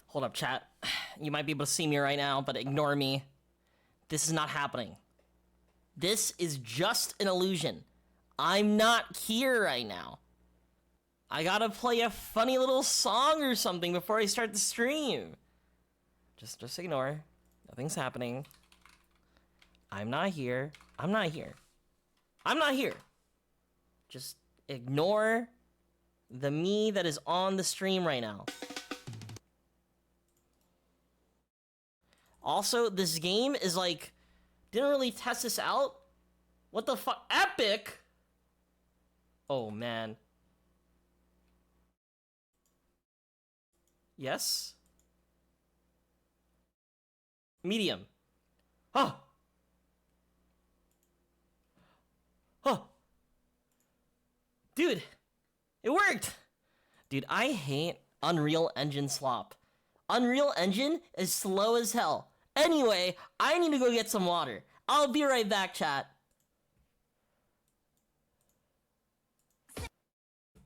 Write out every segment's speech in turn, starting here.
Hold up, chat. You might be able to see me right now, but ignore me. This is not happening. This is just an illusion. I'm not here right now. I gotta play a funny little song or something before I start the stream. Just ignore. Nothing's happening. I'm not here. I'm not here. I'm not here. Just ignore the me that is on the stream right now. Also, this game is like, didn't really test this out. What the fuck? Epic? Oh, man. Yes? Medium. Huh. Huh. Dude, it worked. Dude, I hate Unreal Engine slop. Unreal Engine is slow as hell. Anyway, I need to go get some water. I'll be right back, chat.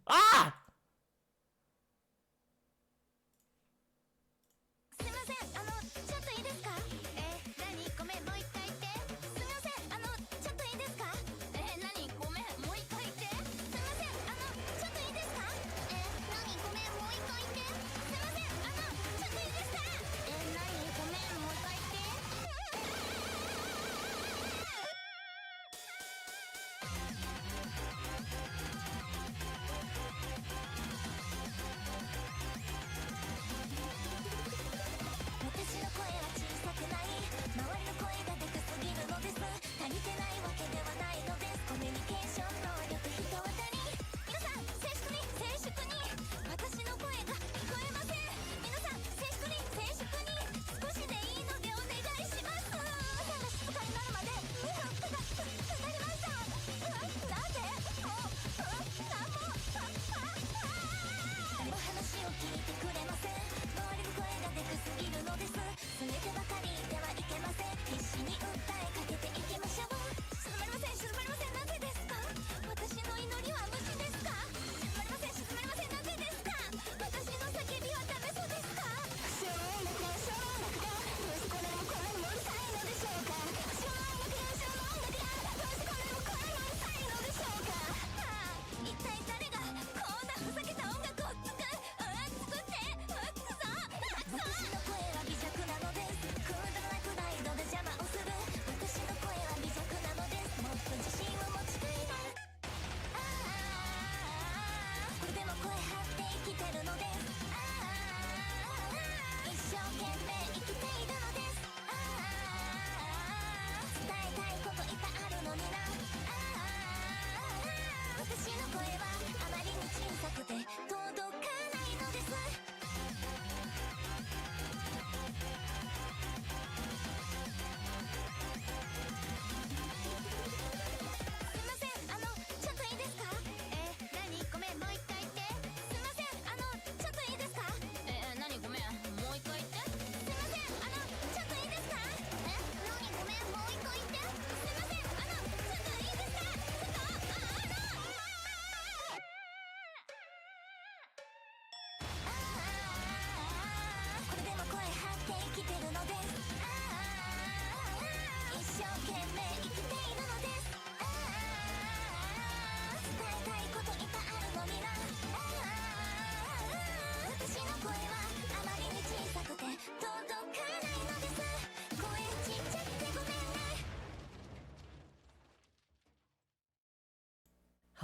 Ah!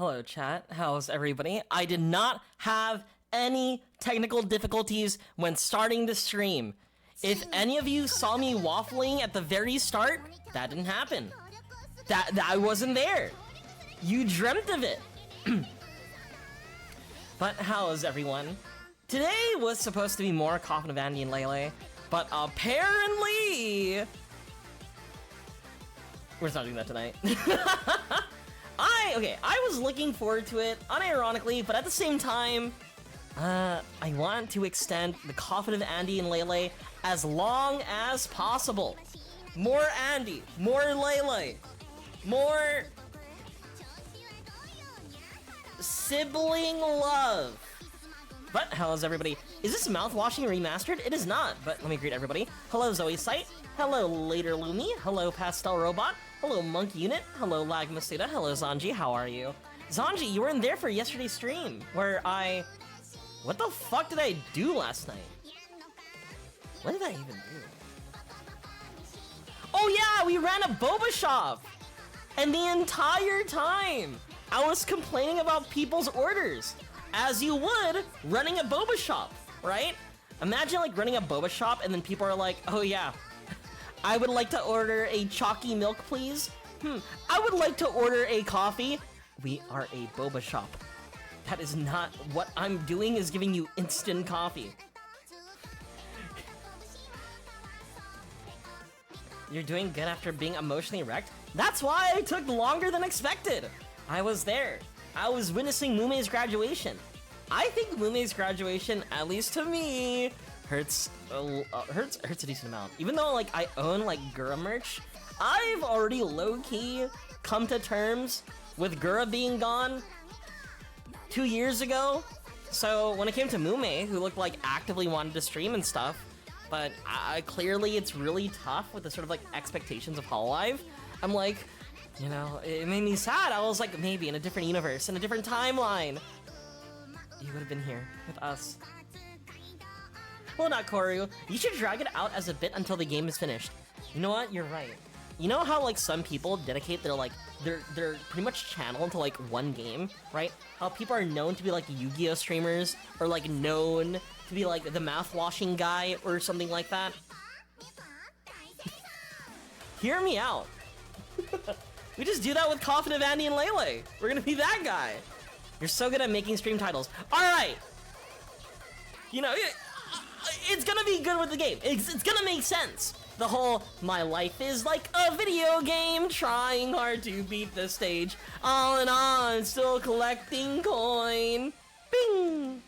Hello, chat. How's everybody? I did not have any technical difficulties when starting the stream. If any of you saw me waffling at the very start, that didn't happen. That I wasn't there. You dreamt of it. But how's everyone? Today was supposed to be more Coffin of Andy and Lele, but apparently we're just not doing that tonight. I was looking forward to it, unironically, but at the same time, I want to extend the Coffin of Andy and Lele as long as possible. More Andy, more Lele, more sibling love. But how's everybody? Is this mouthwashing remastered? It is not, but let me greet everybody. Hello, Zoe Sight. Hello, Later Lumi. Hello, Pastel Robot. Hello, Monk Unit. Hello, Lag Masuda. Hello, Zanji. How are you? Zanji, you weren't there for yesterday's stream, where I... What the fuck did I do last night? What did I even do? Oh yeah, we ran a boba shop! And the entire time, I was complaining about people's orders. As you would running a boba shop, right? Imagine like running a boba shop and then people are like, oh yeah, I would like to order a chalky milk, please. I would like to order a coffee. We are a boba shop. That is not what I'm doing, is giving you instant coffee. You're doing good after being emotionally wrecked? That's why I took longer than expected. I was there. I was witnessing Mume's graduation. I think Mume's graduation, at least to me, hurts a decent amount. Even though like I own like Gura merch, I've already low-key come to terms with Gura being gone 2 years ago. So when it came to Mume, who looked like actively wanted to stream and stuff, but clearly it's really tough with the sort of like expectations of Hololive, I'm like, you know, it made me sad. I was like, maybe in a different universe, in a different timeline, you would have been here with us. Well, not Koru. You should drag it out as a bit until the game is finished. You know what? You're right. You know how like some people dedicate their like their pretty much channel into like one game, right? How people are known to be like Yu-Gi-Oh streamers, or like known to be like the mouth-washing guy or something like that. Hear me out. We just do that with Coffin of Andy and Lele. We're gonna be that guy. You're so good at making stream titles. All right. You know, it's gonna be good with the game. It's gonna make sense. The whole, my life is like a video game, trying hard to beat the stage. All in all, I'm still collecting coin. Bing!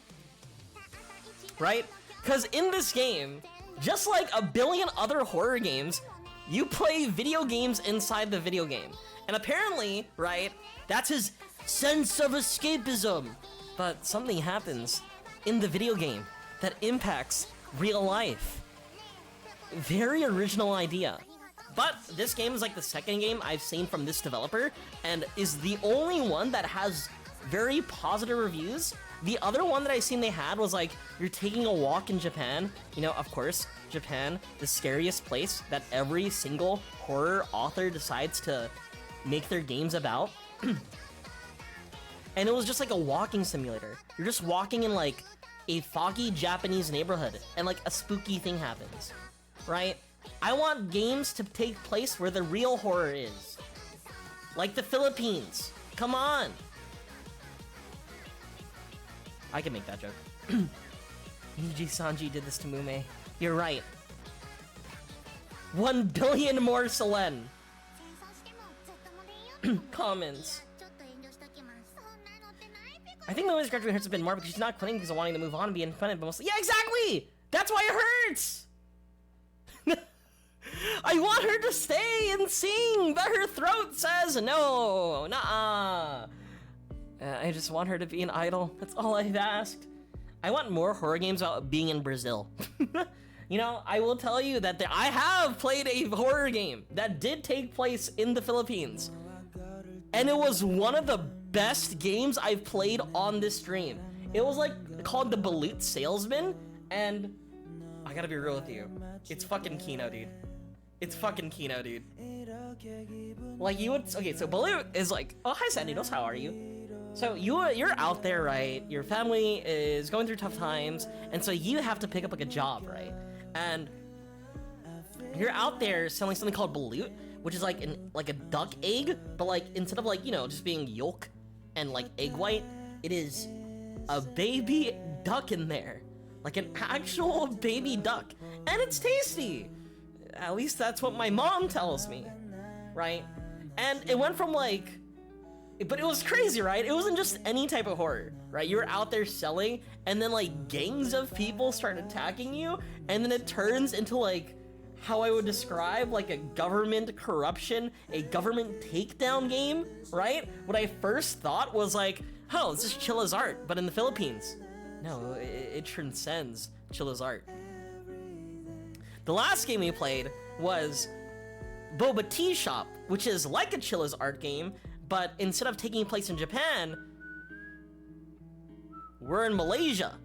Right? Because in this game, just like a billion other horror games, you play video games inside the video game. And apparently, right, that's his sense of escapism. But something happens in the video game that impacts real life. Very original idea. But this game is like the second game I've seen from this developer, and is the only one that has very positive reviews. The other one that I seen they had was like, you're taking a walk in Japan. You know, of course, Japan, the scariest place that every single horror author decides to make their games about. And it was just like a walking simulator. You're just walking in like a foggy Japanese neighborhood, and like a spooky thing happens. Right? I want games to take place where the real horror is. Like the Philippines. Come on! I can make that joke. Niji Sanji did this to Mume. You're right. 1 billion more Selen. Comments. I think Mume's graduation hurts a bit more because she's not quitting because of wanting to move on and be independent, but mostly— yeah, exactly! That's why it hurts! I want her to stay and sing, but her throat says no, nah. I just want her to be an idol. That's all I've asked. I want more horror games about being in Brazil. You know, I will tell you that I have played a horror game that did take place in the Philippines. And it was one of the best games I've played on this stream. It was like called The Balut Salesman, and I gotta be real with you. It's fucking Kino, dude. It's fucking Kino, dude. Like, you would— okay, so Balut is like— oh, hi Sandinos, how are you? So you're out there, right? Your family is going through tough times, and so you have to pick up like a job, right? And you're out there selling something called Balut, which is like a duck egg, but like instead of like, you know, just being yolk and like egg white, it is a baby duck in there. Like an actual baby duck. And it's tasty. At least that's what my mom tells me, right? And it went from like— but it was crazy, right? It wasn't just any type of horror, right? You were out there selling, and then like gangs of people start attacking you, and then it turns into like how I would describe like a government corruption, a government takedown game, right? What I first thought was like, oh, this is chill as art, but in the Philippines. No, it transcends Chilla's art. The last game we played was Boba Tea Shop, which is like a Chilla's art game, but instead of taking place in Japan, we're in Malaysia,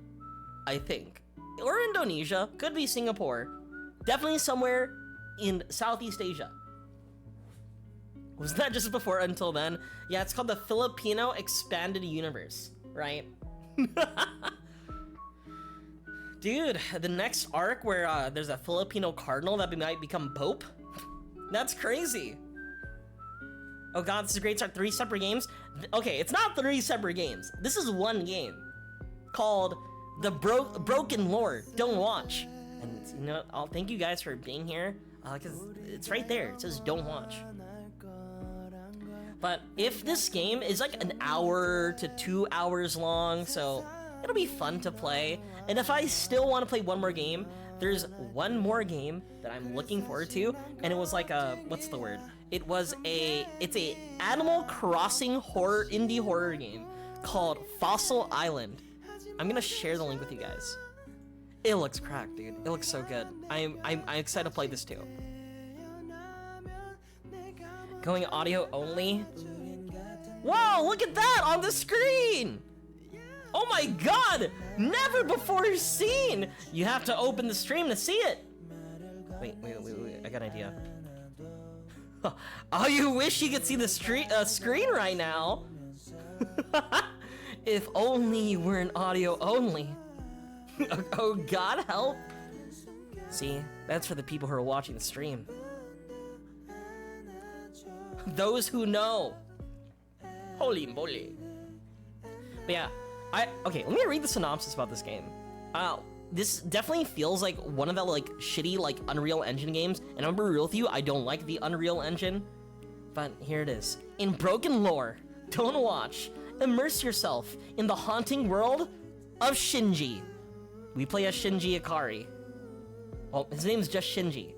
I think. Or Indonesia, could be Singapore. Definitely somewhere in Southeast Asia. Was that just before Until Then? Yeah, it's called the Filipino Expanded Universe, right? Dude, the next arc where there's a Filipino cardinal that might become Pope? That's crazy. Oh god, this is a great start. 3 separate games? Okay, it's not 3 separate games. This is one game called the BrokenLore. Don't watch. And you know, I'll thank you guys for being here, because it's right there. It says don't watch. But if this game is like an hour to 2 hours long, so it'll be fun to play. And if I still want to play one more game, there's one more game that I'm looking forward to, and it was like a, what's the word? It's a Animal Crossing indie horror game called Fossil Island. I'm gonna share the link with you guys. It looks cracked, dude. It looks so good. I'm excited to play this too. Going audio only. Whoa, look at that on the screen! Oh my god! Never before seen! You have to open the stream to see it. Wait, I got an idea. Oh, you wish you could see the screen right now. If only you were an audio only. Oh god help. See, that's for the people who are watching the stream. Those who know. Holy moly. But yeah, okay, let me read the synopsis about this game. This definitely feels like one of the like shitty like Unreal Engine games, and I'm gonna be real with you, I don't like the Unreal Engine, but here it is. In BrokenLore, don't watch. Immerse yourself in the haunting world of Shinji. We play as Shinji Ikari. Well, his name's just Shinji.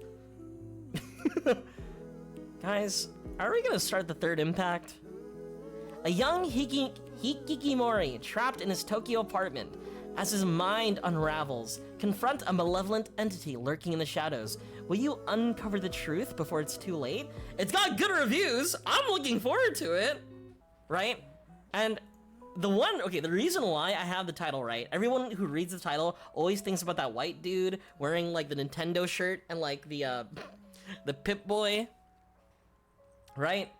Guys, are we gonna start the third impact? A young Hikikomori trapped in his Tokyo apartment. As his mind unravels, confront a malevolent entity lurking in the shadows. Will you uncover the truth before it's too late? It's got good reviews. I'm looking forward to it. Right? And the reason why I have the title right, everyone who reads the title always thinks about that white dude wearing like the Nintendo shirt and like the Pip-Boy. Right?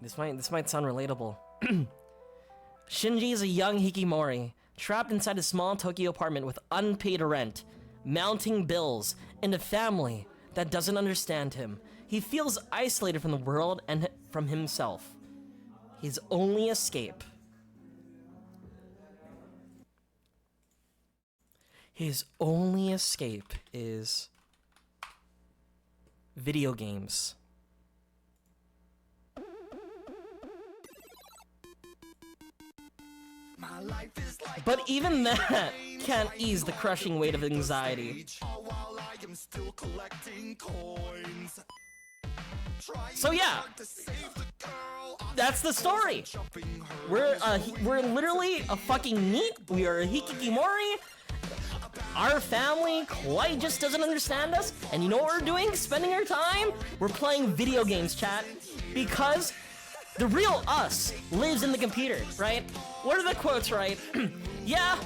This might sound relatable. Shinji is a young Hikikomori, trapped inside a small Tokyo apartment with unpaid rent, mounting bills, and a family that doesn't understand him. He feels isolated from the world and from himself. His only escape. His only escape is video games. But even that can't ease the crushing weight of anxiety. So yeah, that's the story. We're literally a fucking NEET. We are a Hikikomori. Our family quite just doesn't understand us. And you know what we're doing? Spending our time? We're playing video games, chat. Because the real us lives in the computer, right? What are the quotes, right? Yeah,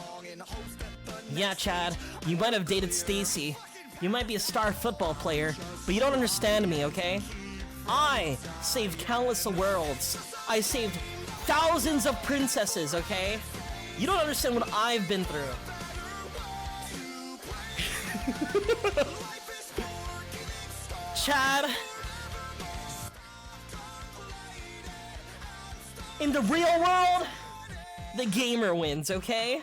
Chad, you might have dated Stacy. You might be a star football player, but you don't understand me, okay? I saved countless worlds. I saved thousands of princesses, okay? You don't understand what I've been through. Chad, in the real world, the gamer wins, okay?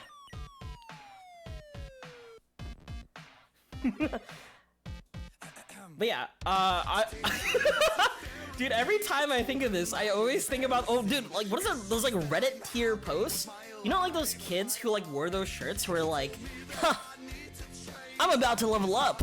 But yeah, dude, every time I think of this, I always think about, oh dude, like what is that, those like Reddit tier posts? You know, like those kids who like wore those shirts where like, huh, I'm about to level up.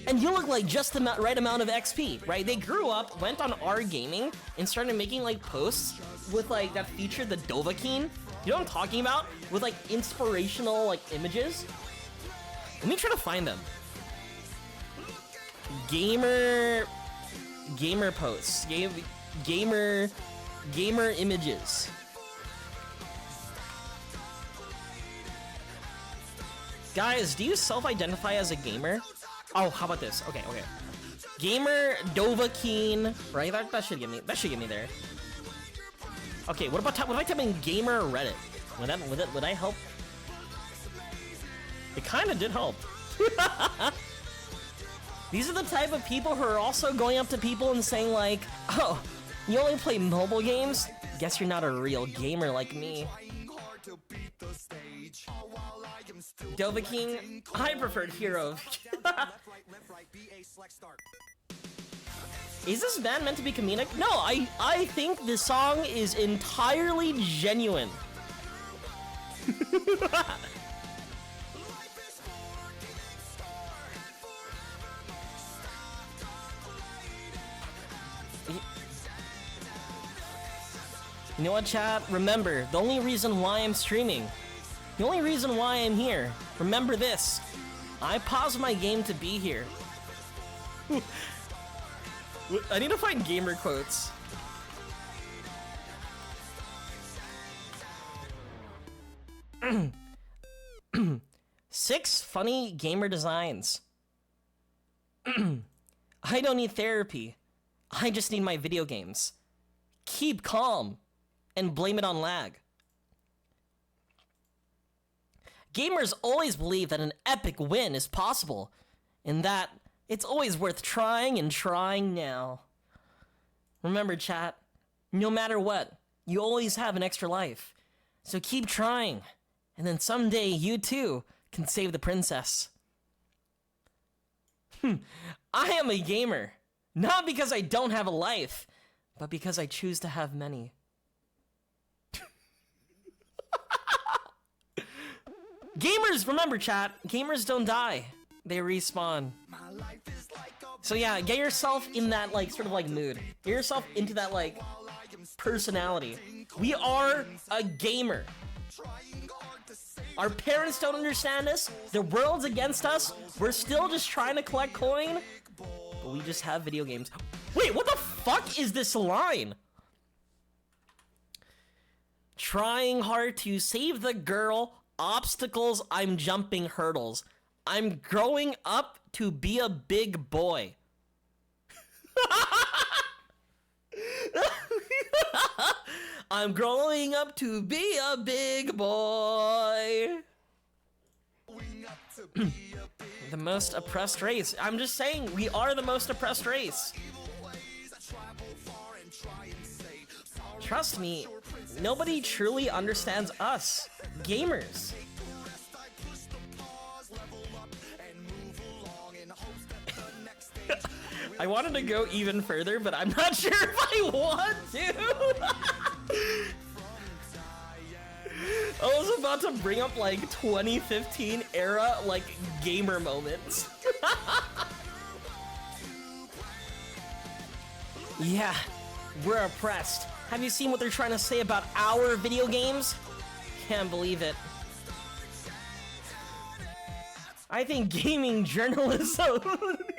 And you look like just the right amount of XP, right? They grew up, went on R Gaming, and started making like posts with like that feature, the Dovahkiin, You know what I'm talking about? With like inspirational like images. Let me try to find them. Gamer posts. Gamer images. Guys, do you self-identify as a gamer? Oh, how about this? Okay. Gamer Dovahkiin, right? That should get me there. Okay, what if I type in gamer Reddit? Would that help? It kind of did help. These are the type of people who are also going up to people and saying like, "Oh, you only play mobile games? Guess you're not a real gamer like me." Dovahkiin, I preferred Hero. Is this band meant to be comedic? No, I think this song is entirely genuine. You know what, chat? Remember, the only reason why I'm streaming, the only reason why I'm here, remember this. I paused my game to be here. I need to find gamer quotes. Six funny gamer designs. I don't need therapy. I just need my video games. Keep calm and blame it on lag. Gamers always believe that an epic win is possible, and that it's always worth trying and trying now. Remember, chat, no matter what, you always have an extra life. So keep trying, and then someday you too can save the princess. I am a gamer, not because I don't have a life, but because I choose to have many. Gamers, remember chat, gamers don't die, they respawn. So yeah, get yourself in that like sort of like mood. Get yourself into that like personality. We are a gamer. Our parents don't understand us, the world's against us, we're still just trying to collect coin, but we just have video games. Wait, what the fuck is this line? Trying hard to save the girl, obstacles, I'm jumping hurdles. I'm growing up to be a big boy. I'm growing up to be a big boy. The most oppressed race. I'm just saying, we are the most oppressed race. Trust me, nobody truly understands us, gamers. I wanted to go even further, but I'm not sure if I want to. I was about to bring up like 2015 era like gamer moments. Yeah, we're oppressed. Have you seen what they're trying to say about our video games? Can't believe it. I think gaming journalism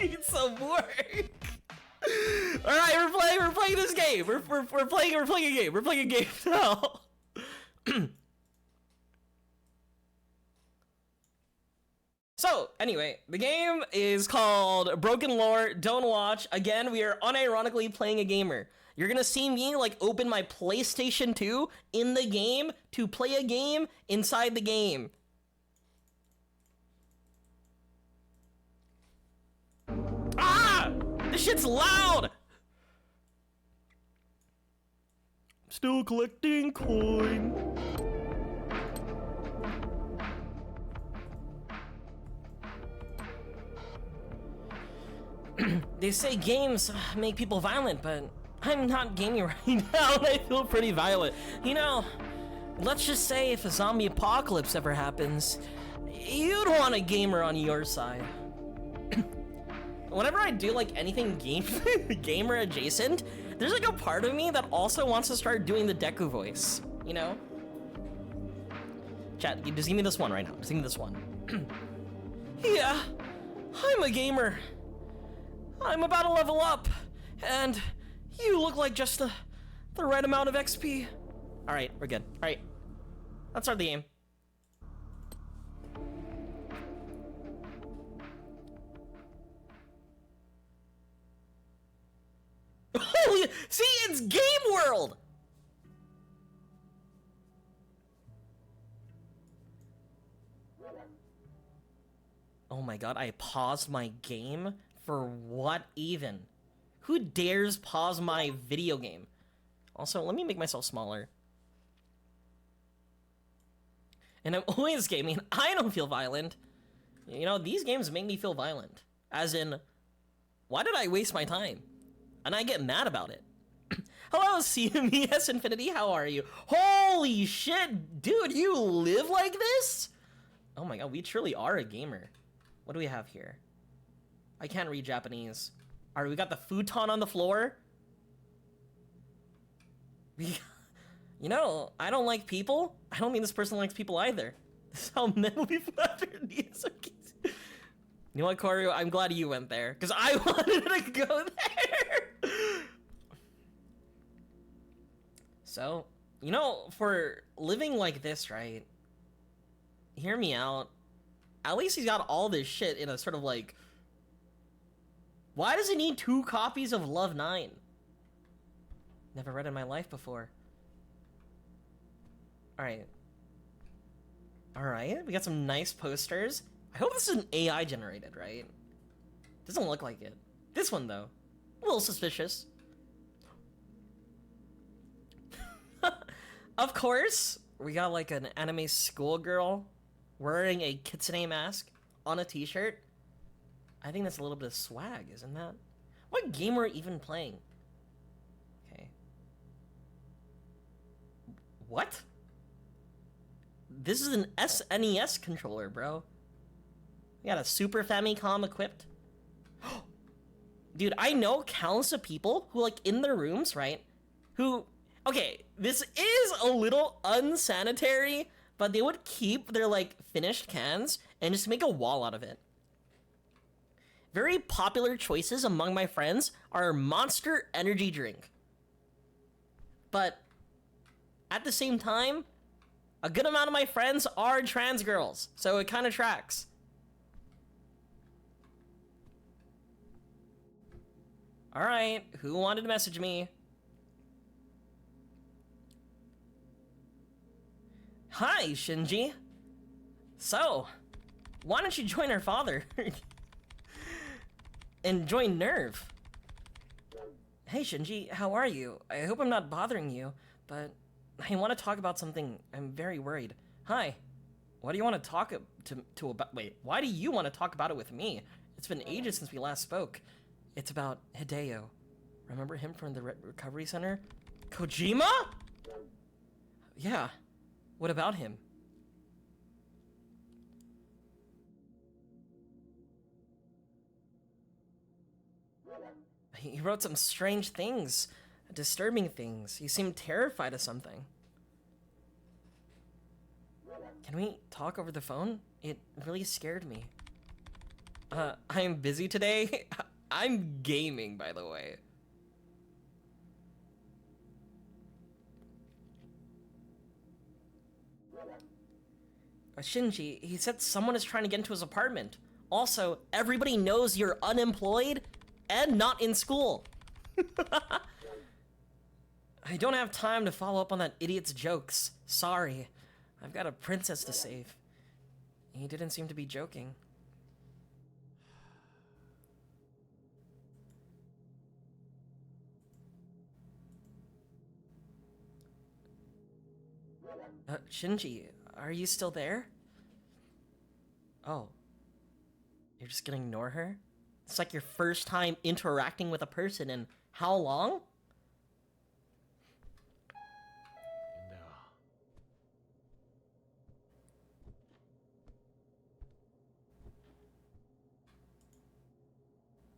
needs some work. All right, we're playing this game. We're playing a game. We're playing a game now. So, anyway, the game is called BrokenLore. Don't watch. Again, we are unironically playing a gamer. You're gonna see me like open my PlayStation 2 in the game to play a game inside the game. Ah! This shit's loud! Still collecting coin. They say games make people violent, but I'm not gaming right now and I feel pretty violent. You know, let's just say if a zombie apocalypse ever happens, you'd want a gamer on your side. Whenever I do like anything gamer adjacent, there's like a part of me that also wants to start doing the Deku voice, you know? Chat, just give me this one right now. Just give me this one. Yeah, I'm a gamer. I'm about to level up, and you look like just the right amount of XP. All right, we're good. All right, let's start the game. Holy, see, it's Game World. Oh my god, I paused my game? For what even? Who dares pause my video game? Also, let me make myself smaller. And I'm always gaming. I don't feel violent. You know, these games make me feel violent. As in, why did I waste my time? And I get mad about it. Hello, CMES Infinity, how are you? Holy shit, dude, you live like this? Oh my god, we truly are a gamer. What do we have here? I can't read Japanese. All right, we got the futon on the floor. You know, I don't like people. I don't mean this person likes people either. This is how men will be after these. You know what, Koryu? I'm glad you went there, because I wanted to go there. So, you know, for living like this, right? Hear me out. At least he's got all this shit in a sort of like... Why does he need 2 copies of Love 9? Never read in my life before. Alright. Alright, we got some nice posters. I hope this is an AI generated, right? Doesn't look like it. This one, though. A little suspicious. Of course, we got like an anime schoolgirl wearing a kitsune mask on a t-shirt. I think that's a little bit of swag, isn't that? What game are we even playing? Okay. What? This is an SNES controller, bro. We got a Super Famicom equipped. Dude, I know countless of people who, like, in their rooms, right? Who, okay, this is a little unsanitary, but they would keep their, like, finished cans and just make a wall out of it. Very popular choices among my friends are Monster Energy Drink. But at the same time, a good amount of my friends are trans girls, so it kind of tracks. All right, who wanted to message me? Hi, Shinji. So, why don't you join our father? And join Nerve. Hey, Shinji, how are you? I hope I'm not bothering you, but I want to talk about something. I'm very worried. Hi. Why do you want to talk to about... Wait, why do you want to talk about it with me? It's been ages since we last spoke. It's about Hideo. Remember him from the recovery center? Kojima? Yeah. What about him? He wrote some strange things, disturbing things. He seemed terrified of something. Can we talk over the phone? It really scared me. I'm busy today. I'm gaming, by the way. Shinji, he said someone is trying to get into his apartment. Also, everybody knows you're unemployed and not in school. I don't have time to follow up on that idiot's jokes. Sorry. I've got a princess to save. He didn't seem to be joking. Shinji, are you still there? Oh. You're just gonna ignore her? It's like your first time interacting with a person in how long?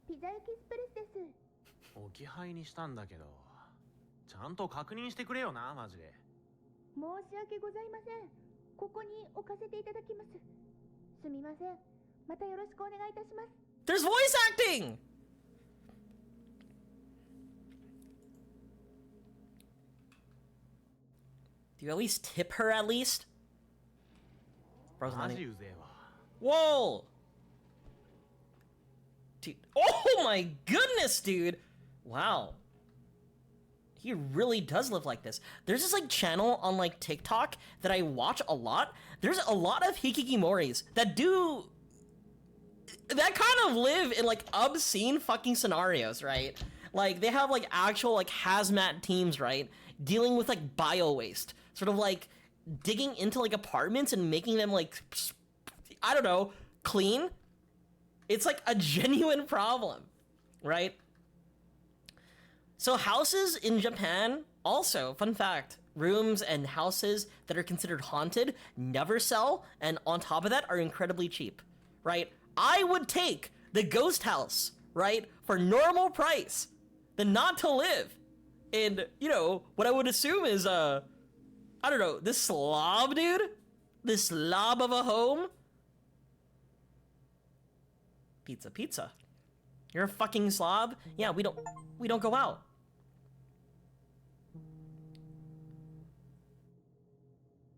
Pizza Express です。置き配にしたんだけど、ちゃんと確認してくれよな、マジで。申し訳ございません。ここに置かせていただきます。すみません。またよろしくお願いいたします。There's voice acting! Do you at least tip her at least? Bro's not even... Whoa! Dude. Oh my goodness, dude! Wow. He really does live like this. There's this like channel on like TikTok that I watch a lot. There's a lot of hikikimoris that kind of live in like obscene fucking scenarios, right? Like they have like actual like hazmat teams, right? Dealing with like bio waste, sort of like digging into like apartments and making them like, I don't know, clean. It's like a genuine problem, right? So houses in Japan, also, fun fact, rooms and houses that are considered haunted never sell, and on top of that are incredibly cheap, right? I would take the ghost house, right, for normal price than not to live in, you know, what I would assume is, I don't know, this slob, dude? This slob of a home? Pizza, pizza. You're a fucking slob? Yeah, we don't go out.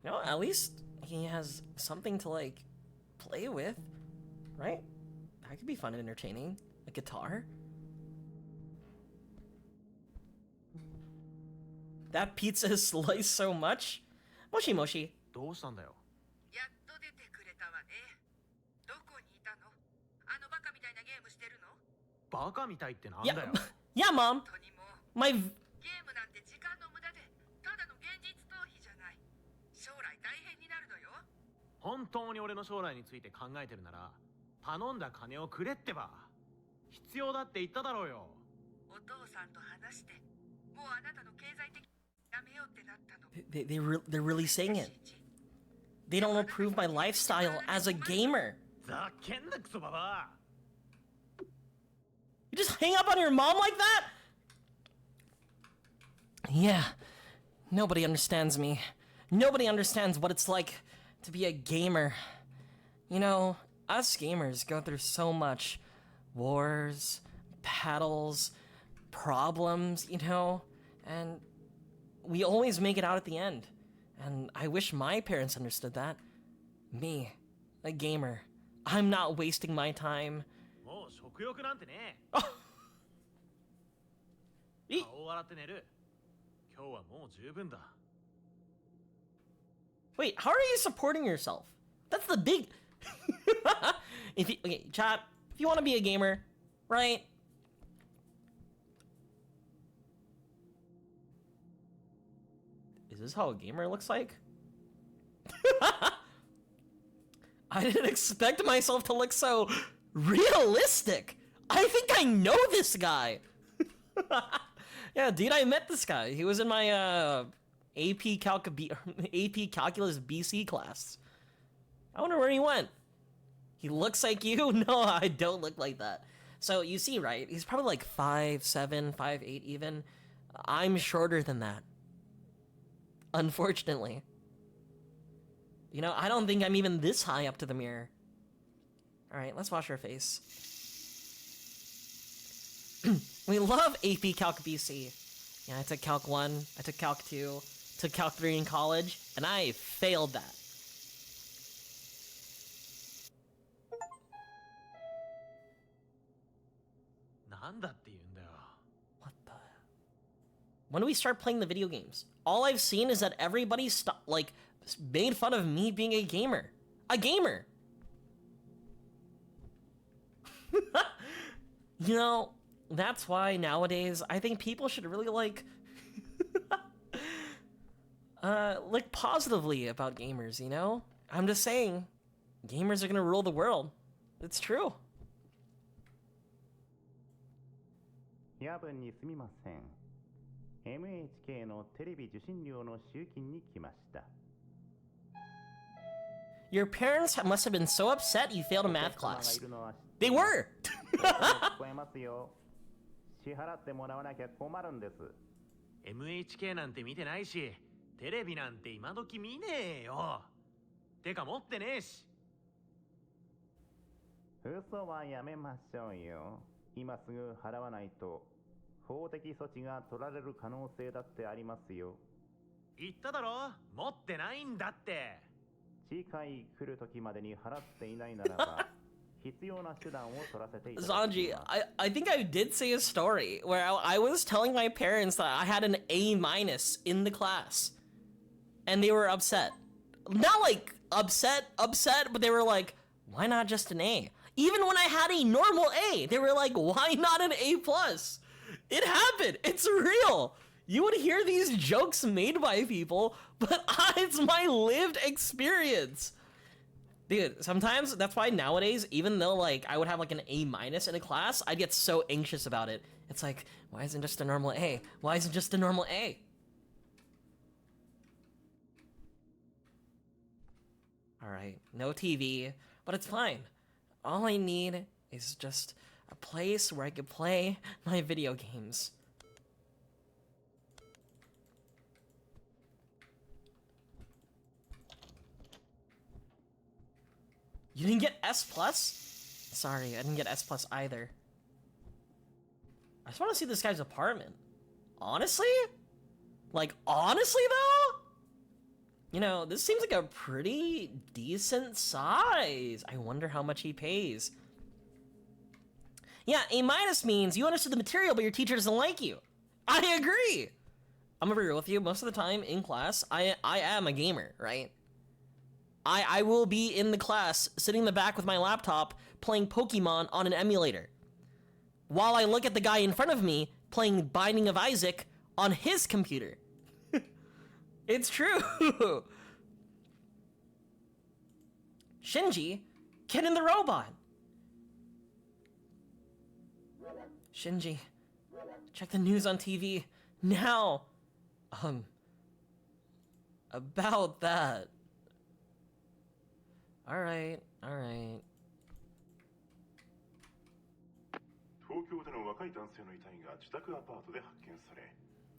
You know, at least he has something to, like, play with, right? That could be fun and entertaining. A guitar. That pizza is sliced so much. Moshi Moshi. どうしたんだよ。やっと出てくれたわね。どこにいたの？あのバカみたいなゲームしてるの？バカみたいってなんだ Yeah, よ。yeah, Mom. 本当にもう My ゲームなんて時間の無駄で、ただの現実逃避じゃない。将来大変になるのよ。本当に俺の将来について考えてるなら、頼んだ金をくれってば。必要だって言っただろうよ。お父さんと話して、もうあなたの経済的やめようってなったの。they're really saying it. They don't approve my lifestyle as a gamer. ざけんなクソババア。 You just hang up on your mom like that? Yeah. Nobody understands me. Nobody understands what it's like to be a gamer. You know, us gamers go through so much. Wars, battles, problems, you know? And we always make it out at the end. And I wish my parents understood that. Me, a gamer. I'm not wasting my time. もう食欲なんてね。い顔を洗って寝る。今日はもう十分だ。 Wait, how are you supporting yourself? That's the big... Okay, chat, if you want to be a gamer, right? Is this how a gamer looks like? I didn't expect myself to look so realistic. I think I know this guy. Yeah, dude, I met this guy. He was in my AP Calculus BC class. I wonder where he went. He looks like you? No, I don't look like that. So you see, right? He's probably like 5'7", 5'8" even. I'm shorter than that. Unfortunately. You know, I don't think I'm even this high up to the mirror. Alright, let's wash our face. We love AP Calc BC. Yeah, I took Calc 1, I took Calc 2, took Calc 3 in college, and I failed that. What the? When do we start playing the video games? All I've seen is that everybody made fun of me being a gamer. A gamer! You know, that's why nowadays I think people should really like positively about gamers, you know? I'm just saying, gamers are gonna rule the world. It's true. 夜分にすみません。MHK のテレビ受信料の集金に来ました。 Your parents must have been so upset you failed a math class. They were! 聞こえますよ。支払ってもらわなきゃ困るんです。 MHK なんて見てないし、テレビなんて今時見ねえよ。てか持ってねえし。嘘はやめましょうよ。今すぐ払わないと法的措置が取られる可能性だってありますよ。言っただろ、持ってないんだって。次回来る時までに払っていないならば必要な手段を取らせていただきます。Zanji, I think I did say a story where I was telling my parents that I had an A- in the class. And they were upset. Not like upset, but they were like, why not just an A? Even when I had a normal A, they were like, why not an A+? It happened. It's real. You would hear these jokes made by people, but it's my lived experience. Dude, sometimes that's why nowadays, even though like I would have like an A- in a class, I'd get so anxious about it. It's like, why isn't just a normal A? Why isn't just a normal A? Alright, no TV, but it's fine. All I need is just a place where I can play my video games. You didn't get S+? Sorry, I didn't get S+ either. I just want to see this guy's apartment. Honestly? Like, honestly though? You know, this seems like a pretty decent size. I wonder how much he pays. Yeah, A- means you understood the material, but your teacher doesn't like you. I agree. I'm gonna be real with you. Most of the time in class, I am a gamer, right? I will be in the class, sitting in the back with my laptop, playing Pokemon on an emulator, while I look at the guy in front of me playing Binding of Isaac on his computer. It's true. Shinji, get in the robot. Shinji, check the news on TV now. About that. All right. 東京での若い男性の遺体が自宅アパートで発見され、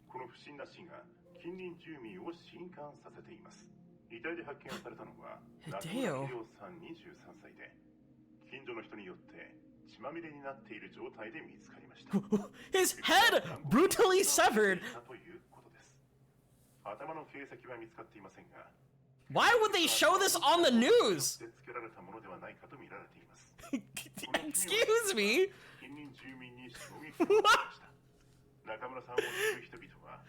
この不審な死が近隣住民を震撼させています。遺体で発見されたのは中村秀夫さん23歳で、近所の人によって血まみれになっている状態で見つかりました。His head brutally severed. ということです。頭の形跡は見つかっていませんが、 Why would they show this on the news? つけられたものではないかと見られています。 Excuse me? 近隣住民に衝撃を受けました。中村さんを知る人々は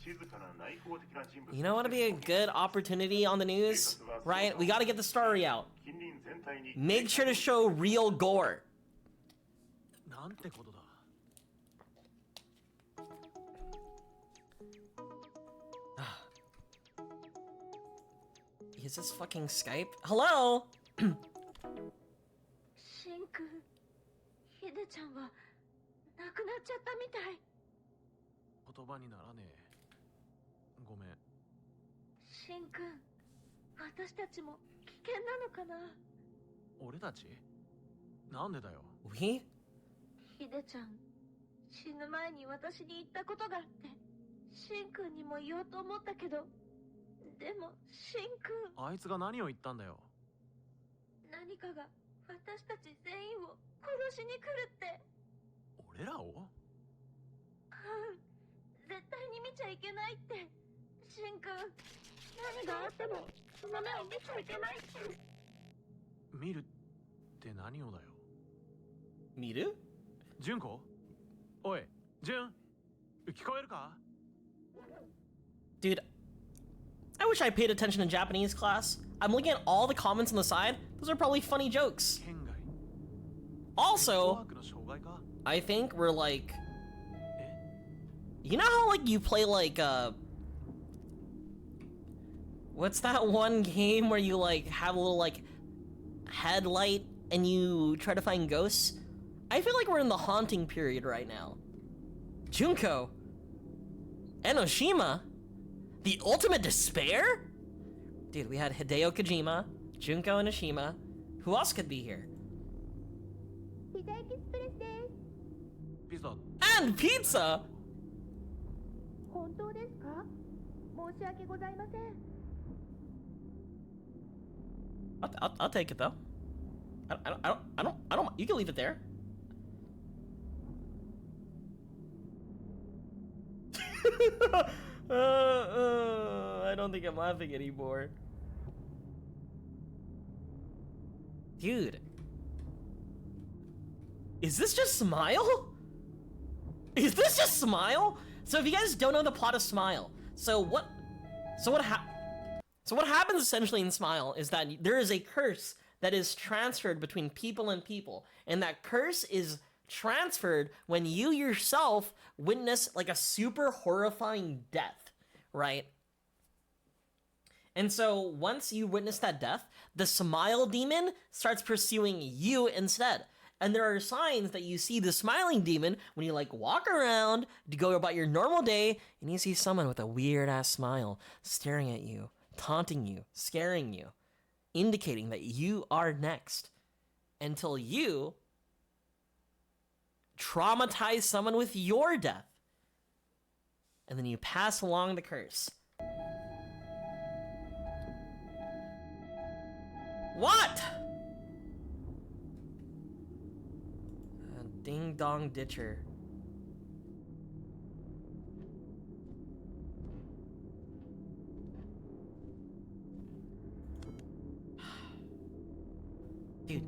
静かな内向的な人物。 You know what would be a good opportunity on the news? Right? We gotta get the story out. Make sure to show real gore. なんてことだ。 Is this fucking Skype? Hello? シンくん、ヒデちゃんは亡くなっちゃったみたい。言葉にならねえ。ごめん。シンくん、私たちも危険なのかな。俺たち？なんでだよ。We? ヒデちゃん、死ぬ前に私に言ったことがあって、シンくんにも言おうと思ったけど、でもシンくん、あいつが何を言ったんだよ。何かが私たち全員を殺しに来るって。俺らを？うん、絶対に見ちゃいけないって。シンくん、何があってもその目を見ちゃいけないって。見るって何をだよ。見る？純子？おい、純？聞こえるか？ Dude, I wish I paid attention in Japanese class. I'm looking at all the comments on the side. Those are probably funny jokes. 県外。 Also, ネットワークの障害か？ I think we're like... え？ You know how like you play like what's that one game where you like have a little like headlight and you try to find ghosts? I feel like we're in the haunting period right now. Junko? Enoshima? The ultimate despair? Dude, we had Hideo Kojima, Junko Enoshima. Who else could be here? ピザエキスプレスです。ピザ。 And pizza! 本当ですか？申し訳ございません。I'll take it though. I don't. You can leave it there. I don't think I'm laughing anymore. Dude. Is this just Smile? Is this just Smile? So if you guys don't know the plot of Smile, so what happens essentially in Smile is that there is a curse that is transferred between people and people, and that curse is transferred when you yourself witness like a super horrifying death, right? And so once you witness that death, the Smile demon starts pursuing you instead. And there are signs that you see the smiling demon when you like walk around to go about your normal day and you see someone with a weird ass smile staring at you, taunting you, scaring you, indicating that you are next until you traumatize someone with your death. And then you pass along the curse. What? Ding dong ditcher. Dude.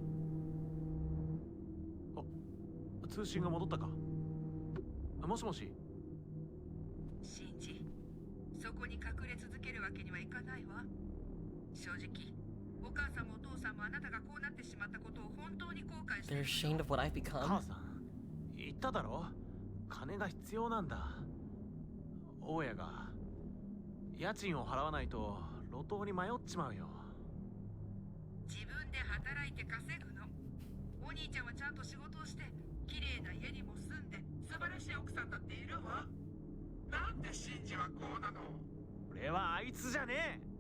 通信が戻ったか。もしもし。シンジ、そこに隠れ続けるわけにはいかないわ。正直、お母さんもお父さんもあなたがこうなってしまったことを本当に後悔してい They're る。 ashamed of what I've 母 become. さん、言っただろ。金が必要なんだ。大家が家賃を払わないと路頭に迷っちまうよ。自分で働いて稼ぐの。お兄ちゃんはちゃんと仕事をして、綺麗な家にも住んで、素晴らしい奥さんだっているわ。なんでシンジはこうなの？俺はあいつじゃねえ。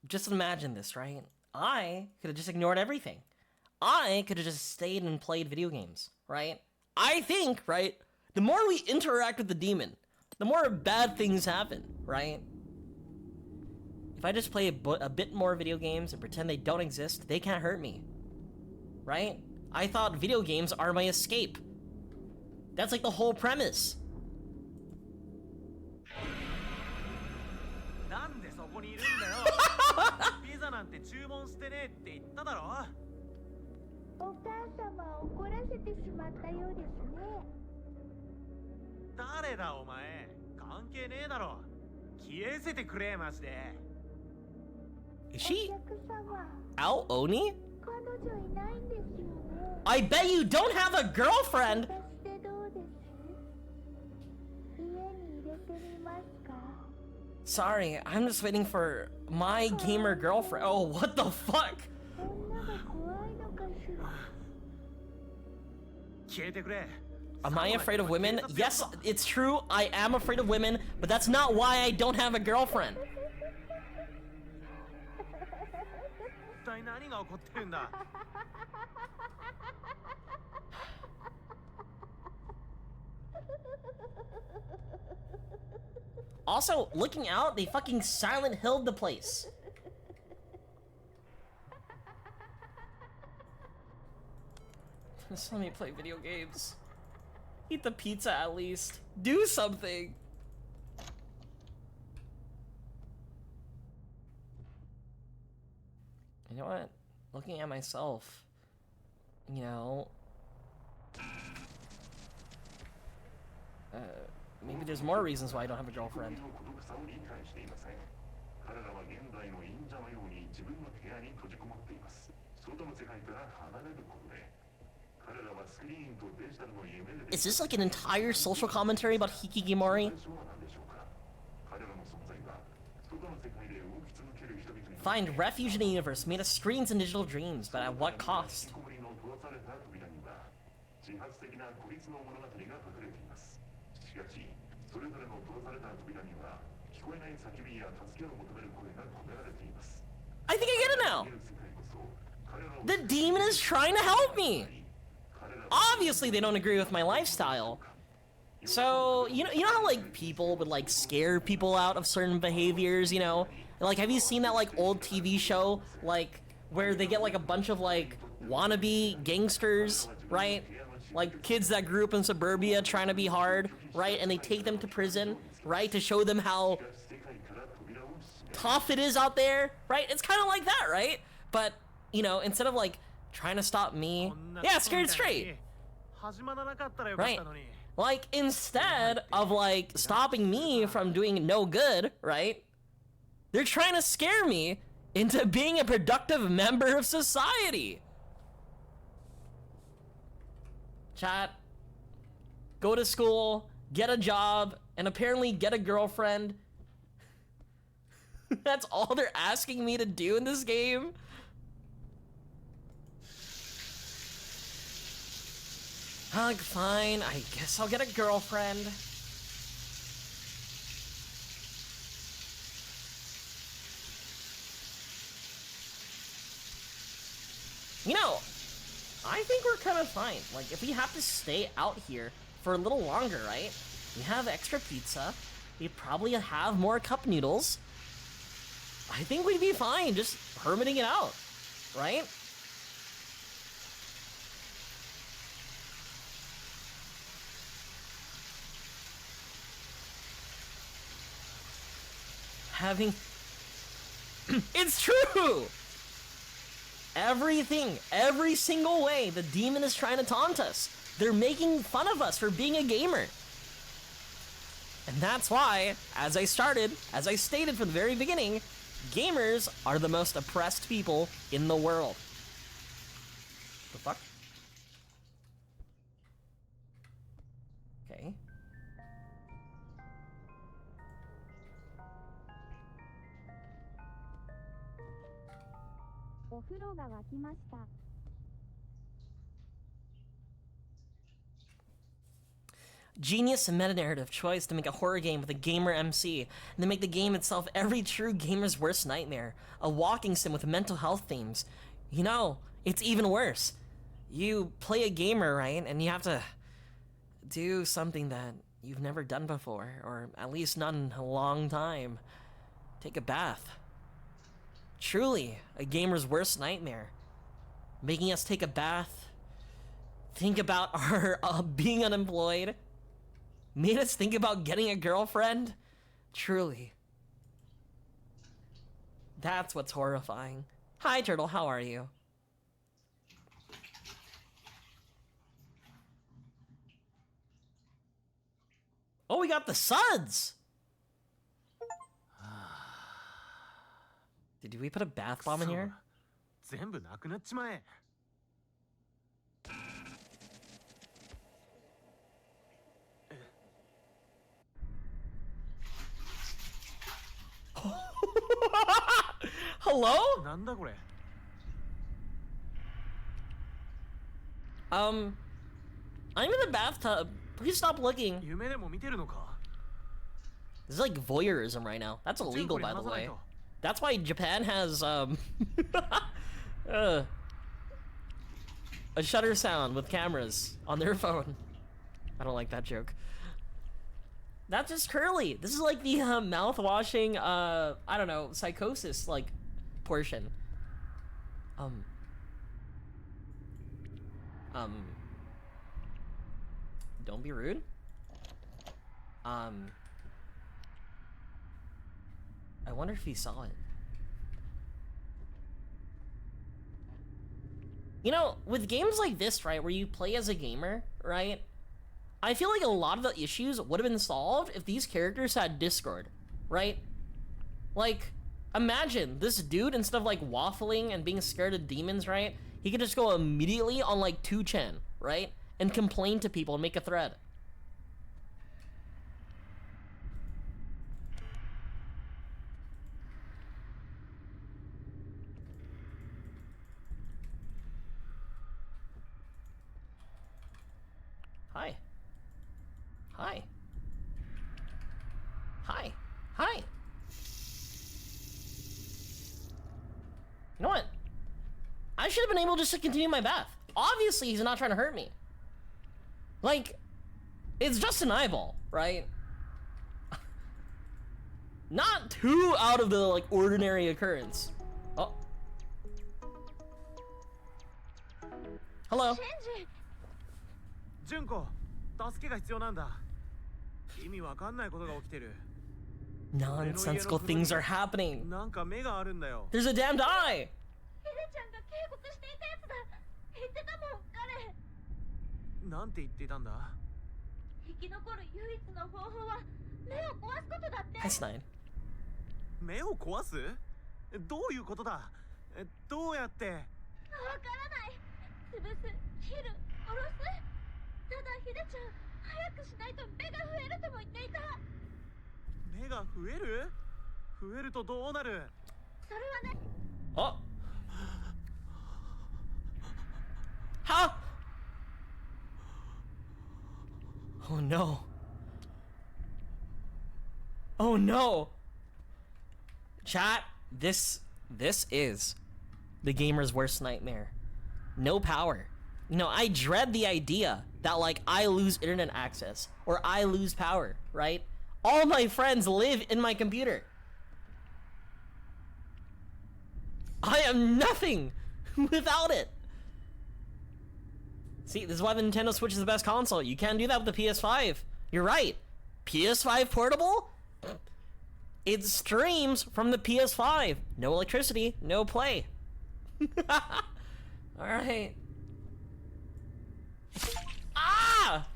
Just imagine this, right? I could have just ignored everything. I could have just stayed and played video games, right? I think, right, the more we interact with the demon, the more bad things happen, right? If I just play a bit more video games and pretend they don't exist, they can't hurt me, right? I thought video games are my escape. That's like the whole premise. なんでそこにいるんだよ。ピザなんて注文してねえって言っただろ。お母様を怒らせてしまったようですね。誰だお前。関係ねえだろ。消えせてくれマジで。Is she お客様、 out Oni? 彼女いないんですよね。 I bet you don't have a girlfriend! そしてどうです？家に入れてみますか？ Sorry, I'm just waiting for my gamer girlfriend. Oh, what the fuck? 女が怖いのかしら。消えてくれ。 Am I afraid of women? Yes, it's true. I am afraid of women, but that's not why I don't have a girlfriend. 一体何が起こってるんだ。 Also, looking out, they fucking Silent Hill'd the place. Just let me play video games. Eat the pizza at least. Do something. You know what? Looking at myself, you know, maybe there's more reasons why I don't have a girlfriend. 彼らは現代の忍者のように自分の部屋に閉じこもっています。外の世界から離れることで、彼らはスクリーンとデジタルの夢で Is this like an entire social commentary about Hikigimori? 最初は何でしょうか。彼らの存在が外の世界で動き続ける人々に Find refuge in a universe made of screens and digital dreams, but at what cost? 引きこもりの閉ざされた扉には自発的な孤立の物語が隠れています。しかし、それぞれの閉ざされた扉には聞こえない叫びや助けを求める声が込められています。 I think I get it now. 見える世界こそ彼らを The demon is trying to help me. Obviously, they don't agree with my lifestyle, So, you know how, like, people would, like, scare people out of certain behaviors, you know? Like, have you seen that, like, old TV show, like, where they get, like, a bunch of, like, wannabe gangsters, right? Like, kids that grew up in suburbia trying to be hard, right? And they take them to prison, right? To show them how tough it is out there, right? It's kind of like that, right? But, you know, instead of, like, trying to stop me, yeah, scared straight, right? Like, instead of, like, stopping me from doing no good, right? They're trying to scare me into being a productive member of society. Chat, go to school, get a job, and apparently get a girlfriend. That's all they're asking me to do in this game. Ugh, fine, I guess I'll get a girlfriend. You know, I think we're kind of fine. Like, if we have to stay out here for a little longer, right? We have extra pizza. We probably have more cup noodles. I think we'd be fine just hermiting it out, right? Having... It's true! Everything, every single way, the demon is trying to taunt us. They're making fun of us for being a gamer. And that's why, as I stated from the very beginning, gamers are the most oppressed people in the world. The fuck? Okay. Genius meta-narrative choice to make a horror game with a gamer MC, and to make the game itself every true gamer's worst nightmare. A walking sim with mental health themes. You know, it's even worse. You play a gamer, right, and you have to do something that you've never done before, or at least not in a long time. Take a bath. Truly, a gamer's worst nightmare. Making us take a bath, think about our being unemployed, made us think about getting a girlfriend. Truly. That's what's horrifying. Hi, Turtle, how are you? Oh, we got the suds! Did we put a bath bomb in here? 全部なくなっちまえ。Hello? なんだこれ。I'm in the bathtub. Please stop looking. 夢でも見てるのか。This is like voyeurism right now. That's illegal, by the way. That's why Japan has a shutter sound with cameras on their phone. I don't like that joke. That's just curly. This is like the mouth washing I don't know, psychosis like portion. Don't be rude. I wonder if he saw it. You know, with games like this, right, where you play as a gamer, right, I feel like a lot of the issues would have been solved if these characters had Discord, right? Like, imagine this dude, instead of like waffling and being scared of demons, right, he could just go immediately on like 2chan, right, and complain to people and make a thread. Hi. Hi. Hi. Hi. You know what? I should have been able just to continue my bath. Obviously, he's not trying to hurt me. Like, It's just an eyeball, right? Not too out of the like ordinary occurrence. Oh. Hello. シンジ、純子、助けが必要なんだ。意味わかんないことが起きてる。 Nonsensical things are happening. なんか目があるんだよ。 There's a damned eye. ヒデちゃんが警告していたやつだ。言ってたもん、彼。なんて言ってたんだ。生き残る唯一の方法は目を壊すことだって。 Hi, Snide. 目を壊す？どういうことだ？どうやって？わからない。潰す、切る、殺す。ただヒデちゃん、早くしないと目が増えるとも言っていた。目が増える？増えるとどうなる？それはね。 Oh. How? Oh no. Oh no. Chat, this is the gamer's worst nightmare. No power. You know, I dread the idea that like I lose internet access or I lose power, right? All my friends live in my computer. I am nothing without it. See, this is why the Nintendo Switch is the best console. You can't do that with the PS5. You're right. PS5 portable? It streams from the PS5. No electricity, no play. Alright. Ah!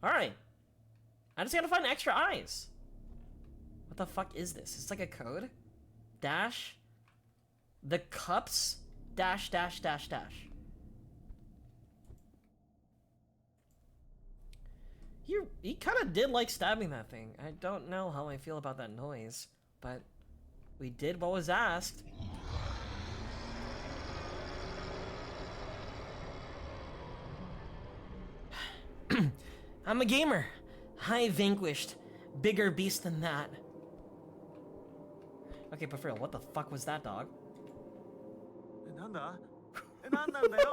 Alright. I just gotta find extra eyes. What the fuck is this? It's like a code? Dash. The cups. Dash, dash, dash, dash. He kind of did like stabbing that thing. I don't know how I feel about that noise, but we did what was asked. I'm a gamer. I vanquished bigger beasts than that. Okay, but for real, what the fuck was that, dog? なんだ？なんなんだよ。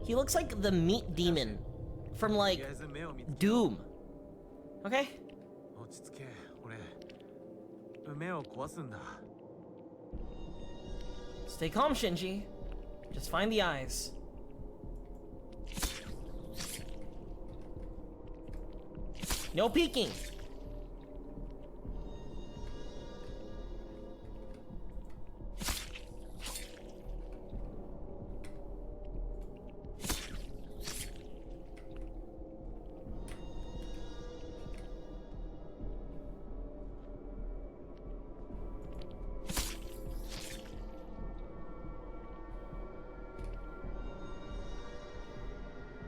He looks like the meat demon from like Doom. Okay? 落ち着け、俺。目を壊すんだ。 Stay calm, Shinji. Just find the eyes. No peeking.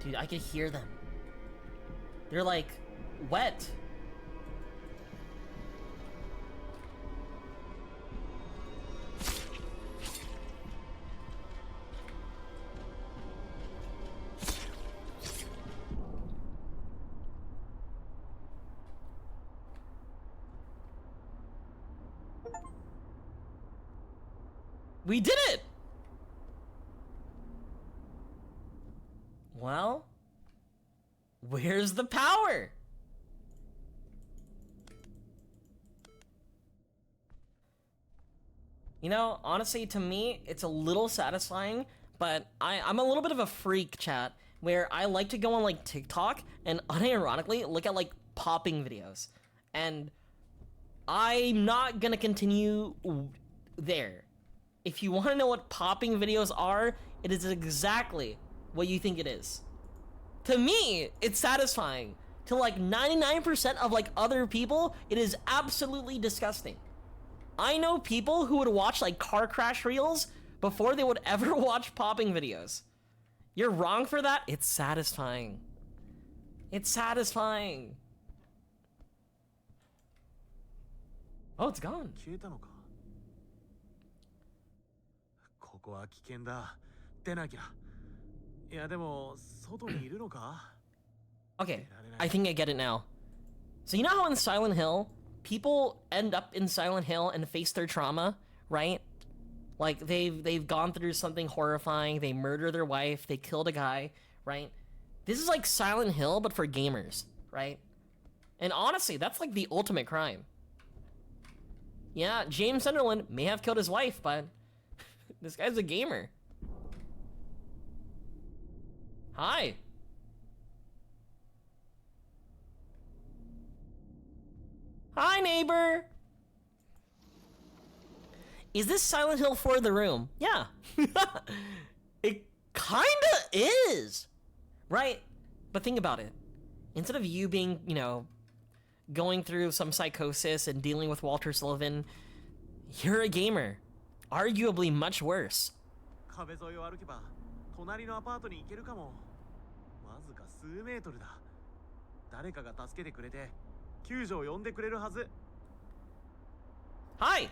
Dude, I can hear them. They're like wet. We did it! Well, where's the power? You know, honestly, to me, it's a little satisfying, but I'm a little bit of a freak, chat, where I like to go on, like, TikTok and unironically look at, like, popping videos. And I'm not gonna continue there. If you want to know what popping videos are, it is exactly what you think it is. To me, it's satisfying. To like 99% of like other people, it is absolutely disgusting. I know people who would watch like car crash reels before they would ever watch popping videos. You're wrong for that. It's satisfying. It's satisfying. Oh, it's gone. 消えたのか。ここは危険だ。出なきゃ。いやでも外にいるのか？ Okay, I think I get it now. So you know how in Silent Hill, people end up in Silent Hill and face their trauma, right? Like they've gone through something horrifying, they murder their wife, they killed a guy, right? This is like Silent Hill, but for gamers, right? And honestly, that's like the ultimate crime. Yeah, James Sunderland may have killed his wife, but this guy's a gamer. Hi. Hi, neighbor. Is this Silent Hill 4 The Room? Yeah. It kinda is. Right? But think about it. Instead of you being, you know, going through some psychosis and dealing with Walter Sullivan, you're a gamer. Arguably much worse. 壁沿いを歩けば隣のアパートに行けるかも。わずか数メートルだ。誰かが助けてくれて救助を呼んでくれるはず。Hi!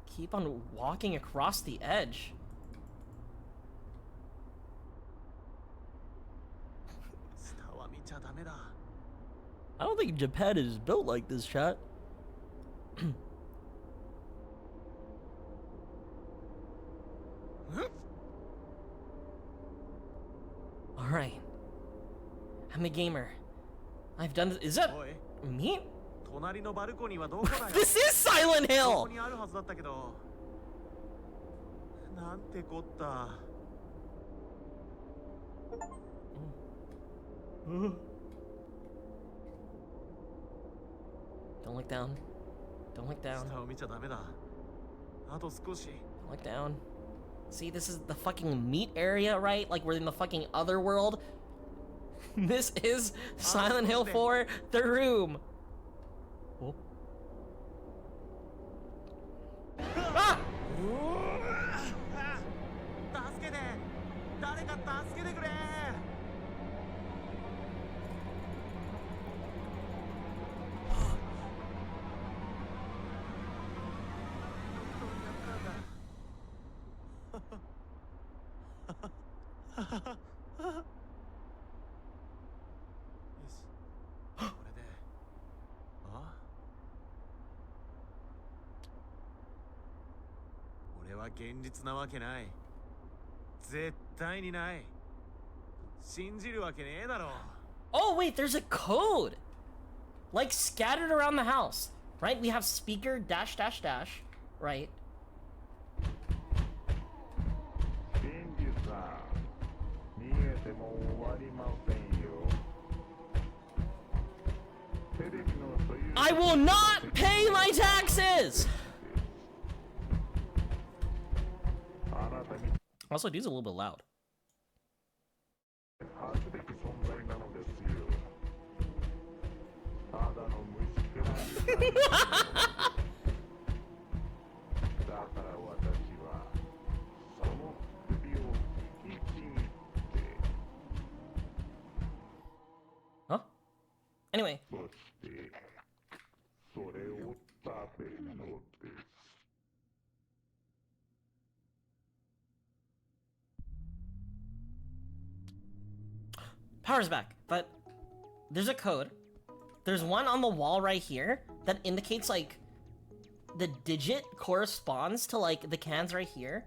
Keep on walking across the edge. 下は見ちゃダメだ。I don't think Japan is built like this, chat. Alright. I'm a gamer. I've done this. Is that おい、 me? 隣のバルコニーはどこだよ。 This is Silent こ Hill! こにあるはずだったけど。なんてこった。Don't look down. Don't look down. 下を見ちゃダメだ。あと少し。 Don't look down. See, this is the fucking meat area, right? Like we're in the fucking other world. This is Silent Hill 4 The Room. Oh. Ah! 助けて。誰か助けてくれ。 よし。これで。あ？俺は現実なわけない。絶対にない。信じるわけねえだろ。 Oh, wait, there's a code! Like scattered around the house, right? We have speaker dash dash dash, right? 真実さん、逃げても終わりませんよ。テレビの所有 I will not pay my taxes! あなたに Also, dude's a little bit loud. 恥ずべき存在なのですよ。ただの虫けらいだから私はその首を引きちぎって Huh? Anyway. そしてそれを食べるのです。 Power's back, but there's a code. There's one on the wall right here that indicates like the digit corresponds to like the cans right here.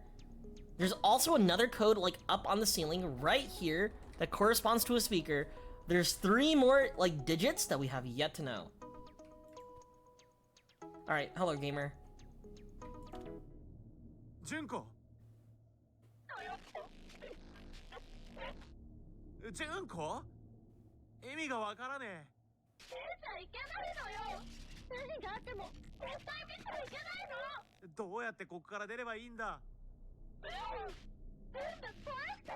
There's also another code like up on the ceiling right here that corresponds to a speaker. There's 3 more like digits that we have yet to know. All right, hello gamer. 純子。純子？意味がわからねえ。出ちゃいけないのよ。何があっても絶対見ちゃいけないの。どうやってここから出ればいいんだ。全部壊して。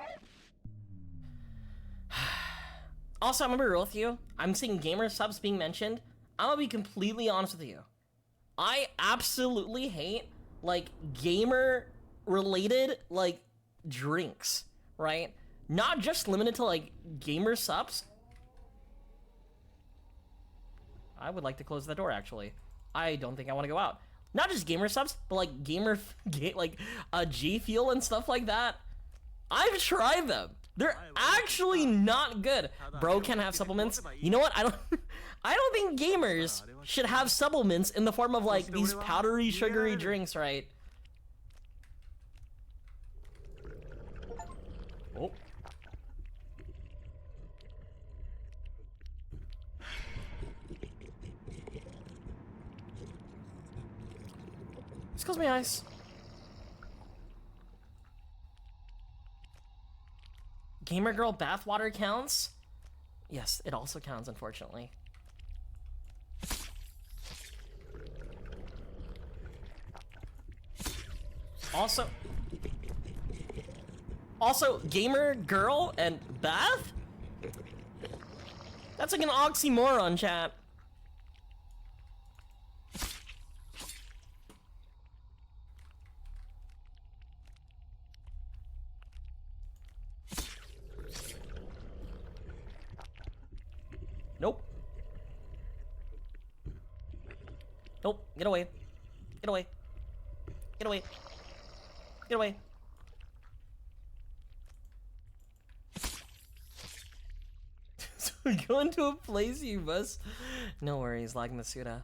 Also, I'm gonna be real with you. I'm seeing gamer subs being mentioned. I'm gonna be completely honest with you. I absolutely hate like gamer related like drinks, right? Not just limited to like gamer subs. I would like to close the door actually. I don't think I want to go out. Not just gamer subs, but like gamer like G Fuel and stuff like that. I've tried them. They're actually not good. Bro can have supplements. You know what? I don't think gamers should have supplements in the form of like these powdery, sugary drinks, right? Oh. Just close my eyes. Gamer girl bathwater counts? Yes, it also counts, unfortunately. Also, gamer girl and bath? That's like an oxymoron, chat. Nope. Nope. Get away. Get away. Get away. Get away. So we go into a place you must. No worries, like Masuda.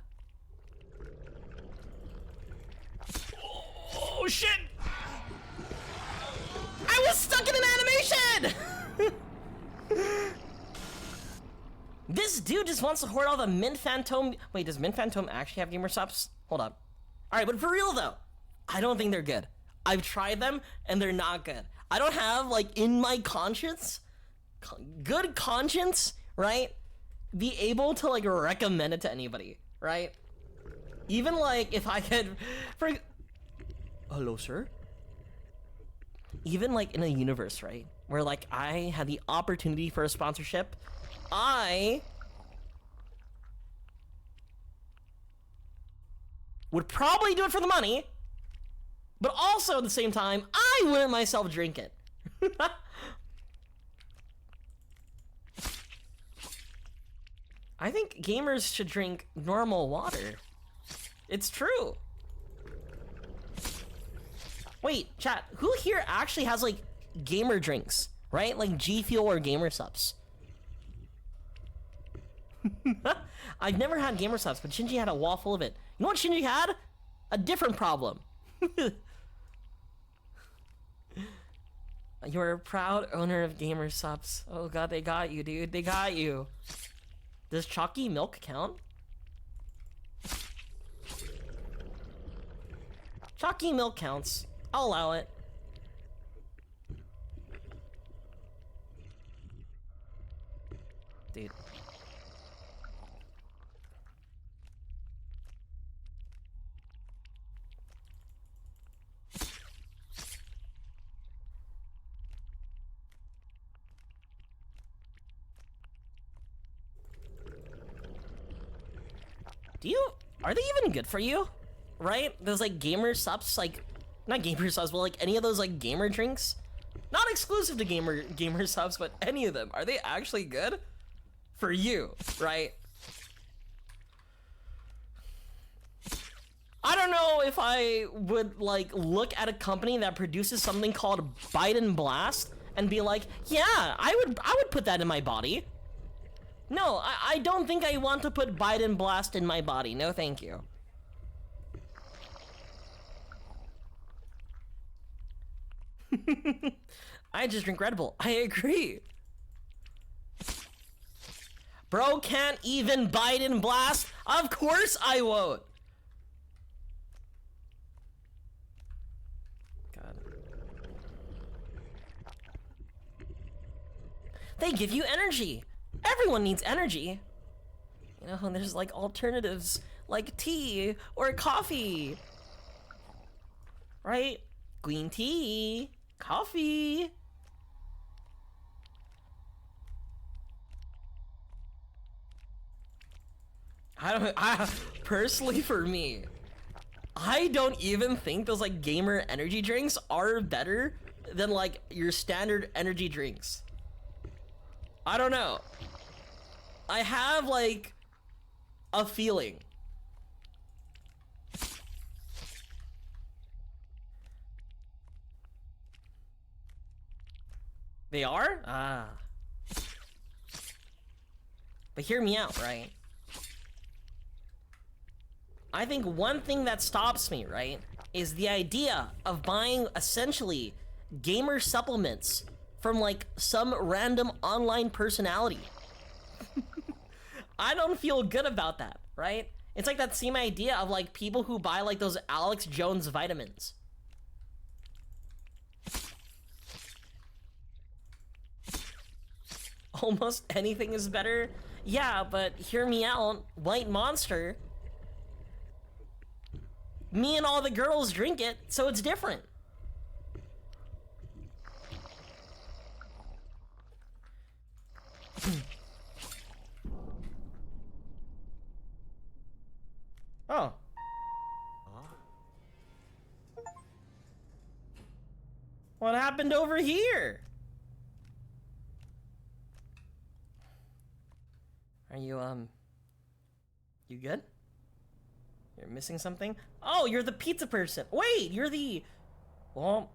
Oh shit! I was stuck in an animation! This dude just wants to hoard all the Mint Phantom. Wait, does Mint Phantom actually have gamer subs? Hold on. Alright, but for real though, I don't think they're good. I've tried them and they're not good. I don't have, like, in my conscience, good conscience, right? Be able to, like, recommend it to anybody, right? Even, like, if I could, hello, sir? Even, like, in a universe, right? Where, like, I had the opportunity for a sponsorship, I would probably do it for the money, but also at the same time, I wouldn't myself drink it. I think gamers should drink normal water. It's true. Wait, chat, who here actually has like gamer drinks, right? Like G Fuel or gamer subs? I've never had gamer subs, but Shinji had a wall full of it. You know what Shinji had? A different problem. You're a proud owner of gamer subs. Oh god, they got you, dude. They got you. Does chalky milk count? Chalky milk counts. I'll allow it. Dude. Are they even good for you? Right? Those like gamer subs, like, not gamer subs, but like any of those like gamer drinks? Not exclusive to gamer subs, but any of them. Are they actually good? For you, right? I don't know if I would like look at a company that produces something called Biden Blast and be like, yeah, I would put that in my body. No, I don't think I want to put Biden Blast in my body. No, thank you. I just drink Red Bull. I agree. Bro can't even Biden Blast? Of course I won't. God. They give you energy. Everyone needs energy. You know, and there's like alternatives like tea or coffee. Right? Green tea, coffee. Personally for me, I don't even think those like gamer energy drinks are better than like your standard energy drinks. I don't know. I have like a feeling. They are? Ah. But hear me out, right? I think one thing that stops me, right, is the idea of buying essentially gamer supplements from like some random online personality. I don't feel good about that, right? It's like that same idea of like people who buy like those Alex Jones vitamins. Almost anything is better. Yeah, but hear me out, White Monster. Me and all the girls drink it, so it's different. Oh. What happened over here? Are you, you good? You're missing something? Oh, you're the pizza person. Wait, you're the... Well,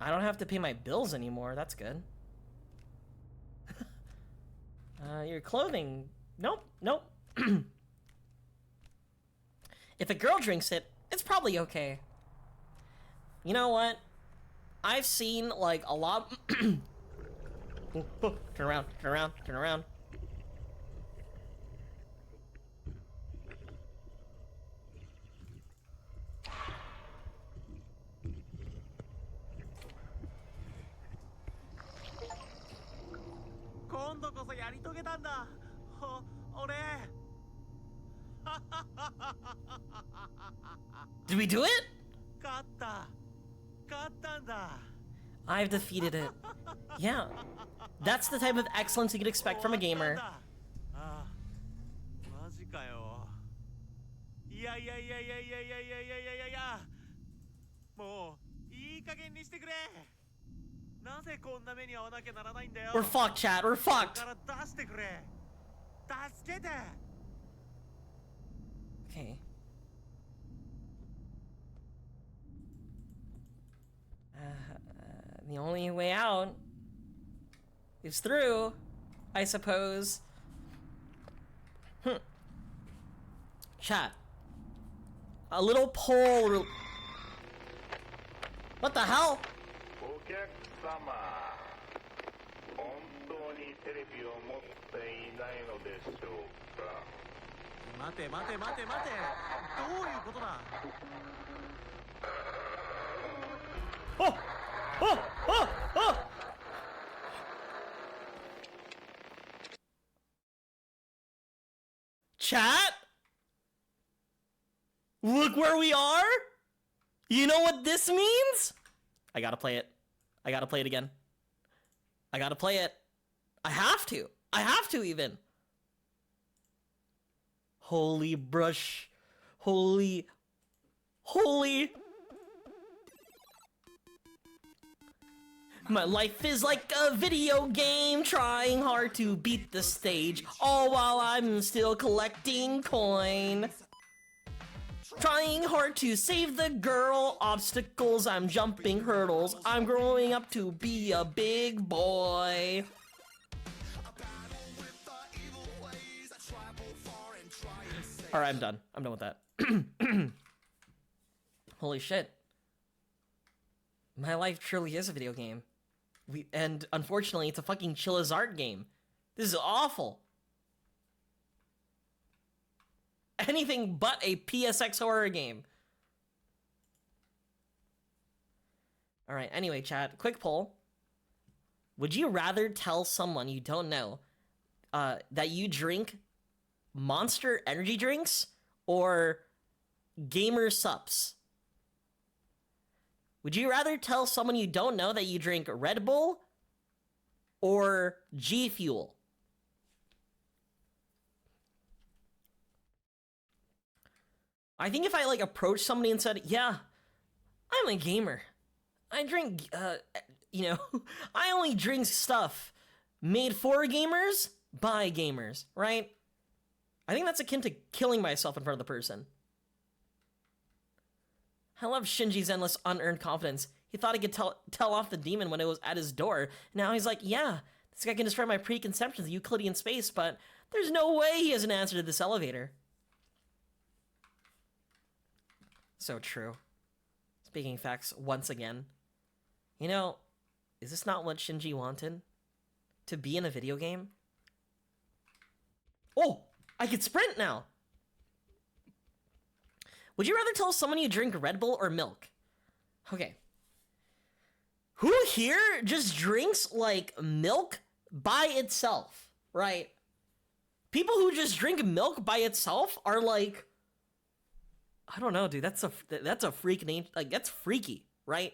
I don't have to pay my bills anymore. That's good. Your clothing... Nope, nope. If a girl drinks it, it's probably okay. You know what? I've seen, like, a lot... Turn around, turn around, turn around. Did we do it? I've defeated it. Yeah. That's the type of excellence you could expect from a gamer. We're fucked, chat. We're fucked. Okay. The only way out is through, I suppose. Chat. A little poll. What the hell? お客様、本当にテレビを持っていないのでしょうか。待て待て待て待て、どういうことだ。Oh! Oh! Oh! Oh! Chat? Look where we are? You know what this means? I gotta play it. I gotta play it again. I gotta play it. I have to. I have to even. Holy brush. Holy. Holy. My life is like a video game, trying hard to beat the stage, all while I'm still collecting coin. Trying hard to save the girl, obstacles, I'm jumping hurdles, I'm growing up to be a big boy. Alright, I'm done. I'm done with that. Holy shit. My life truly is a video game. And unfortunately, it's a fucking Chillazart game. This is awful. Anything but a PSX horror game. Alright, anyway, chat, quick poll. Would you rather tell someone you don't know that you drink Monster energy drinks or gamer sups? Would you rather tell someone you don't know that you drink Red Bull or G Fuel? I think if I like approached somebody and said, yeah, I'm a gamer. I drink, you know, I only drink stuff made for gamers by gamers, right? I think that's akin to killing myself in front of the person. I love Shinji's endless unearned confidence. He thought he could tell off the demon when it was at his door. Now he's like, yeah, this guy can destroy my preconceptions of Euclidean space, but there's no way he has an answer to this elevator. So true. Speaking facts once again. You know, is this not what Shinji wanted? To be in a video game? Oh, I can sprint now! Would you rather tell someone you drink Red Bull or milk? Okay. Who here just drinks, like, milk by itself, right? People who just drink milk by itself are like, I don't know, dude, that's a freak name, like, that's freaky, right?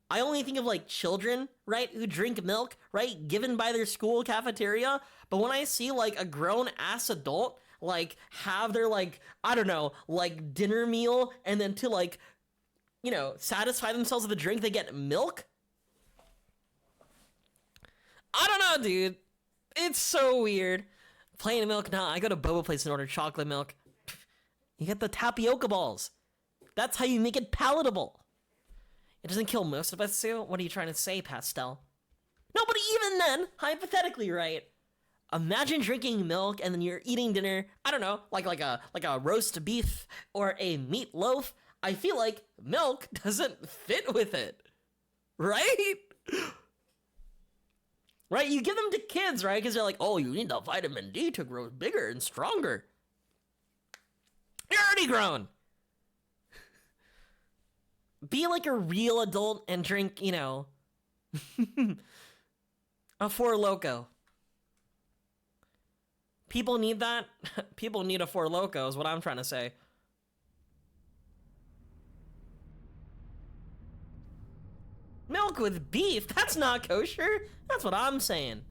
I only think of, like, children, right, who drink milk, right, given by their school cafeteria, but when I see, like, a grown-ass adult, like, have their, like, I don't know, like, dinner meal, and then to, like, you know, satisfy themselves with a drink, they get milk? I don't know, dude. It's so weird. Plain milk, nah, I go to Boba Place and order chocolate milk. You get the tapioca balls. That's how you make it palatable. It doesn't kill most of us, Sue. What are you trying to say, Pastel? No, but even then, hypothetically, right? Imagine drinking milk and then you're eating dinner, I don't know, like a roast beef or a meatloaf. I feel like milk doesn't fit with it. Right? Right? You give them to kids, right? Because they're like, oh, you need the vitamin D to grow bigger and stronger. You're already grown. Be like a real adult and drink, you know, a Four Loko. People need that. People need a Four Loko is what I'm trying to say. Milk with beef? That's not kosher. That's what I'm saying.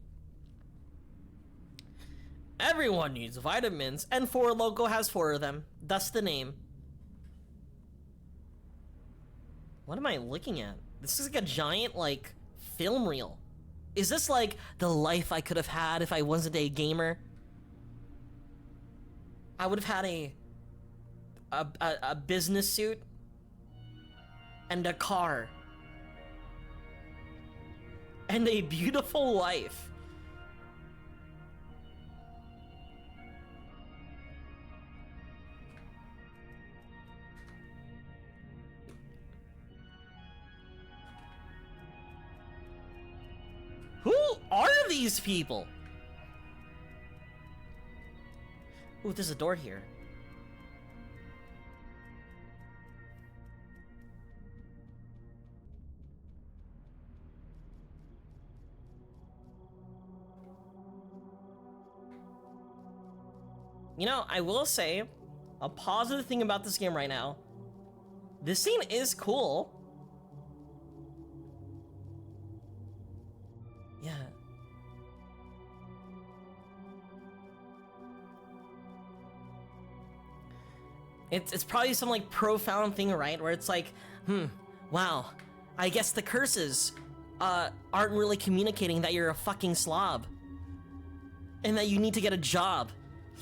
Everyone needs vitamins, and Four Loko has 4 of them. Thus the name. What am I looking at? This is like a giant, like, film reel. Is this like the life I could have had if I wasn't a gamer? I would have had a business suit and a car and a beautiful wife. Who are these people? Ooh, there's a door here. You know, I will say, a positive thing about this game right now, this scene is cool. Yeah. It's probably some, like, profound thing, right? Where it's like, wow, I guess the curses aren't really communicating that you're a fucking slob. And that you need to get a job.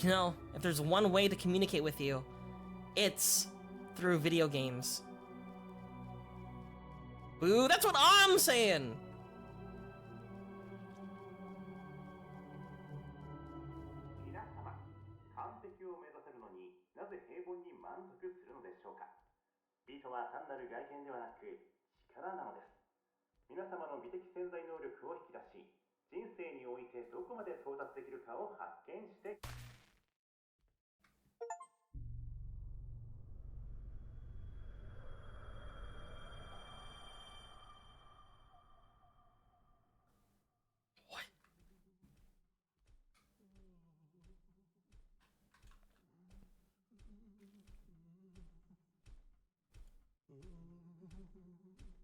You know, if there's one way to communicate with you, it's through video games. Ooh, that's what I'm saying!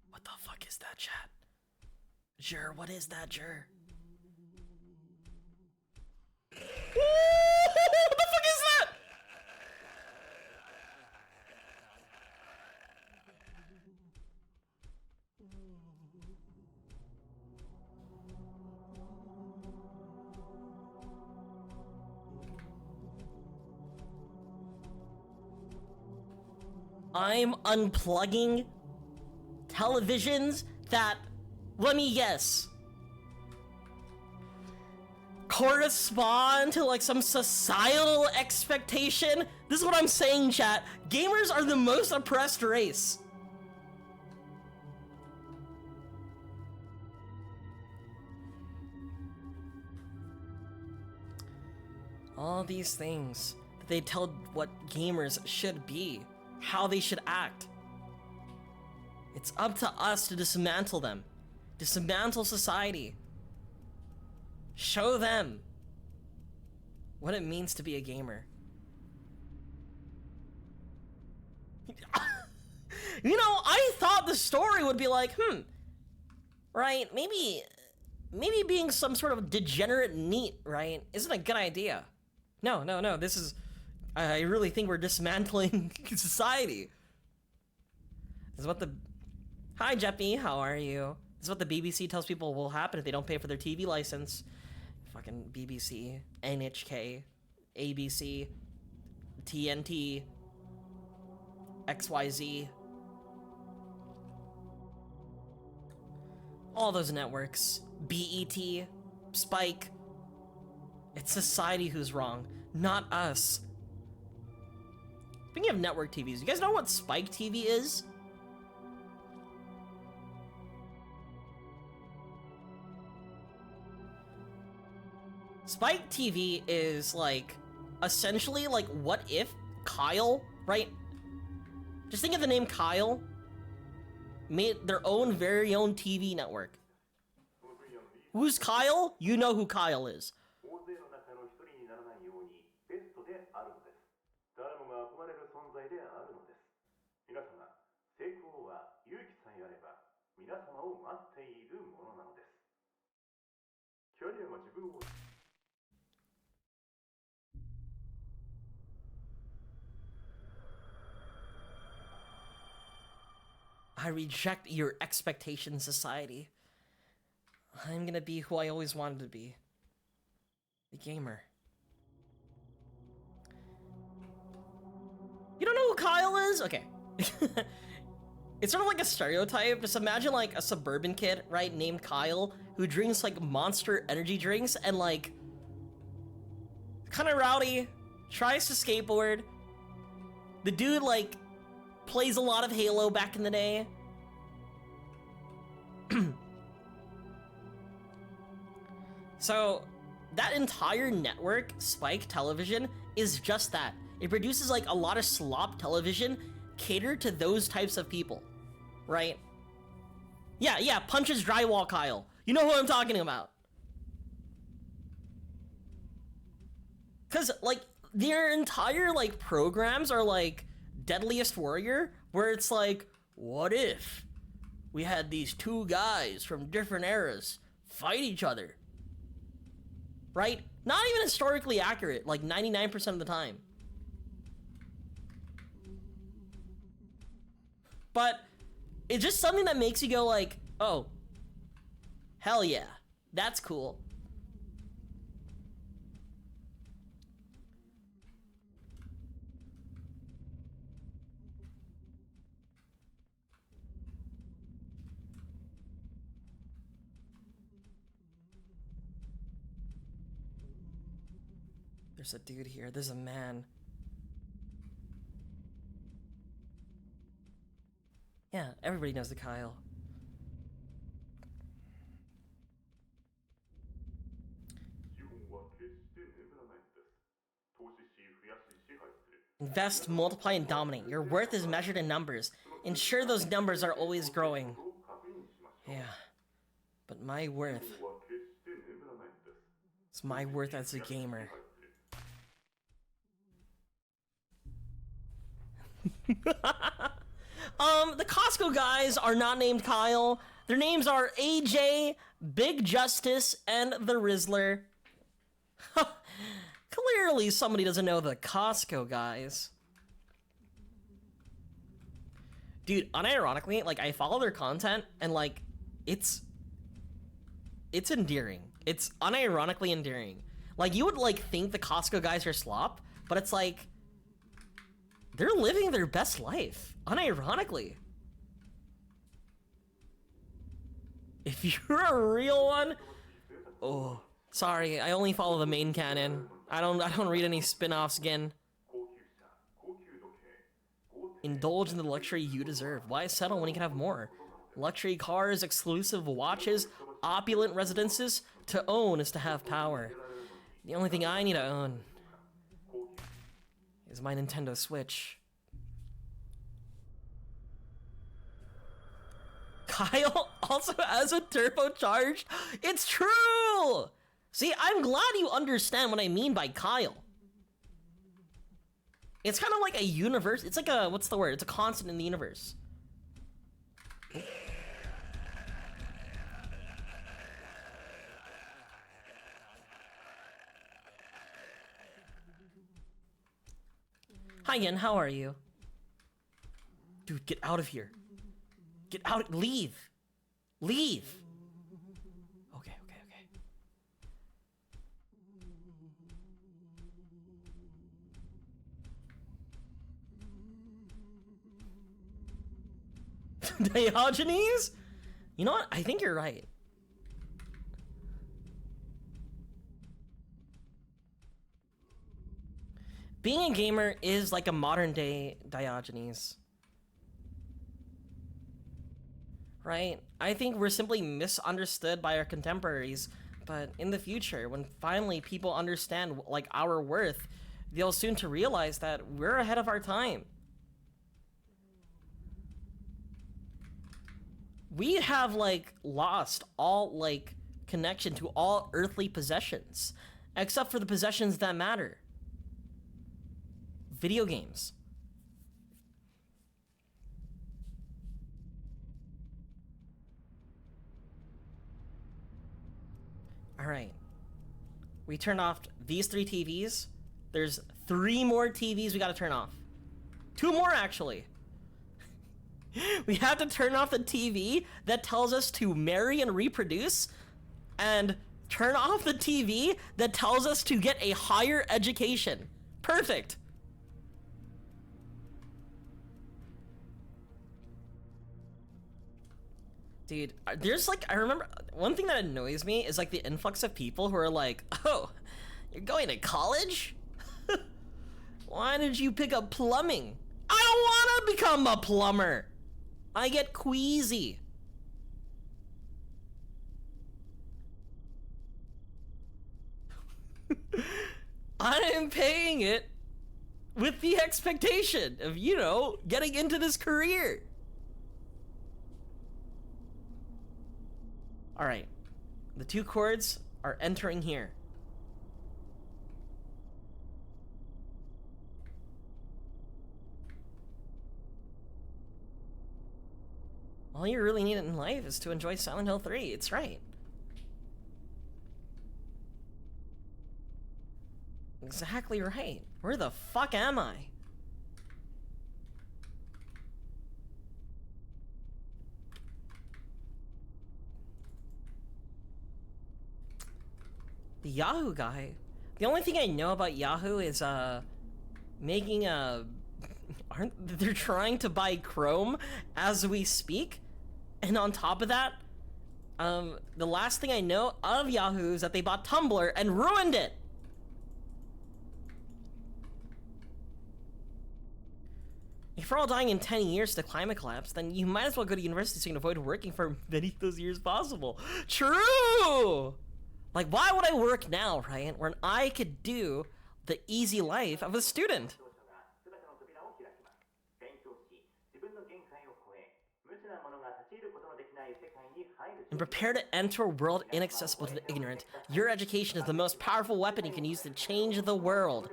What the fuck is that, chat? Jur, what is that, Jur? What the fuck is that? I'm unplugging televisions that, let me guess, correspond to like some societal expectation. This is what I'm saying, chat. Gamers are the most oppressed race. All these things that they tell what gamers should be, how they should act. It's up to us to dismantle them. Dismantle society. Show them what it means to be a gamer. You know, I thought the story would be like, right, maybe being some sort of degenerate NEET, right, isn't a good idea. No, this is, I really think we're dismantling society. This is what the, hi Jeppy, how are you? This is what the BBC tells people will happen if they don't pay for their TV license. Fucking BBC, NHK, ABC, TNT, XYZ. All those networks. BET, Spike. It's society who's wrong, not us. Speaking of network TVs, you guys know what Spike TV is? Spike TV is like, essentially like, what if Kyle, right? Just think of the name Kyle, made their own very own TV network. Who's Kyle? You know who Kyle is. 大勢の中の一人にならないようにベストであるのです。誰もが憧れる存在であるのです。皆様、成功は勇気さえあれば皆様を待っているものなのです。キャリアが自分を I reject your expectation, society. I'm gonna be who I always wanted to be. The gamer. You don't know who Kyle is? Okay. It's sort of like a stereotype. Just imagine like a suburban kid, right, named Kyle, who drinks like Monster energy drinks and like kind of rowdy, tries to skateboard. The dude like plays a lot of Halo back in the day. So that entire network, Spike Television, is just that. It produces like a lot of slop television catered to those types of people, right? Yeah, punches drywall Kyle. You know who I'm talking about. Cause like their entire like programs are like Deadliest Warrior, where it's like, what if we had these two guys from different eras fight each other? Right? Not even historically accurate, like 99% of the time. But it's just something that makes you go like, oh, hell yeah, that's cool. There's a dude here. There's a man. Yeah, everybody knows the Kyle. Invest, multiply, and dominate. Your worth is measured in numbers. Ensure those numbers are always growing. Yeah, but my worth... It's my worth as a gamer. The Costco guys are not named Kyle. Their names are AJ, Big Justice, and the Rizzler. Clearly somebody doesn't know the Costco guys. Dude, unironically, like, I follow their content, and, like, it's endearing. It's unironically endearing. Like, you would, like, think the Costco guys are slop, but it's like, they're living their best life, unironically. If you're a real one, oh, Sorry, I only follow the main canon. I don't read any spin-offs again. Indulge in the luxury you deserve. Why settle when you can have more? Luxury cars, exclusive watches, opulent residences. To own is to have power. The only thing I need to own is my Nintendo Switch. Kyle also has a turbocharged. It's true! See, I'm glad you understand what I mean by Kyle. It's kind of like a universe. It's like a, what's the word? It's a constant in the universe. Hi, Yen, how are you? Dude, get out of here. Get out, leave. Leave. Okay. Diogenes? You know what? I think you're right. Being a gamer is like a modern day Diogenes. Right? I think we're simply misunderstood by our contemporaries, but in the future, when finally people understand like our worth, they'll soon to realize that we're ahead of our time. We have like lost all like connection to all earthly possessions, except for the possessions that matter. Video games. All right. We turned off these 3 TVs. There's 3 more TVs we gotta turn off. 2 more, actually. We have to turn off the TV that tells us to marry and reproduce, and turn off the TV that tells us to get a higher education. Perfect. Dude, there's like, I remember, one thing that annoys me is like the influx of people who are like, oh, you're going to college? Why did you pick up plumbing? I don't want to become a plumber. I get queasy. I am paying it with the expectation of, you know, getting into this career. All right, the 2 chords are entering here. All you really need in life is to enjoy Silent Hill 3. It's right. Exactly right. Where the fuck am I? The Yahoo guy. The only thing I know about Yahoo is making a. Aren't they're trying to buy Chrome as we speak? And on top of that, the last thing I know of Yahoo is that they bought Tumblr and ruined it. If we're all dying in 10 years to climate collapse, then you might as well go to university so you can avoid working for many of those years possible. True! Like, why would I work now, right? When I could do the easy life of a student. And prepare to enter a world inaccessible to the ignorant. Your education is the most powerful weapon you can use to change the world.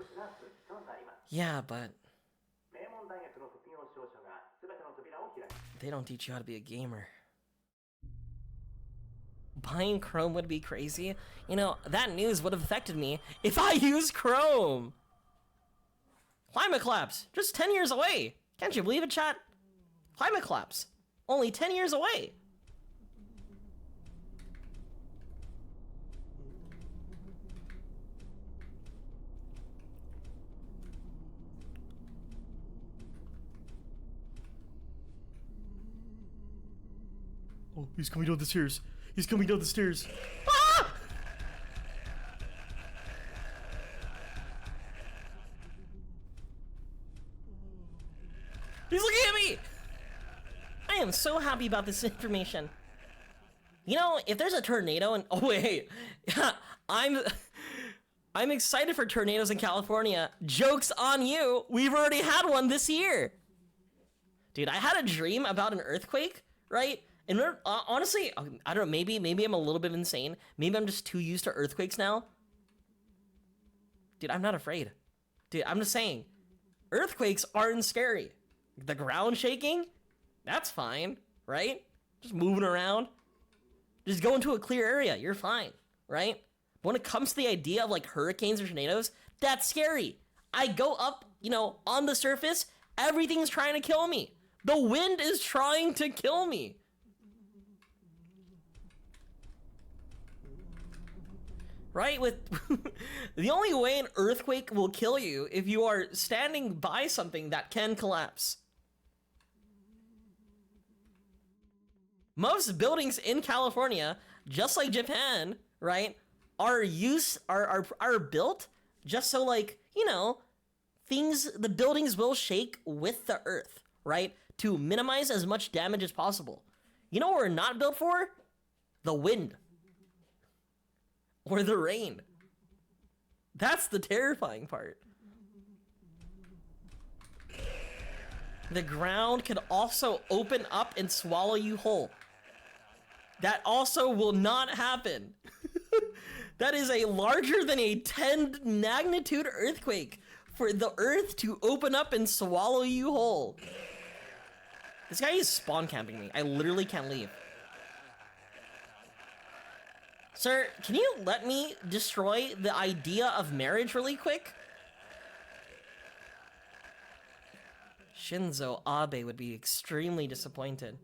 Yeah, but they don't teach you how to be a gamer. Buying Chrome would be crazy. You know, that news would have affected me if I used Chrome. Climate collapse, just 10 years away. Can't you believe it, chat? Climate collapse, only 10 years away. Oh, he's coming down the stairs. He's coming down the stairs. Ah! so happy about this information. You know, if there's a tornado and oh wait, I'm excited for tornadoes in California. Joke's on you. We've already had one this year. Dude, I had a dream about an earthquake, right? And honestly, I don't know, maybe I'm a little bit insane. Maybe I'm just too used to earthquakes now. Dude, I'm not afraid. Dude, I'm just saying, earthquakes aren't scary. The ground shaking, that's fine, right? Just moving around. Just go into a clear area, you're fine, right? But when it comes to the idea of like hurricanes or tornadoes, that's scary. I go up, you know, on the surface, everything's trying to kill me. The wind is trying to kill me. Right? With the only way an earthquake will kill you if you are standing by something that can collapse. Most buildings in California, just like Japan, right, are built just so, like, you know, the buildings will shake with the earth, right, to minimize as much damage as possible. You know what we're not built for? The wind. Or the rain. That's the terrifying part. The ground could also open up and swallow you whole. That also will not happen. That is a larger than a 10 magnitude earthquake for the earth to open up and swallow you whole. This guy is spawn camping me. I literally can't leave. Sir, can you let me destroy the idea of marriage really quick? Shinzo Abe would be extremely disappointed.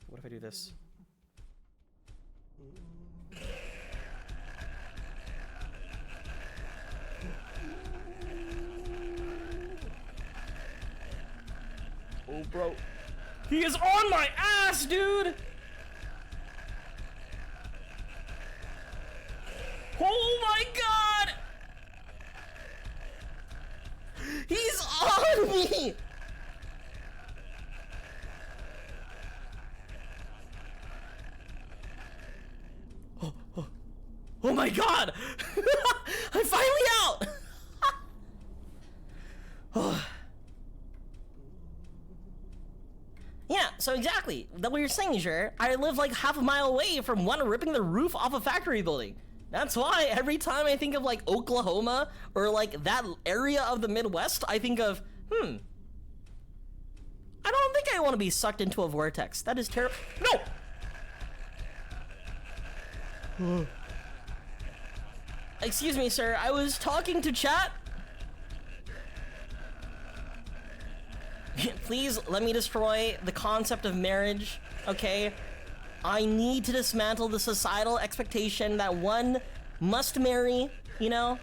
What if I do this? Oh, bro. He is on my ass, dude! Oh my god! He's on me! Oh my god! I'm finally out! Yeah, so exactly. That what you're saying, sure. I live like half a mile away from one ripping the roof off a factory building. That's why every time I think of like Oklahoma or like that area of the Midwest, I think of, I don't think I want to be sucked into a vortex. That is terrible. No! Excuse me, sir. I was talking to chat. Please let me destroy the concept of marriage, okay? I need to dismantle the societal expectation that one must marry, you know?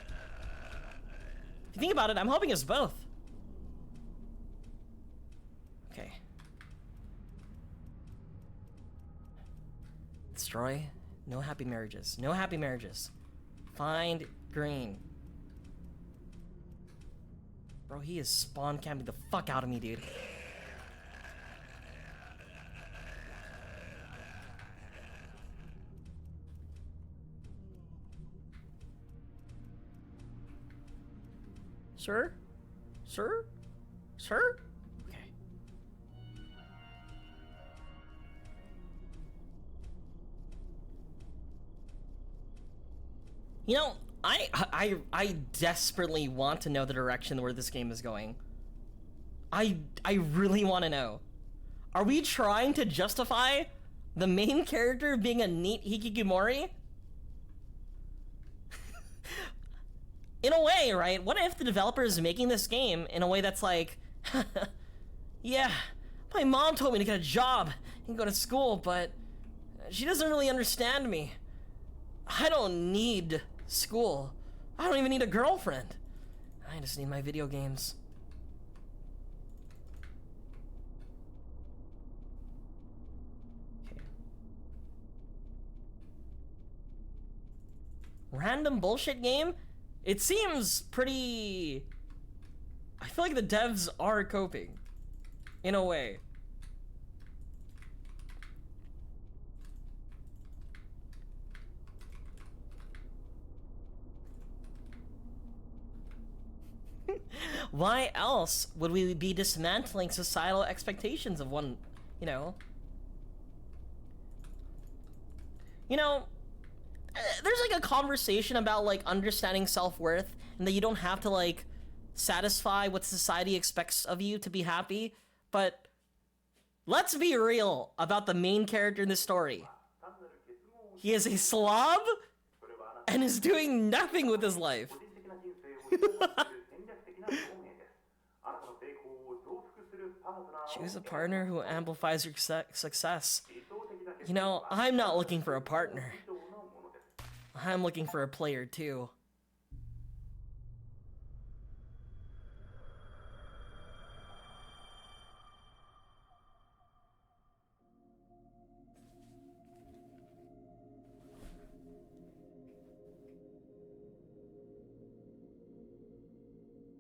If you think about it, I'm hoping it's both. Okay. Destroy. No happy marriages. No happy marriages. Find green. Bro, he is spawn camping the fuck out of me, dude. Sir? Sir? Sir? Okay. You know, I desperately want to know the direction where this game is going. I really want to know. Are we trying to justify the main character being a neat hikikomori? In a way, right? What if the developer is making this game in a way that's like, yeah, my mom told me to get a job and go to school, but she doesn't really understand me. I don't need school. I don't even need a girlfriend. I just need my video games. Okay. Random bullshit game? It seems pretty... I feel like the devs are coping. In a way. Why else would we be dismantling societal expectations of one, you know? There's like a conversation about like understanding self-worth and that you don't have to like satisfy what society expects of you to be happy, but let's be real about the main character in this story. He is a slob and is doing nothing with his life. Choose a partner who amplifies your success. You know, I'm not looking for a partner. I'm looking for a player too.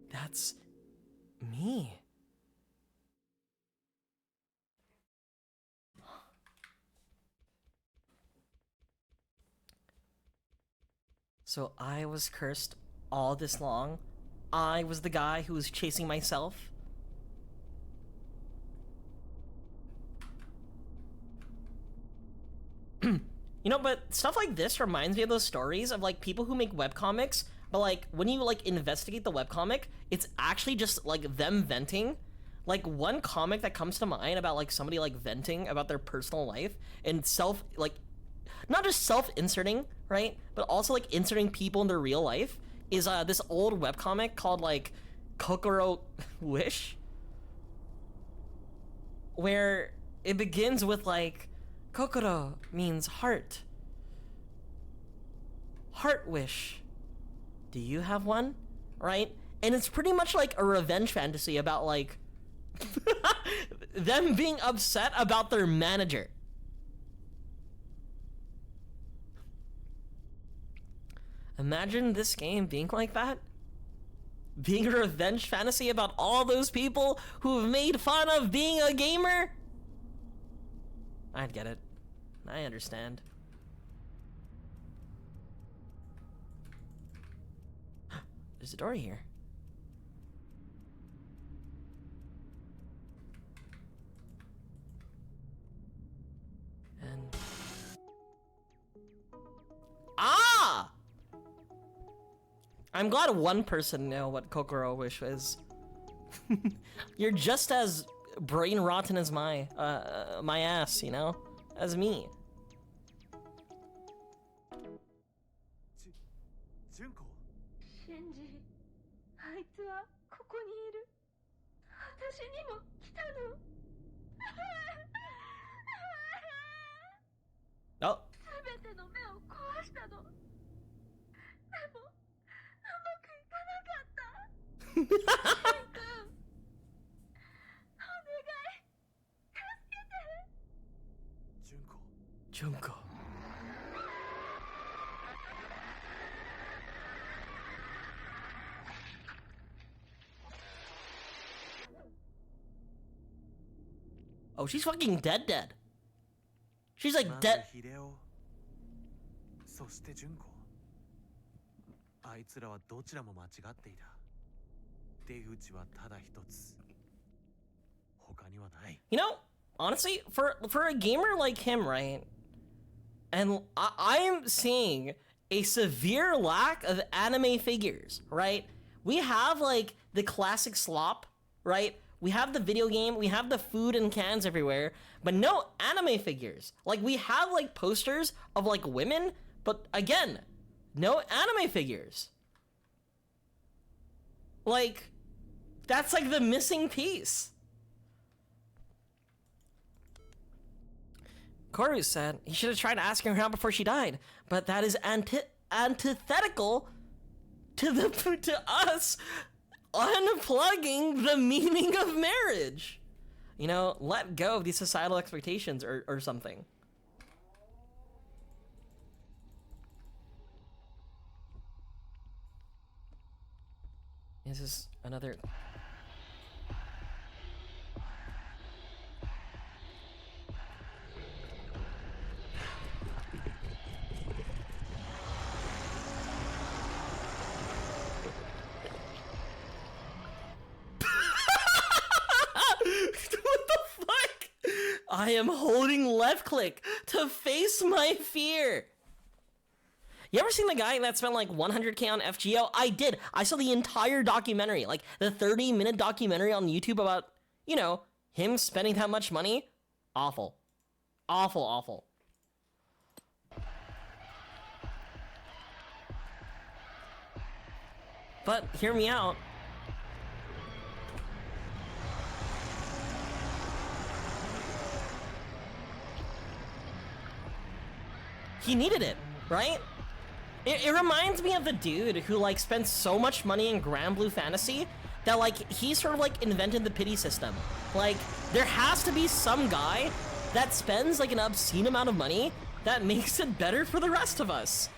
That's me. So I was cursed all this long. I was the guy who was chasing myself. You know, but stuff like this reminds me of those stories of like people who make webcomics, but like when you like investigate the webcomic, it's actually just like them venting. Like one comic that comes to mind about like somebody like venting about their personal life and not just self-inserting, right? But also like inserting people in their real life is this old webcomic called like Kokoro Wish, where it begins with like Kokoro means heart. Heart wish. Do you have one? Right? And it's pretty much like a revenge fantasy about like them being upset about their manager. Imagine this game being like that. Being a revenge fantasy about all those people who've made fun of being a gamer. I'd get it. I understand. There's a door here. And... Ah! I'm glad one person knew what Kokoro Wish is. You're just as brain rotten as my ass, you know? As me. Junko? シンジ、あいつはここにいる。私にも来たの。Oh. 全ての目を壊したの。でも、うまくいかなかった。シン君、お願い、助けて。Junko. Junko. Oh, she's fucking dead. She's like dead. まず秀夫、そして純子。あいつらはどちらも間違っていた。出口はただ一つ。他にはない。You know, honestly, for a gamer like him, right? And I'm seeing a severe lack of anime figures, right? We have like the classic slop, right? We have the video game, we have the food and cans everywhere, but no anime figures. Like we have like posters of like women, but again, no anime figures. Like, that's like the missing piece. Koru said he should have tried asking her out before she died, but that is antithetical to us unplugging the meaning of marriage. You know, let go of these societal expectations or something. This is another... I am holding left click to face my fear. You ever seen the guy that spent like 100K on FGO? I did. I saw the entire documentary, like the 30-minute documentary on YouTube about, you know, him spending that much money. Awful. Awful, awful. But hear me out. He needed it, right? It reminds me of the dude who like spent so much money in Grand Blue Fantasy that like he sort of like invented the pity system. Like there has to be some guy that spends like an obscene amount of money that makes it better for the rest of us.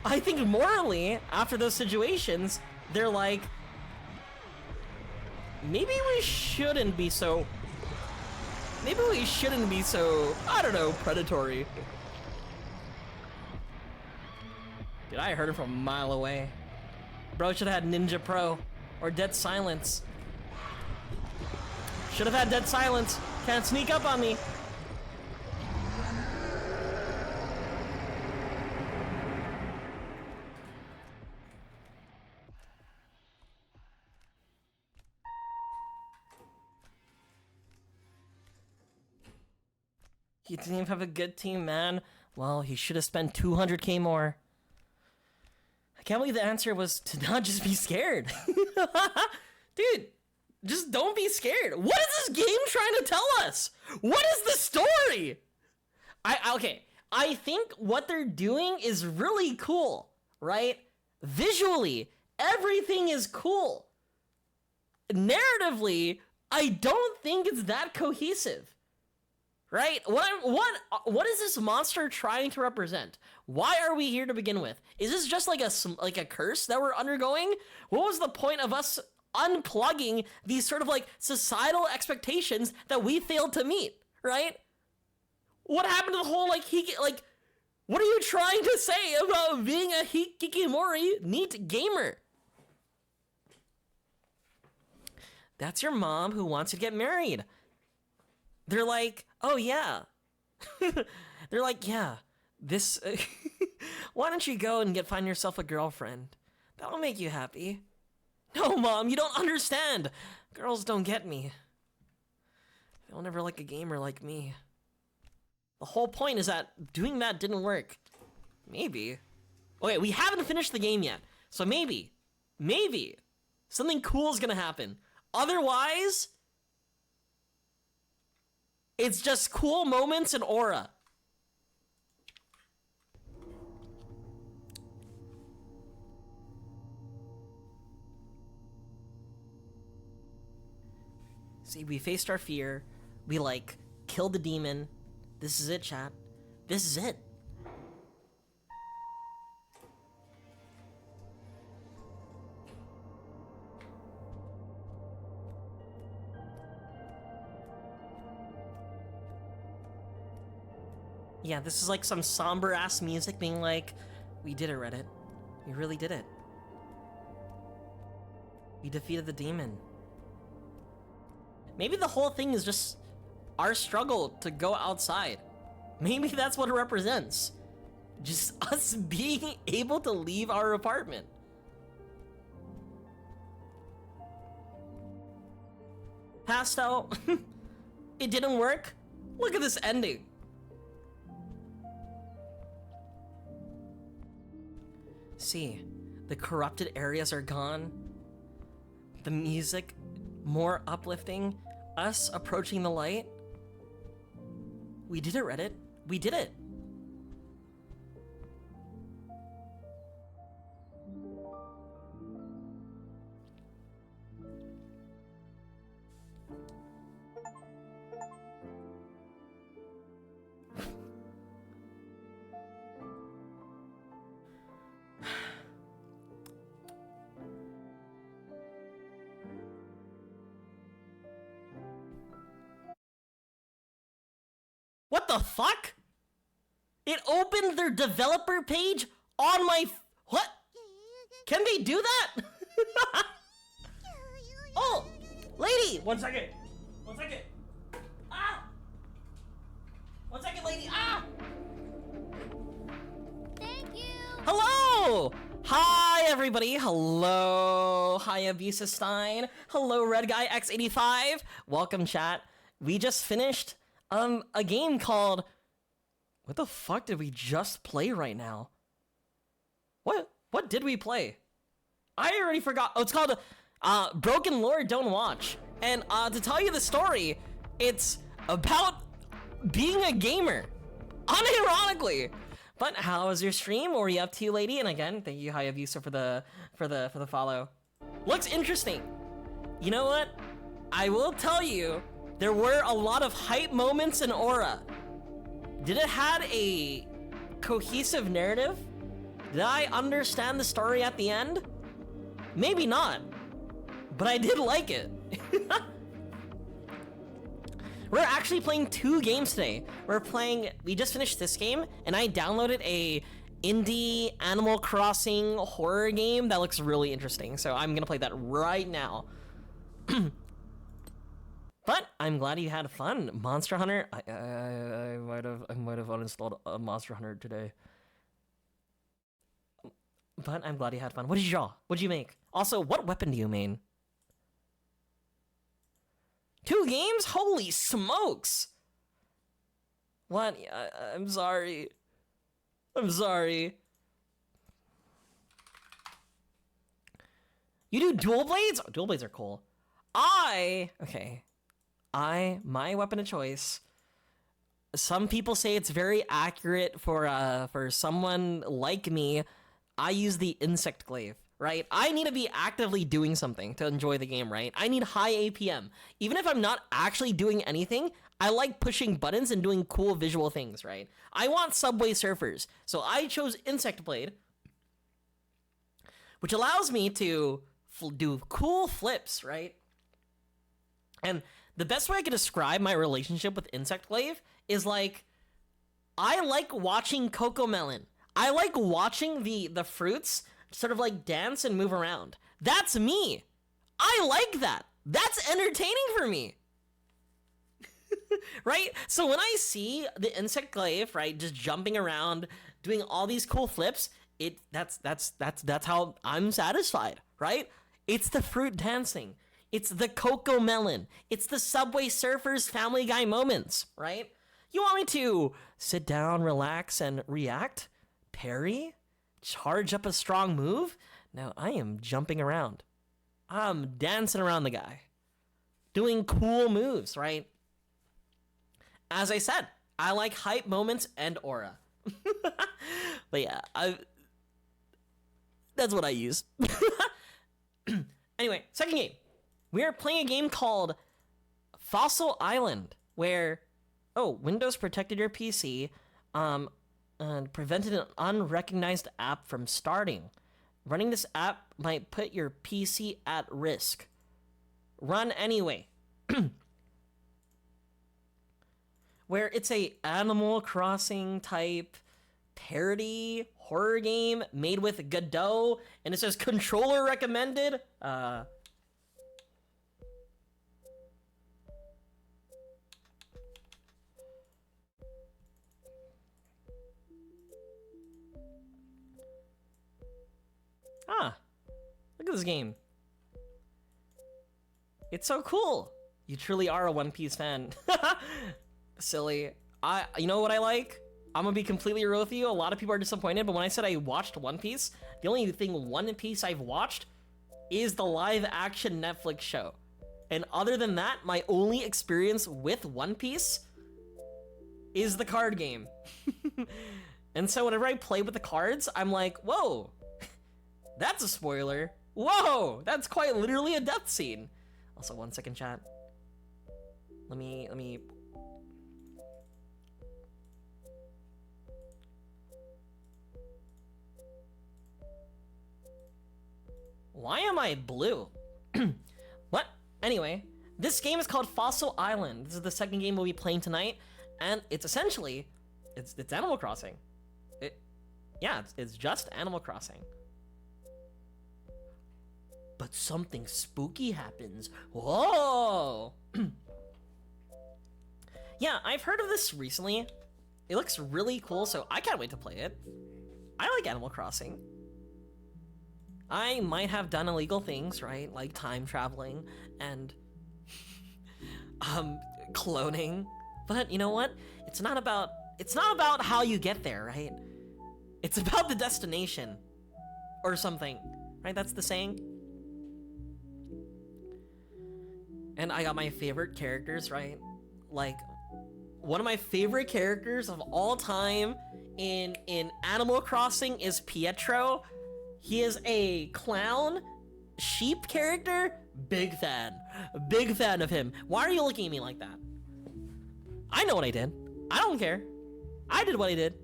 I think morally, after those situations, they're like, maybe we shouldn't be so, I don't know, predatory. Dude, I heard it from a mile away. Bro should have had Ninja Pro or Dead Silence. Should have had Dead Silence. Can't sneak up on me. He didn't even have a good team, man. Well, he should have spent 200K more. I can't believe the answer was to not just be scared. Dude, just don't be scared. What is this game trying to tell us? What is the story? Okay, I think what they're doing is really cool, right? Visually, everything is cool. Narratively, I don't think it's that cohesive. Right? What is this monster trying to represent? Why are we here to begin with? Is this just like a curse that we're undergoing? What was the point of us unplugging these sort of like societal expectations that we failed to meet? Right? What happened to the whole like what are you trying to say about being a hikikomori neat gamer? That's your mom who wants you to get married. They're like, oh yeah. They're like, yeah, this, why don't you go and find yourself a girlfriend? That'll make you happy. No, Mom, you don't understand. Girls don't get me. They'll never like a gamer like me. The whole point is that doing that didn't work. Maybe. Okay, we haven't finished the game yet. So maybe, something cool is gonna happen. Otherwise, it's just cool moments and aura. See, we faced our fear. We, like, killed the demon. This is it, chat. This is it. Yeah, this is like some somber-ass music being like, we did it, Reddit. We really did it. We defeated the demon. Maybe the whole thing is just our struggle to go outside. Maybe that's what it represents. Just us being able to leave our apartment. Passed out. It didn't work. Look at this ending. See, the corrupted areas are gone. The music more uplifting. Us approaching the light. We did it, Reddit. We did it. What the fuck? It opened their developer page on my what? Can they do that? Oh, lady, 1 second. 1 second. Ah! Hi, everybody. Hello, Hayabusa Stein. Hello, Red Guy X85. Welcome, chat. We just finished a game called... What the fuck did we just play right now? What did we play? I already forgot. Oh, it's called BrokenLore Don't Watch. And to tell you the story, it's about being a gamer. Unironically. But how was your stream? What were you up to, lady? And again, thank you, Hayabusa, for the follow. Looks interesting. You know what? I will tell you, there were a lot of hype moments in Aura. Did it had a cohesive narrative? Did I understand the story at the end? Maybe not, but I did like it. We're actually playing 2 games today. We just finished this game, and I downloaded a indie Animal Crossing horror game that looks really interesting, so I'm gonna play that right now. But I'm glad you had fun. Monster Hunter, I might have uninstalled a Monster Hunter today. But I'm glad you had fun. What did you draw? What did you make? Also, what weapon do you main? 2 games? Holy smokes! What? I'm sorry. I'm sorry. You do dual blades? Oh, dual blades are cool. My weapon of choice. Some people say it's very accurate for someone like me. I use the insect glaive, right? I need to be actively doing something to enjoy the game, right? I need high APM. Even if I'm not actually doing anything, I like pushing buttons and doing cool visual things, right? I want Subway Surfers, so I chose Insect Blade, which allows me to do cool flips, right? And the best way I can describe my relationship with Insect Glaive is like, I like watching Cocomelon. I like watching the fruits sort of like dance and move around. That's me. I like that. That's entertaining for me. Right? So when I see the Insect Glaive, right, just jumping around, doing all these cool flips, that's how I'm satisfied, right? It's the fruit dancing. It's the Cocomelon. It's the Subway Surfers Family Guy moments, right? You want me to sit down, relax, and react? Parry? Charge up a strong move? No, I am jumping around. I'm dancing around the guy. Doing cool moves, right? As I said, I like hype moments and aura. But yeah, that's what I use. Anyway, second game. We are playing a game called Fossil Island, where, Windows protected your PC, and prevented an unrecognized app from starting. Running this app might put your PC at risk. Run anyway. Where it's a Animal Crossing type parody horror game made with Godot, and it says controller recommended. Look at this game. It's so cool. You truly are a One Piece fan. Silly. You know what I like? I'm gonna be completely real with you. A lot of people are disappointed, but when I said I watched One Piece, the only thing One Piece I've watched is the live action Netflix show. And other than that, my only experience with One Piece is the card game. And so whenever I play with the cards, I'm like, whoa, that's a spoiler. Whoa, that's quite literally a death scene. Also, 1 second, chat. Let me. Why am I blue? What? Anyway, this game is called Fossil Island. This is the second game we'll be playing tonight, and it's essentially, it's Animal Crossing. It's just Animal Crossing. But something spooky happens. Whoa! Yeah, I've heard of this recently. It looks really cool, so I can't wait to play it. I like Animal Crossing. I might have done illegal things, right? Like time traveling and cloning. But you know what? It's not about how you get there, right? It's about the destination or something, right? That's the saying. And I got my favorite characters, right? Like, one of my favorite characters of all time in Animal Crossing is Pietro. He is a clown sheep character. Big fan of him. Why are you looking at me like that? I know what I did. I don't care. I did what I did.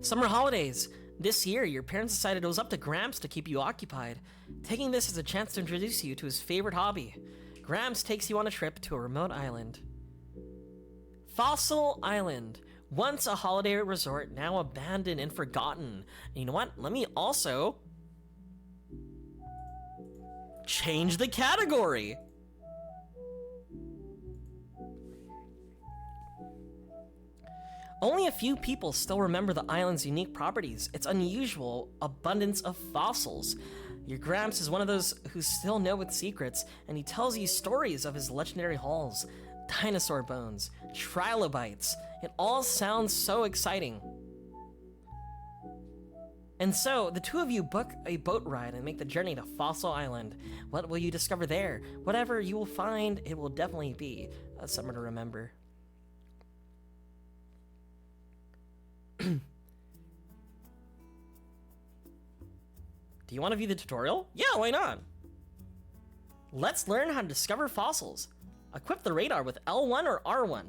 Summer holidays. This year, your parents decided it was up to Gramps to keep you occupied, taking this as a chance to introduce you to his favorite hobby. Gramps takes you on a trip to a remote island. Fossil Island. Once a holiday resort, now abandoned and forgotten. And you know what? Let me also change the category. Only a few people still remember the island's unique properties, its unusual abundance of fossils. Your Gramps is one of those who still know its secrets, and he tells you stories of his legendary hauls, dinosaur bones, trilobites. It all sounds so exciting. And so, the two of you book a boat ride and make the journey to Fossil Island. What will you discover there? Whatever you will find, it will definitely be a summer to remember. Do you want to view the tutorial? Yeah, why not? Let's learn how to discover fossils. Equip the radar with L1 or R1.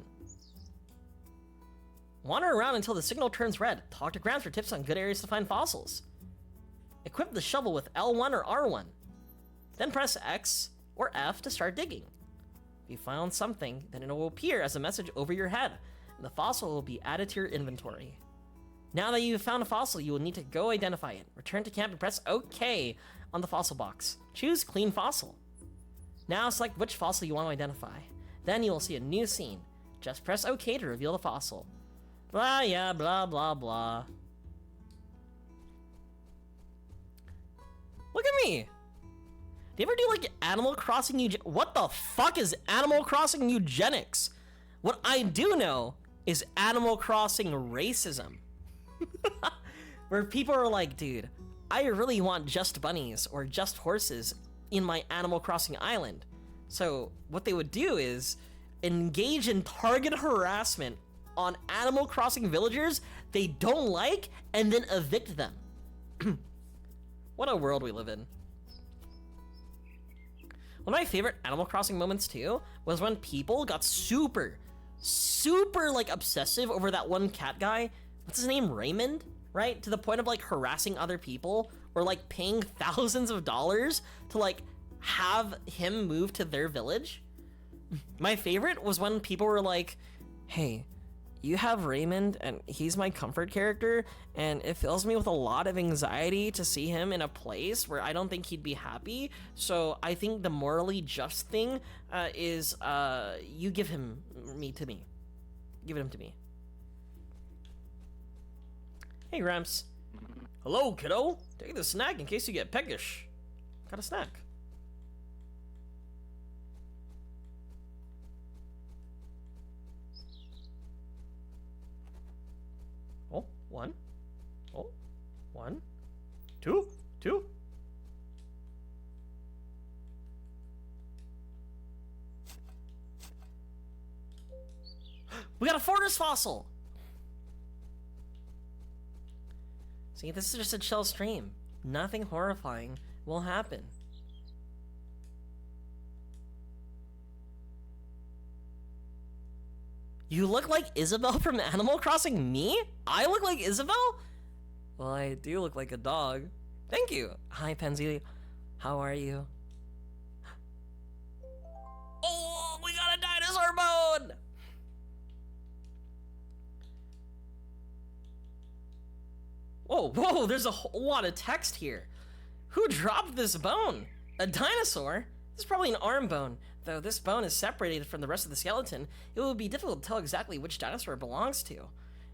Wander around until the signal turns red. Talk to Gramps for tips on good areas to find fossils. Equip the shovel with L1 or R1. Then press X or F to start digging. If you found something, then it will appear as a message over your head, and the fossil will be added to your inventory. Now that you've found a fossil, you will need to go identify it. Return to camp and press OK on the fossil box. Choose Clean Fossil. Now select which fossil you want to identify. Then you will see a new scene. Just press OK to reveal the fossil. Blah, yeah, blah, blah, blah. Look at me! Do you ever do, like, Animal Crossing what the fuck is Animal Crossing eugenics? What I do know is Animal Crossing racism. Where people are like, dude, I really want just bunnies or just horses in my Animal Crossing island. So what they would do is engage in targeted harassment on Animal Crossing villagers they don't like and then evict them. What a world we live in. One of my favorite Animal Crossing moments too was when people got super like obsessive over that one cat guy. What's his name? Raymond? Right? To the point of like harassing other people or like paying thousands of dollars to like have him move to their village. My favorite was when people were like, hey, you have Raymond and he's my comfort character and it fills me with a lot of anxiety to see him in a place where I don't think he'd be happy. So I think the morally just thing is you give him to me. Give him to me. Hey, Gramps. Hello, kiddo. Take the snack in case you get peckish. Got a snack. Oh, one. Oh, one. Two. We got a fortress fossil! See, this is just a chill stream. Nothing horrifying will happen. You look like Isabelle from Animal Crossing? Me? I look like Isabelle? Well, I do look like a dog. Thank you. Hi, Pansy. How are you? Oh, we got a dinosaur bone! Whoa, there's a whole lot of text here. Who dropped this bone? A dinosaur? This is probably an arm bone. Though this bone is separated from the rest of the skeleton, it will be difficult to tell exactly which dinosaur it belongs to.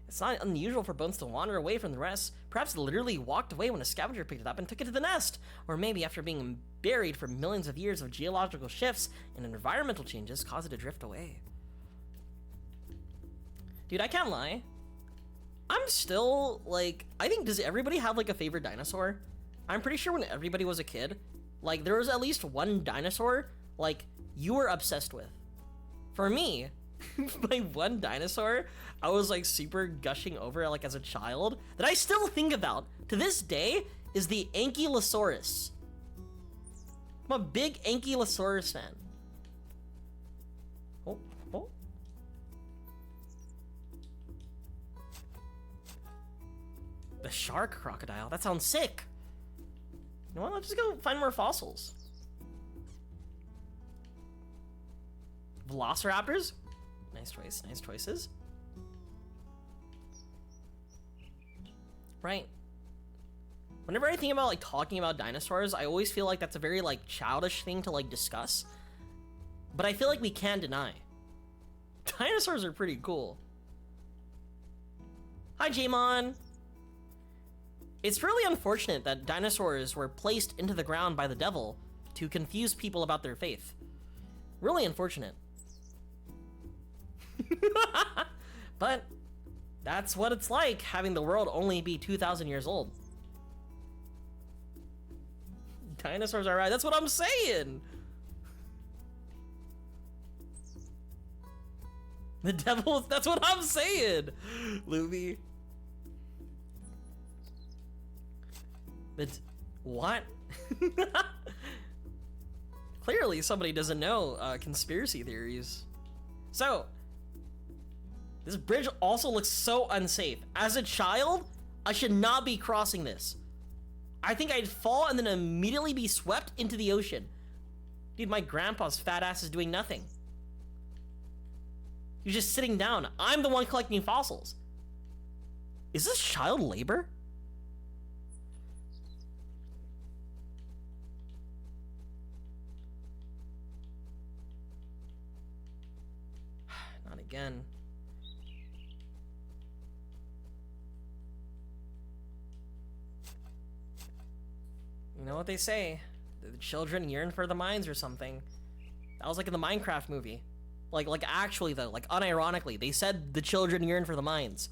It's not unusual for bones to wander away from the rest. Perhaps it literally walked away when a scavenger picked it up and took it to the nest. Or maybe after being buried for millions of years of geological shifts and environmental changes caused it to drift away. Dude, I can't lie. I'm still, like, I think, does everybody have, like, a favorite dinosaur? I'm pretty sure when everybody was a kid, like, there was at least one dinosaur, like, you were obsessed with. For me, my one dinosaur I was, like, super gushing over, like, as a child, that I still think about to this day, is the Ankylosaurus. I'm a big Ankylosaurus fan. Oh, oh. The shark crocodile. That sounds sick. You know what? Let's just go find more fossils. Velociraptors. Nice choice. Nice choices. Right. Whenever I think about, like, talking about dinosaurs, I always feel like that's a very, like, childish thing to, like, discuss. But I feel like we can't deny. Dinosaurs are pretty cool. Hi, Jamon. It's really unfortunate that dinosaurs were placed into the ground by the devil to confuse people about their faith. Really unfortunate. But that's what it's like having the world only be 2,000 years old. Dinosaurs are right. That's what I'm saying. The devil, that's what I'm saying, Luby. But what? Clearly somebody doesn't know conspiracy theories. So, this bridge also looks so unsafe. As a child, I should not be crossing this. I think I'd fall and then immediately be swept into the ocean. Dude, my grandpa's fat ass is doing nothing. He's just sitting down. I'm the one collecting fossils. Is this child labor? Not again. You know what they say? The children yearn for the mines or something. That was like in the Minecraft movie. Like actually though, like unironically, they said the children yearn for the mines.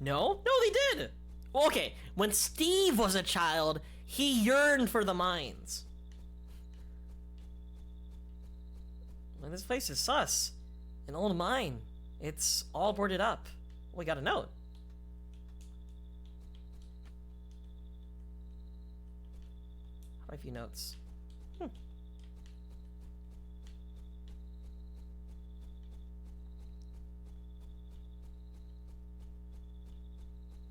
No? No, they did! Well, okay, when Steve was a child, he yearned for the mines. Well, this place is sus. An old mine. It's all boarded up. We got a note. How do I view notes?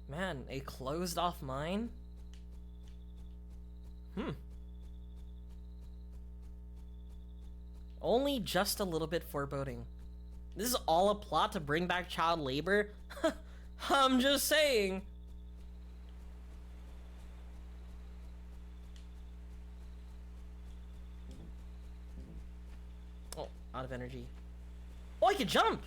Man, a closed off mine? Only just a little bit foreboding. This is all a plot to bring back child labor? I'm just saying. Oh, out of energy. Oh, I could jump!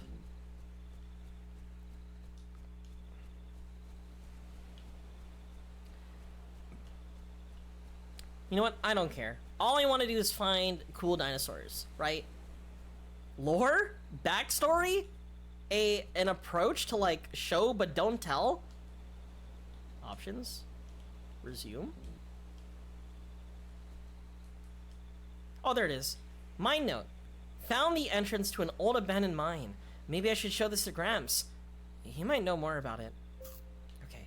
You know what? I don't care. All I want to do is find cool dinosaurs, right? Lore? Backstory? An approach to, like, show but don't tell? Options? Resume? Oh, there it is. Mine note. Found the entrance to an old abandoned mine. Maybe I should show this to Gramps. He might know more about it. Okay.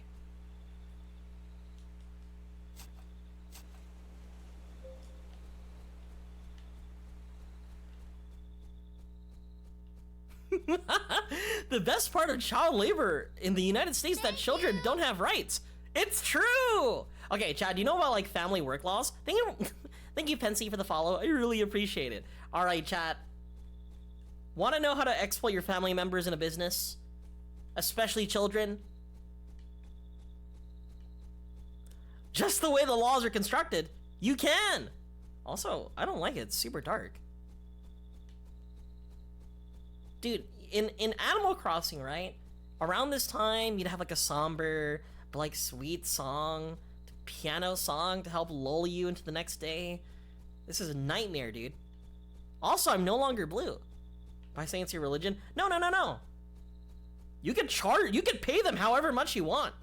The best part of child labor in the United States is that children don't have rights. It's true. Okay, Chad, do you know about, like, family work laws? Thank you, Pensy, for the follow. I really appreciate it. All right, chat. Want to know how to exploit your family members in a business? Especially children? Just the way the laws are constructed, you can. Also, I don't like it. It's super dark. Dude, in Animal Crossing, right? Around this time, you'd have like a somber, but like sweet song, piano song to help lull you into the next day. This is a nightmare, dude. Also, I'm no longer blue. By saying it's your religion? No, no, no, no. You can charge, you can pay them however much you want.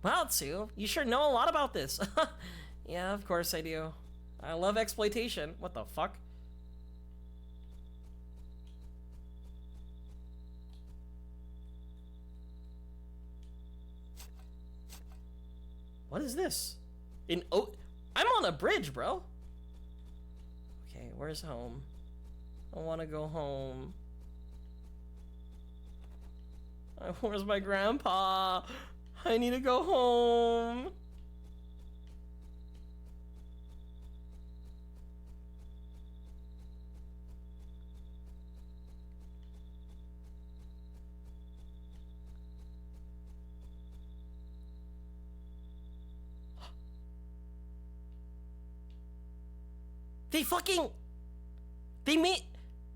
Wow, Tsu, you sure know a lot about this. Yeah, of course I do. I love exploitation. What the fuck? What is this? I'm on a bridge, bro. Okay, where's home? I want to go home. Where's my grandpa? I need to go home.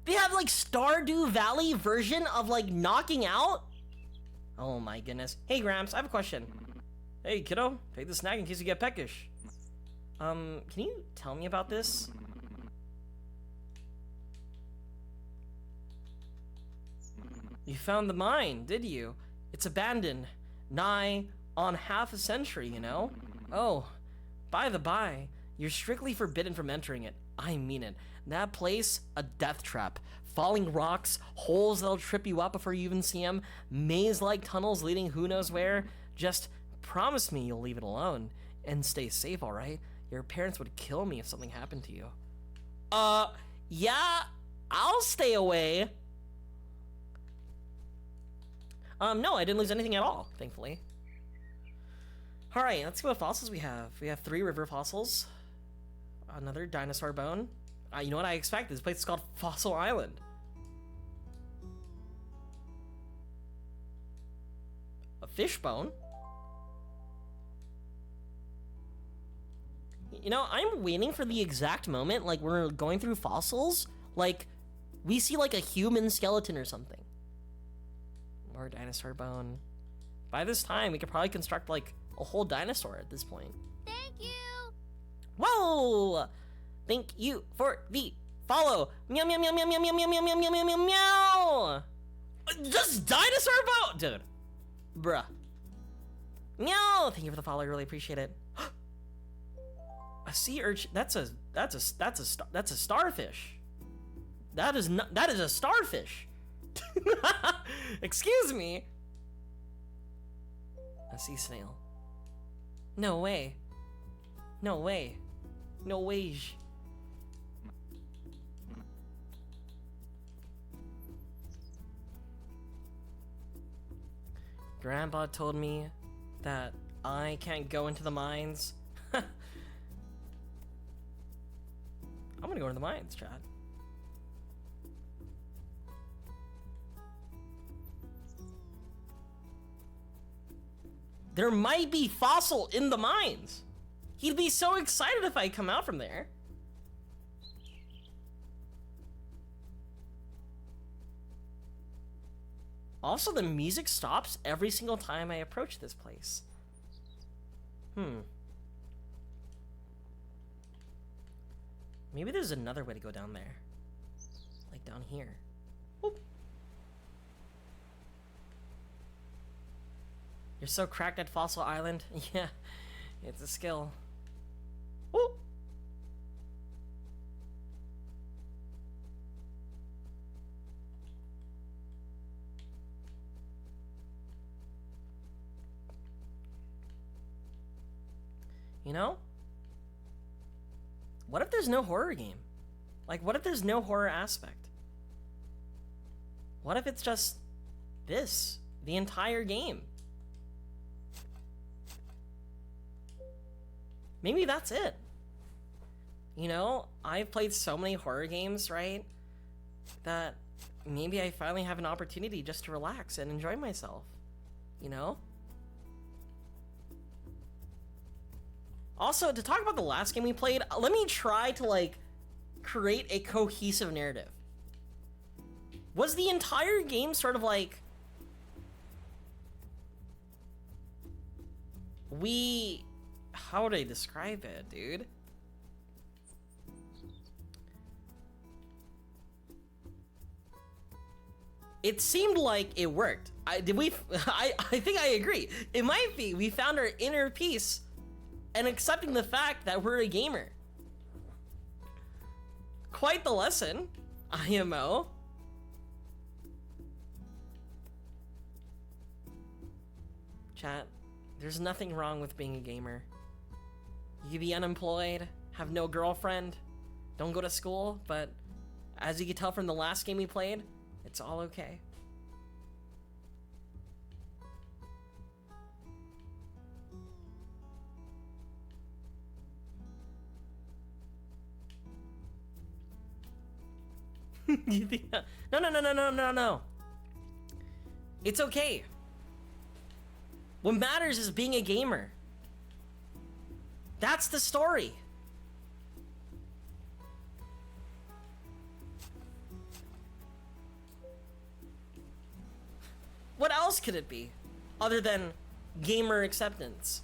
They have like Stardew Valley version of like knocking out? Oh my goodness. Hey Gramps, I have a question. Hey kiddo, take the snack in case you get peckish. Can you tell me about this? You found the mine, did you? It's abandoned, nigh on half a century, you know? Oh, by the by, you're strictly forbidden from entering it. I mean it. That place, a death trap. Falling rocks, holes that'll trip you up before you even see them, maze-like tunnels leading who knows where. Just promise me you'll leave it alone and stay safe, alright? Your parents would kill me if something happened to you. Yeah, I'll stay away. No, I didn't lose anything at all, thankfully. Alright, let's see what fossils we have. We have 3 river fossils. Another dinosaur bone. You know what I expect? This place is called Fossil Island. A fish bone. You know, I'm waiting for the exact moment, like we're going through fossils, like we see like a human skeleton or something. More dinosaur bone. By this time, we could probably construct like a whole dinosaur at this point. Thank you! Whoa! Thank you for the follow. Meow meow meow meow meow meow meow meow meow meow meow meow. Just dinosaur boat, dude. Bruh. Meow. Thank you for the follow. I really appreciate it. A sea urchin. That's a starfish. That is a starfish. Excuse me. A sea snail. No way. No way. No way. Grandpa told me that I can't go into the mines. I'm gonna go into the mines, Chad. There might be fossil in the mines. He'd be so excited if I come out from there. Also, the music stops every single time I approach this place. Maybe there's another way to go down there. Like down here. Oop. You're so cracked at Fossil Island. Yeah, it's a skill. Oop. You know? What if there's no horror game? Like, what if there's no horror aspect? What if it's just this, the entire game? Maybe that's it. You know, I've played so many horror games, right? That maybe I finally have an opportunity just to relax and enjoy myself. you know? Also, to talk about the last game we played, let me try to, like, create a cohesive narrative. Was the entire game sort of like... How would I describe it, dude? It seemed like it worked. I think I agree. It might be. We found our inner peace and accepting the fact that we're a gamer. Quite the lesson, IMO. Chat, there's nothing wrong with being a gamer. You could be unemployed, have no girlfriend, don't go to school, but as you can tell from the last game we played, it's all okay. You think that? No. It's okay. What matters is being a gamer. That's the story. What else could it be other than gamer acceptance?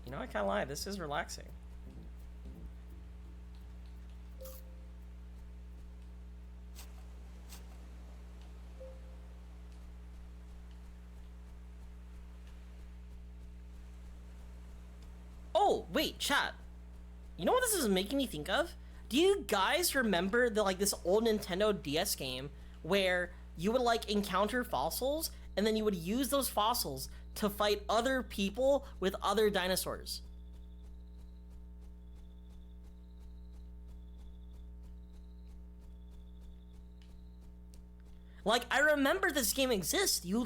You know, I can't lie, this is relaxing. Oh, wait, chat. You know what this is making me think of? Do you guys remember this old Nintendo DS game where you would like encounter fossils and then you would use those fossils to fight other people with other dinosaurs? Like, I remember this game exists. You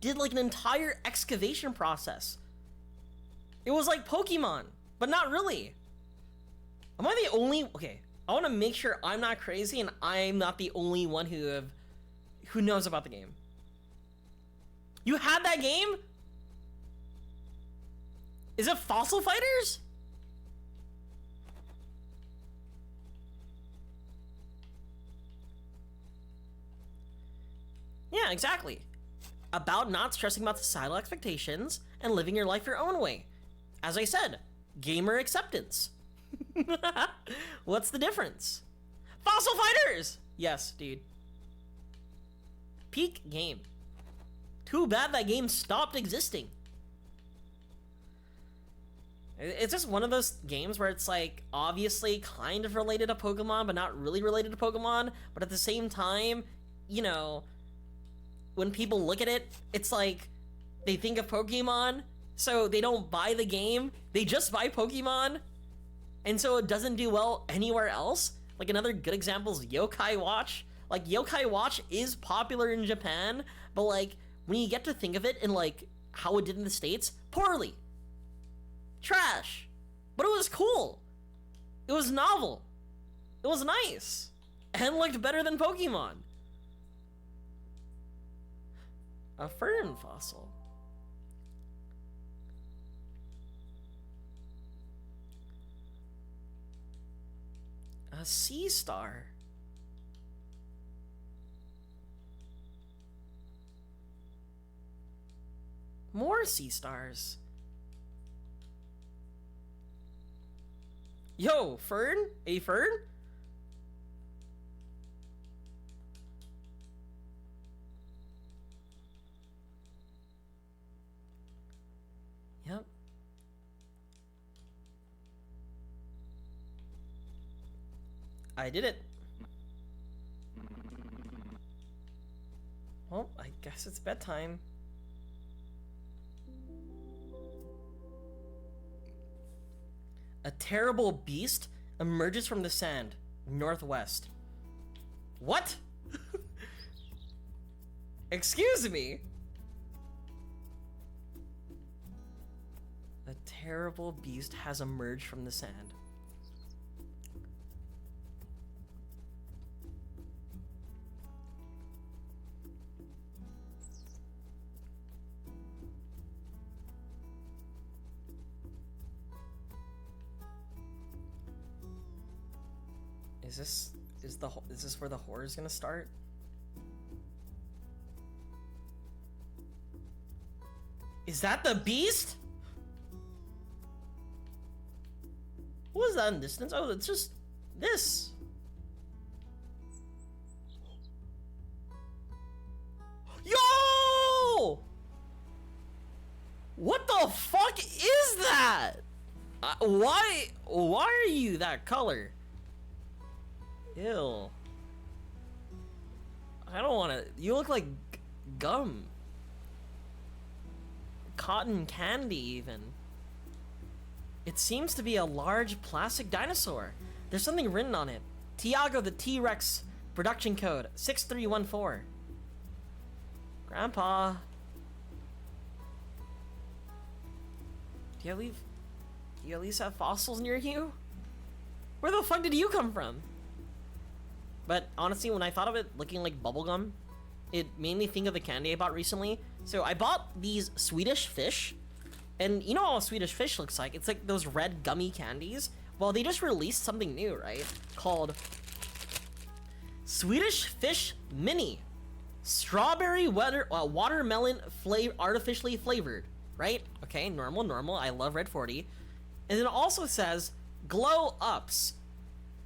did an entire excavation process. It was like Pokemon, but not really. Am I the only... Okay, I want to make sure I'm not crazy and I'm not the only one who knows about the game. You had that game? Is it Fossil Fighters? Yeah, exactly. About not stressing about societal expectations and living your life your own way. As I said, gamer acceptance. What's the difference? Fossil Fighters! Yes, dude. Peak game. Too bad that game stopped existing. It's just one of those games where it's like obviously kind of related to Pokemon, but not really related to Pokemon. But at the same time, you know, when people look at it, it's like they think of Pokemon, so they don't buy the game. They just buy Pokemon. And so it doesn't do well anywhere else. Like another good example is Yokai Watch. Like Yokai Watch is popular in Japan, but like when you get to think of it in like how it did in the States, poorly. Trash. But it was cool. It was novel. It was nice. And looked better than Pokemon. A fern fossil. A sea star. More sea stars. Yo, fern? A fern? Yep. I did it. Well, I guess it's bedtime. A terrible beast emerges from the sand. Northwest. What? Excuse me? A terrible beast has emerged from the sand. Is this where the horror is gonna start? Is that the beast? What was that in distance? Oh, it's just this. Yo! What the fuck is that? Why are you that color? Ew. I don't want to. You look like gum. Cotton candy, even. It seems to be a large plastic dinosaur. There's something written on it. Tiago the T-Rex production code 6314. Grandpa. Do you at least have fossils near you? Where the fuck did you come from? But honestly, when I thought of it looking like bubblegum, it made me think of the candy I bought recently. So I bought these Swedish fish, and you know how a Swedish fish looks like? It's like those red gummy candies. Well, they just released something new, right? Called Swedish Fish Mini. Strawberry watermelon artificially flavored, right? Okay, normal. I love Red 40. And it also says glow ups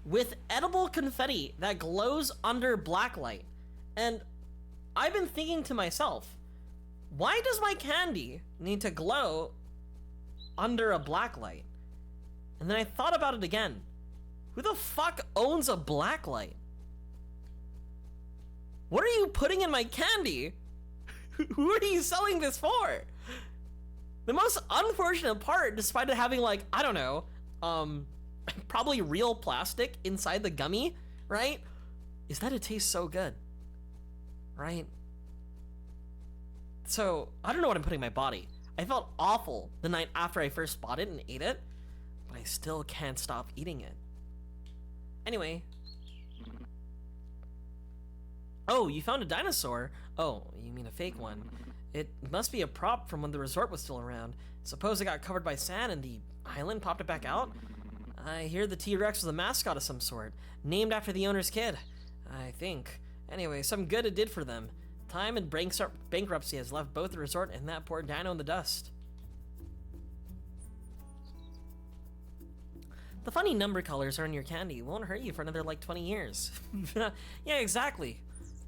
with edible confetti that glows under blacklight. And I've been thinking to myself, why does my candy need to glow under a blacklight? And then I thought about it again. Who the fuck owns a blacklight? What are you putting in my candy? Who are you selling this for? The most unfortunate part, despite it having like, I don't know, probably real plastic inside the gummy, right? Is that it tastes so good, right? So, I don't know what I'm putting in my body. I felt awful the night after I first bought it and ate it, but I still can't stop eating it. Anyway. Oh, you found a dinosaur? Oh, you mean a fake one. It must be a prop from when the resort was still around. Suppose it got covered by sand and the island popped it back out? I hear the T-Rex was a mascot of some sort, named after the owner's kid, I think. Anyway, some good it did for them. Time and bankruptcy has left both the resort and that poor dino in the dust. The funny number colors are in your candy won't hurt you for another like 20 years. Yeah, exactly.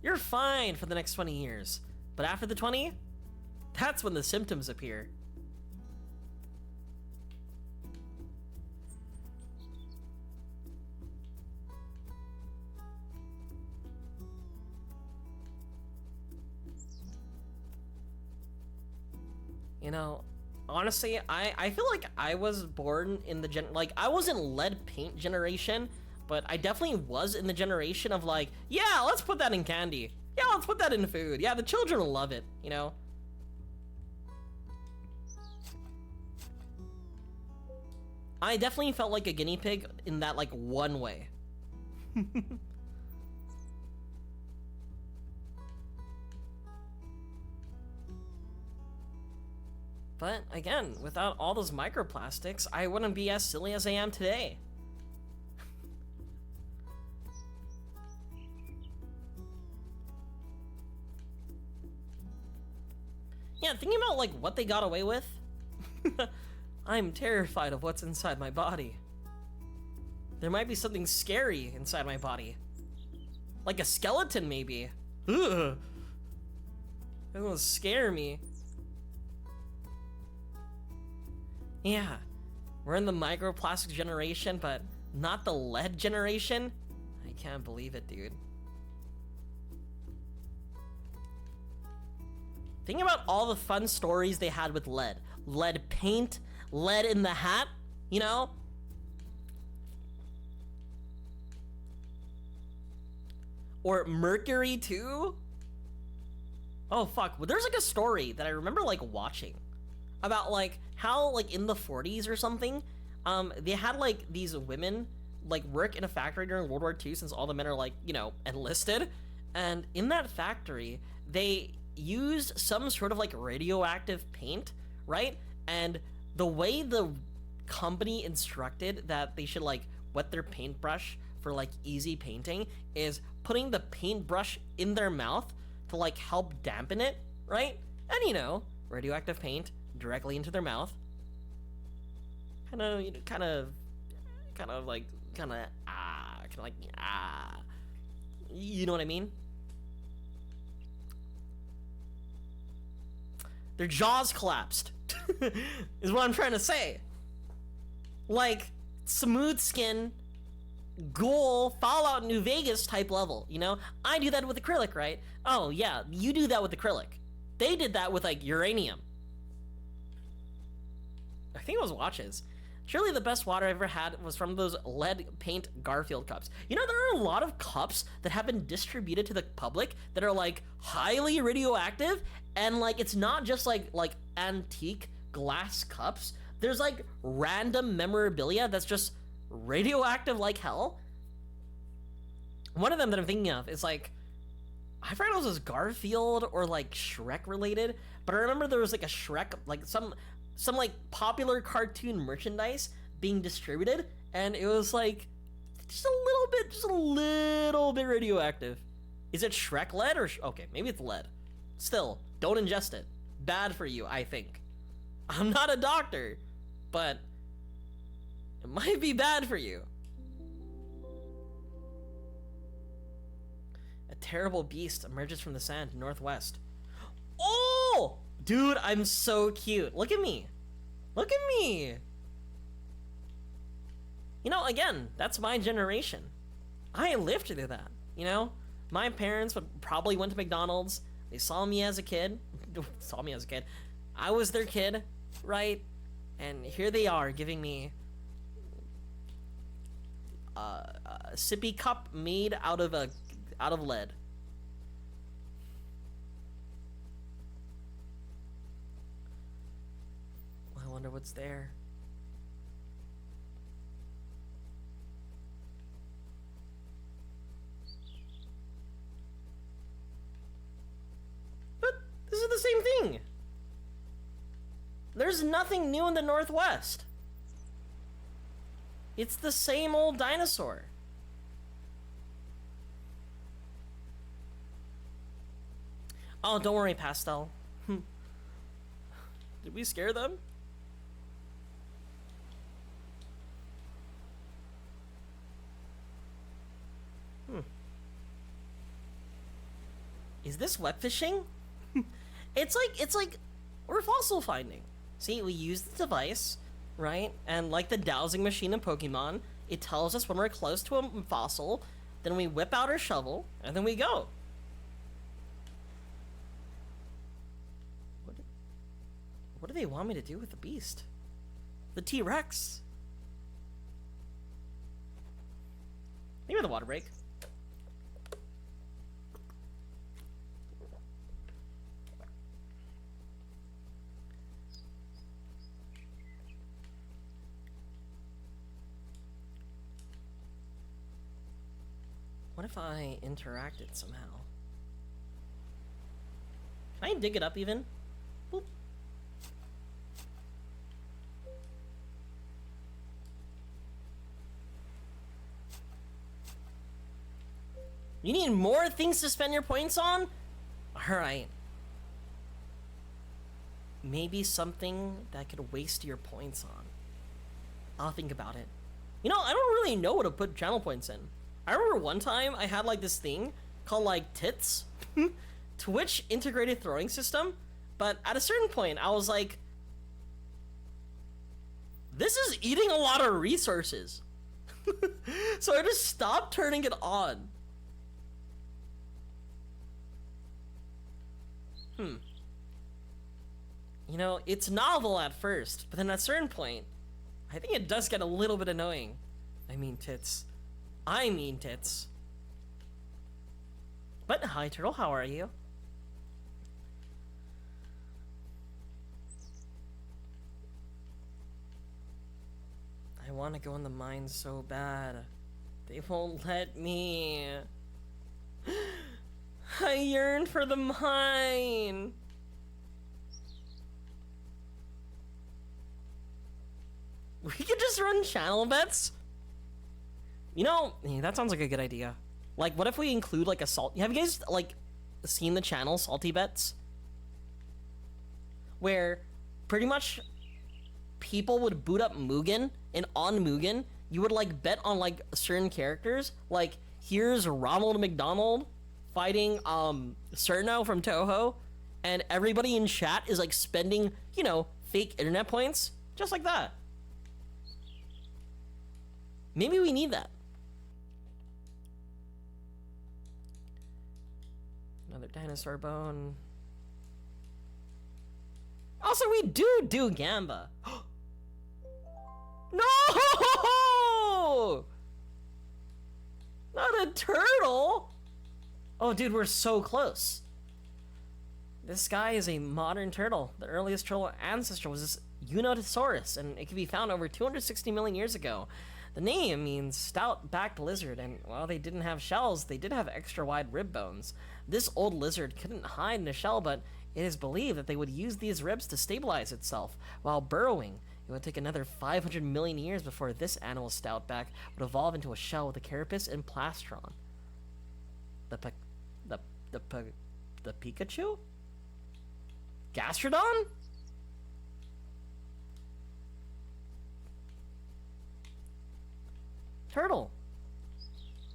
You're fine for the next 20 years. But after the 20, that's when the symptoms appear. You know, honestly, I feel like I was born in the like, I wasn't lead paint generation, but I definitely was in the generation of like, yeah, let's put that in candy. Yeah, let's put that in food. Yeah, the children will love it, you know? I definitely felt like a guinea pig in that, like, one way. But, again, without all those microplastics, I wouldn't be as silly as I am today. Yeah, thinking about, like, what they got away with, I'm terrified of what's inside my body. There might be something scary inside my body. Like a skeleton, maybe. Ugh. That will scare me. Yeah, we're in the microplastic generation, but not the lead generation? I can't believe it, dude. Think about all the fun stories they had with lead. Lead paint, lead in the hat, you know? Or mercury too? Oh fuck, well, there's like a story that I remember like watching about like how like in the 40s or something, they had like these women like work in a factory during World War II, since all the men are like, you know, enlisted. And in that factory, they used some sort of like radioactive paint, right? And the way the company instructed that they should like wet their paintbrush for like easy painting is putting the paintbrush in their mouth to like help dampen it, right? And you know, radioactive paint directly into their mouth. Kind of like you know what I mean? Their jaws collapsed is what I'm trying to say. Like smooth skin, Ghoul, Fallout New Vegas type level, you know? I do that with acrylic, right? Oh yeah, you do that with acrylic. They did that with like uranium. I think it was watches. Surely the best water I ever had was from those lead paint Garfield cups. You know, there are a lot of cups that have been distributed to the public that are like highly radioactive, and like it's not just like antique glass cups. There's like random memorabilia that's just radioactive like hell. One of them that I'm thinking of is like, I forgot if it was Garfield or like Shrek related, but I remember there was like a Shrek, like some like popular cartoon merchandise being distributed, and it was like just a little bit radioactive. Is it Shrek lead or okay, maybe it's lead. Still, don't ingest it. Bad for you, I think. I'm not a doctor, but it might be bad for you. A terrible beast emerges from the sand northwest. Oh! Dude, I'm so cute. Look at me. Look at me. You know, again, that's my generation. I lived through that, you know? My parents would probably went to McDonald's. They saw me as a kid. I was their kid, right? And here they are giving me a sippy cup made out of lead. I wonder what's there. But this is the same thing. There's nothing new in the Northwest. It's the same old dinosaur. Oh, don't worry, Pastel. Did we scare them? Is this web fishing? It's like we're fossil finding. See, we use the device, right? And like the dowsing machine in Pokemon, it tells us when we're close to a fossil, then we whip out our shovel, and then we go. What do they want me to do with the beast? The T-Rex? Give me the water break. What if I interact it somehow? Can I dig it up even? Boop. You need more things to spend your points on? Alright. Maybe something that could waste your points on. I'll think about it. You know, I don't really know what to put channel points in. I remember one time I had like this thing called like TITS. Twitch integrated throwing system. But at a certain point I was like, this is eating a lot of resources. So I just stopped turning it on. You know, it's novel at first, but then at a certain point, I think it does get a little bit annoying. I mean tits. But hi, Turtle, how are you? I want to go in the mine so bad. They won't let me. I yearn for the mine. We could just run channel bets. You know, yeah, that sounds like a good idea. Like, what if we include like a salt? Have you guys like seen the channel Salty Bets? Where pretty much people would boot up Mugen, and on Mugen you would like bet on like certain characters. Like, here's Ronald McDonald fighting Cerno from Toho, and everybody in chat is like spending, you know, fake internet points just like that. Maybe we need that. Another dinosaur bone. Also, we do Gamba. No! Not a turtle! Oh, dude, we're so close. This guy is a modern turtle. The earliest turtle ancestor was this Unitosaurus, and it can be found over 260 million years ago. The name means stout-backed lizard, and while they didn't have shells, they did have extra-wide rib bones. This old lizard couldn't hide in a shell, but it is believed that they would use these ribs to stabilize itself while burrowing. It would take another 500 million years before this animal's stout back would evolve into a shell with a carapace and plastron. The Pikachu? Gastrodon? Turtle.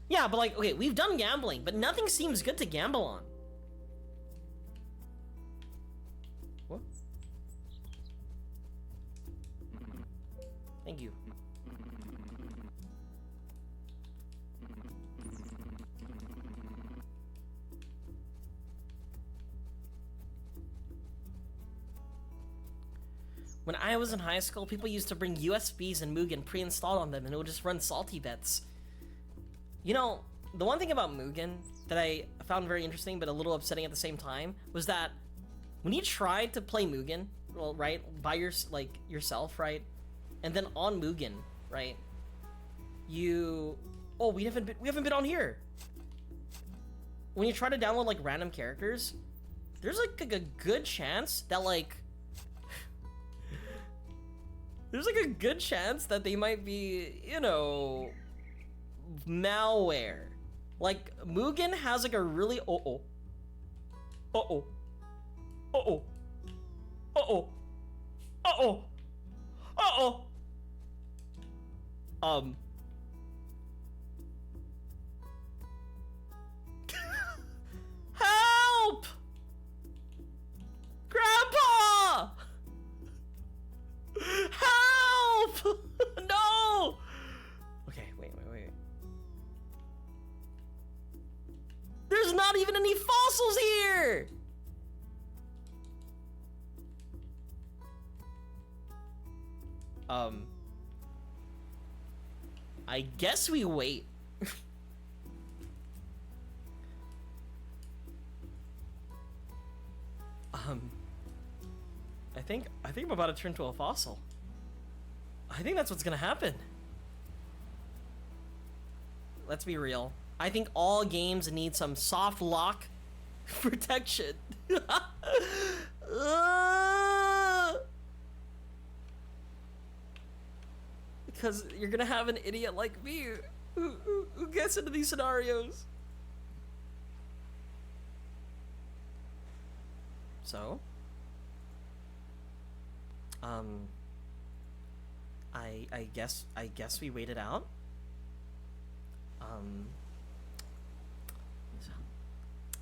Yeah, but like, okay, we've done gambling, but nothing seems good to gamble on. What? Thank you. When I was in high school, people used to bring USBs and Mugen pre-installed on them, and it would just run salty bets. You know, the one thing about Mugen that I found very interesting, but a little upsetting at the same time, was that when you tried to play Mugen, well, right, by yourself, right, and then on Mugen, right, we haven't been on here. When you try to download like random characters, there's like a good chance that like. There's like a good chance that they might be, you know, malware. Like, Mugen has like a really Help! Grandpa! Help! No! Okay, wait. There's not even any fossils here! I guess we wait. I think I'm about to turn into a fossil. I think that's what's gonna happen. Let's be real. I think all games need some soft lock protection. Because you're gonna have an idiot like me who gets into these scenarios. So, I guess we wait it out.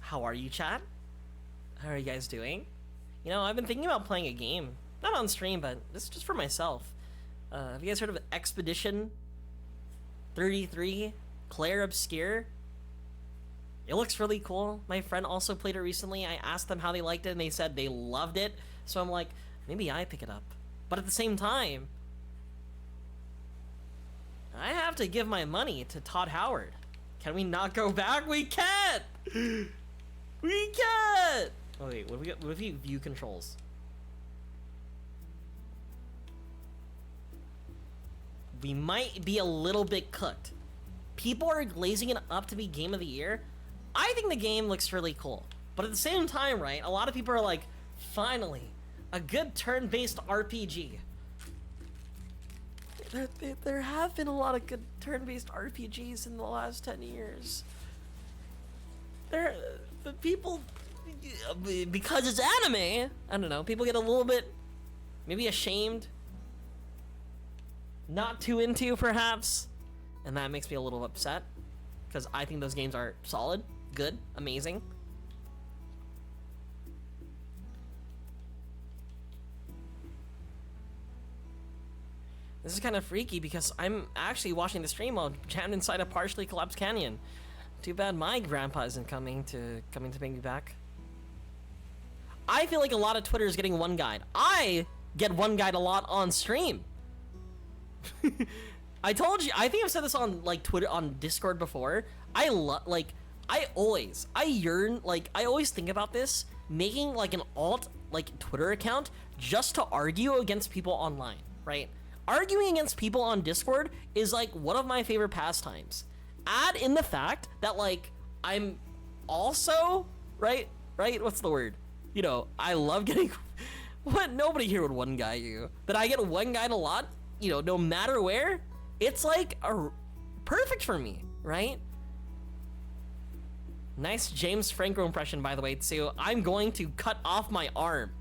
How are you, chat? How are you guys doing? You know, I've been thinking about playing a game. Not on stream, but this is just for myself. Have you guys heard of Expedition 33 Claire Obscure? It looks really cool. My friend also played it recently. I asked them how they liked it, and they said they loved it. So I'm like, maybe I pick it up. But at the same time, I have to give my money to Todd Howard. Can we not go back? We can't! We can't! Oh wait, what if we view controls? We might be a little bit cooked. People are glazing it up to be game of the year. I think the game looks really cool. But at the same time, right, a lot of people are like, finally, a good turn-based RPG. There have been a lot of good turn-based RPGs in the last 10 years. The people, because it's anime, I don't know, people get a little bit, maybe ashamed, not too into perhaps, and that makes me a little upset, because I think those games are solid, good, amazing. This is kind of freaky because I'm actually watching the stream while jammed inside a partially collapsed canyon. Too bad my grandpa isn't coming to bring me back. I feel like a lot of Twitter is getting one guide. I get one guide a lot on stream. I told you, I think I've said this on like Twitter, on Discord before. I always think about this, making like an alt like Twitter account just to argue against people online, right? Arguing against people on Discord is like one of my favorite pastimes. Add in the fact that like I'm also right, what's the word, you know, I love getting what nobody here would one guy you, but I get one guy a lot, you know, no matter where. It's like perfect for me, right? Nice James Franco impression, by the way, too. I'm going to cut off my arm.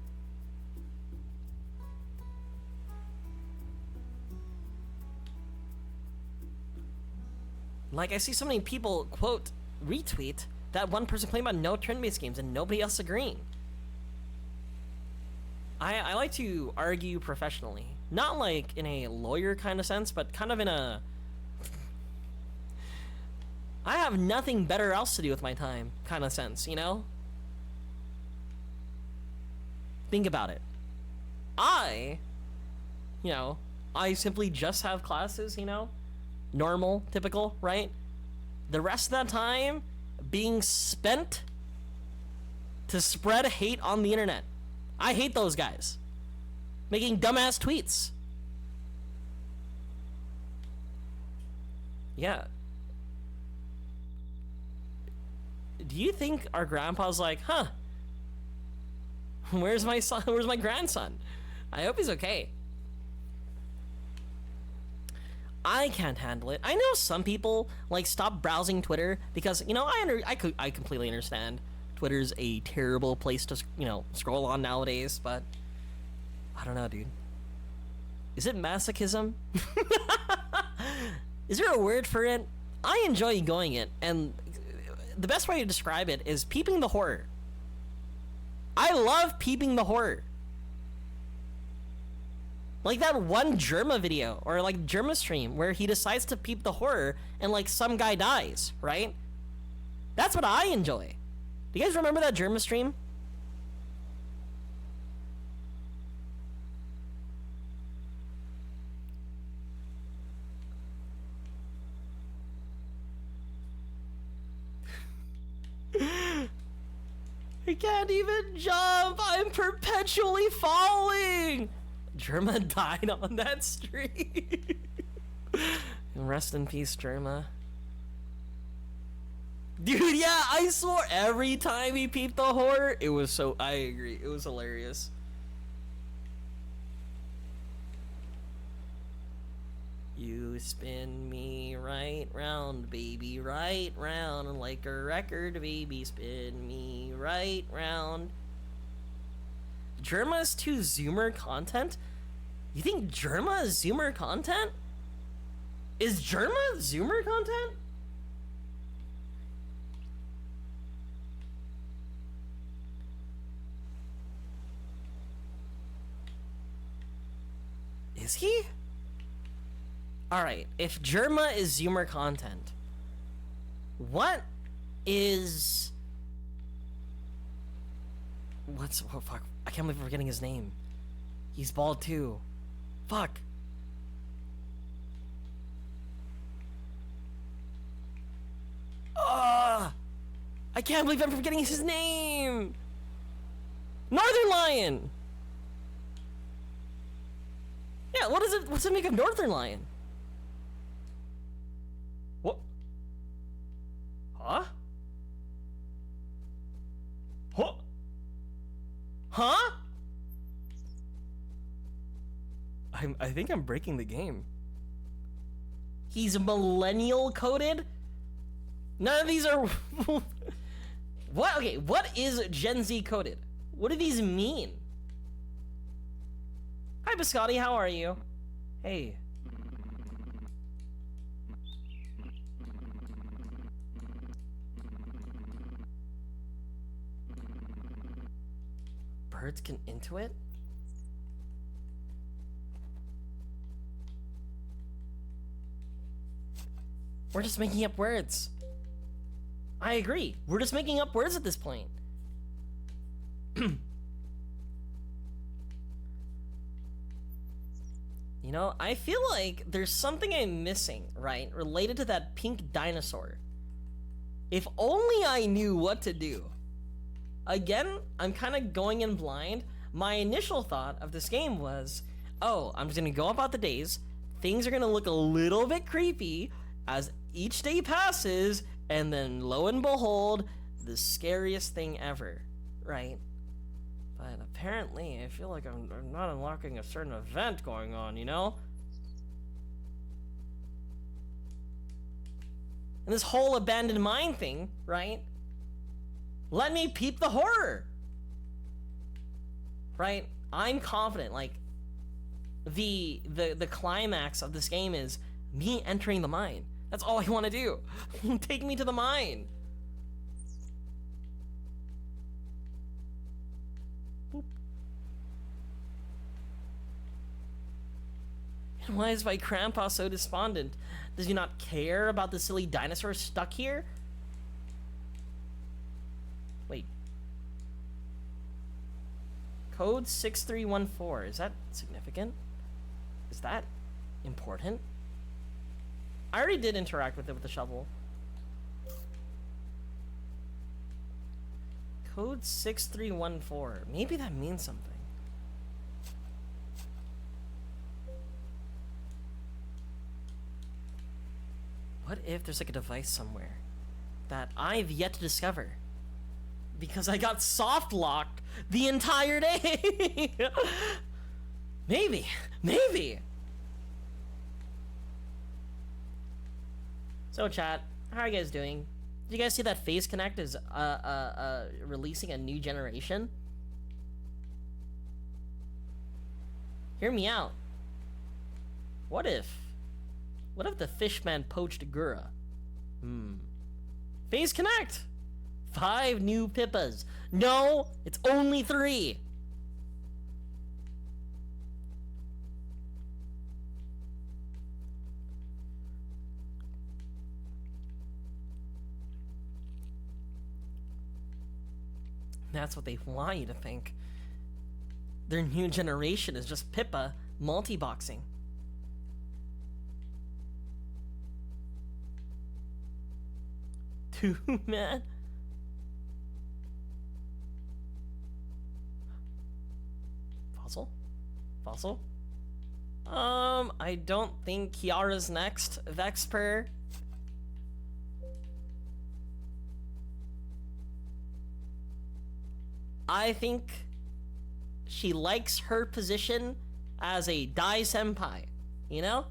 Like, I see so many people, quote, retweet that one person playing about no turn-based games and nobody else agreeing. I like to argue professionally. Not like in a lawyer kind of sense, but kind of in a... I have nothing better else to do with my time kind of sense, you know? Think about it. I simply just have classes, you know? Normal, typical, right? The rest of that time being spent to spread hate on the internet. I hate those guys making dumbass tweets. Yeah. Do you think our grandpa's like, huh? Where's my son? Where's my grandson? I hope he's okay. I can't handle it. I know some people like stop browsing Twitter because, you know, I completely understand. Twitter's a terrible place to, you know, scroll on nowadays, but I don't know, dude. Is it masochism? Is there a word for it? I enjoy going it, and the best way to describe it is peeping the horror. I love peeping the horror. Like that one Germa video, or like Germa stream, where he decides to peep the horror and like some guy dies, right? That's what I enjoy. Do you guys remember that Germa stream? I can't even jump! I'm perpetually falling! Germa died on that stream. Rest in peace, Germa. Dude, yeah, I swore every time he peeped the horror, it was so, I agree, it was hilarious. You spin me right round, baby, right round, like a record, baby, spin me right round. Germa is too Zoomer content? You think Germa is Zoomer content? Is Germa Zoomer content? Is he? Alright, if Germa is Zoomer content, what is... oh fuck, I can't believe I'm forgetting his name. He's bald too. Fuck. I I can't believe I'm forgetting his name. Northern Lion. Yeah, what is it? What's it make of Northern Lion? What? Huh? Huh? Huh? I think I'm breaking the game. He's millennial coded? None of these are... What? Okay, what is Gen Z coded? What do these mean? Hi, Biscotti, how are you? Hey. Birds can intuit? We're just making up words. I agree. We're just making up words at this point. You know, I feel like there's something I'm missing, right? Related to that pink dinosaur. If only I knew what to do. Again, I'm kind of going in blind. My initial thought of this game was, oh, I'm just gonna go about the days. Things are gonna look a little bit creepy as each day passes, and then lo and behold, the scariest thing ever, right? But apparently, I feel like I'm not unlocking a certain event going on, you know? And this whole abandoned mine thing, right? Let me peep the horror! Right? I'm confident, like, the climax of this game is me entering the mine. That's all I want to do. Take me to the mine. Boop. And why is my grandpa so despondent? Does he not care about the silly dinosaur stuck here? Wait. Code 6314. Is that significant? Is that important? I already did interact with it with the shovel. Code 6314. Maybe that means something. What if there's like a device somewhere that I've yet to discover? Because I got soft locked the entire day. Maybe. So chat, how are you guys doing? Did you guys see that Phase Connect is releasing a new generation? Hear me out. What if the Fishman poached Gura? Phase Connect! 5 new Pippas. No, it's only 3. That's what they want you to think. Their new generation is just Pippa multi-boxing. Too mad? Fossil? I don't think Kiara's next. Vexper. I think she likes her position as a Dai Senpai, you know?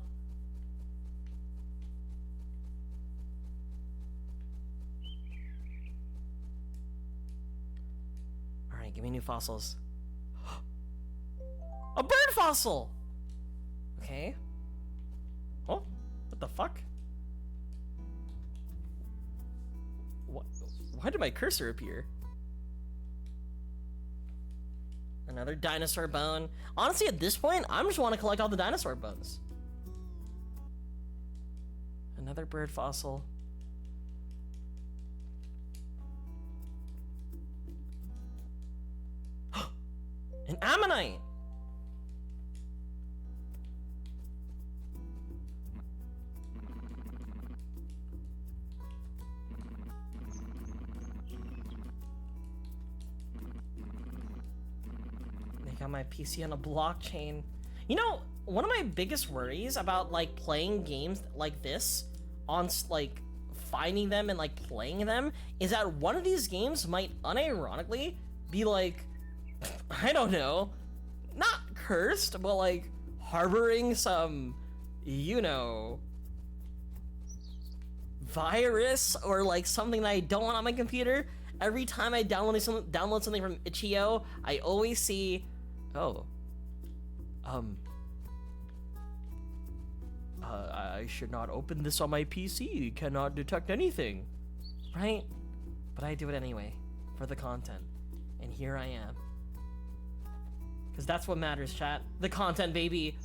Alright, give me new fossils. A bird fossil! Okay. Oh, what the fuck? What? Why did my cursor appear? Another dinosaur bone. Honestly, at this point, I just want to collect all the dinosaur bones. Another bird fossil. An ammonite! got my PC on a blockchain. You know, one of my biggest worries about like playing games like this on like finding them and like playing them is that one of these games might unironically be like, I don't know, not cursed, but like harboring some, you know, virus or like something that I don't want on my computer. Every time I download something from itch.io, I always see, oh, I should not open this on my PC. Cannot detect anything, right? But I do it anyway for the content, and here I am. Because that's what matters, chat. The content, baby.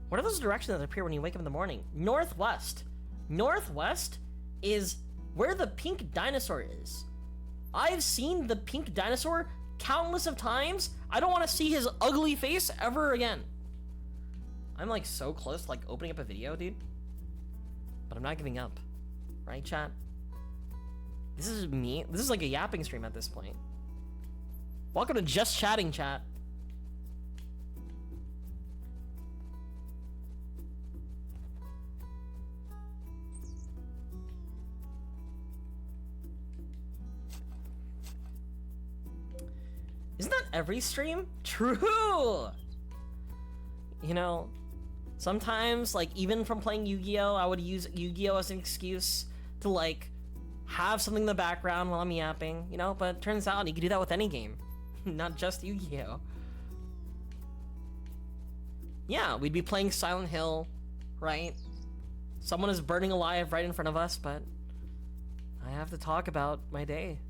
What are those directions that appear when you wake up in the morning? Northwest. Northwest is where the pink dinosaur is. I've seen the pink dinosaur countless of times. I don't want to see his ugly face ever again. I'm like so close to like opening up a video, dude. But I'm not giving up. Right, chat? This is me. This is like a yapping stream at this point. Welcome to Just Chatting, chat. Isn't that every stream? True! You know, sometimes, like, even from playing Yu-Gi-Oh!, I would use Yu-Gi-Oh! As an excuse to, like, have something in the background while I'm yapping, you know? But it turns out you can do that with any game, not just Yu-Gi-Oh! Yeah, we'd be playing Silent Hill, right? Someone is burning alive right in front of us, but I have to talk about my day.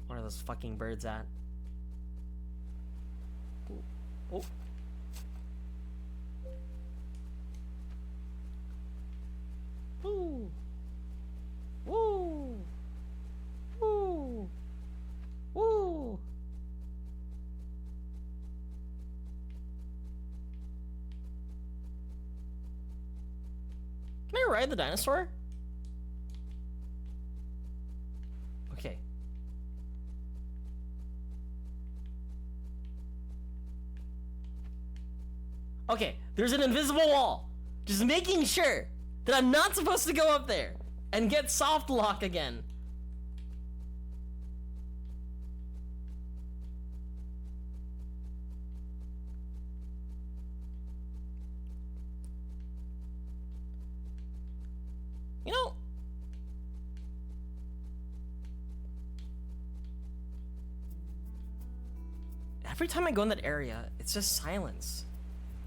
Where are those fucking birds at? Ooh. Oh. Woo. Woo. Woo. Woo. Can I ride the dinosaur? Okay. Okay, there's an invisible wall. Just making sure that I'm not supposed to go up there and get soft lock again. You know, every time I go in that area, it's just silence.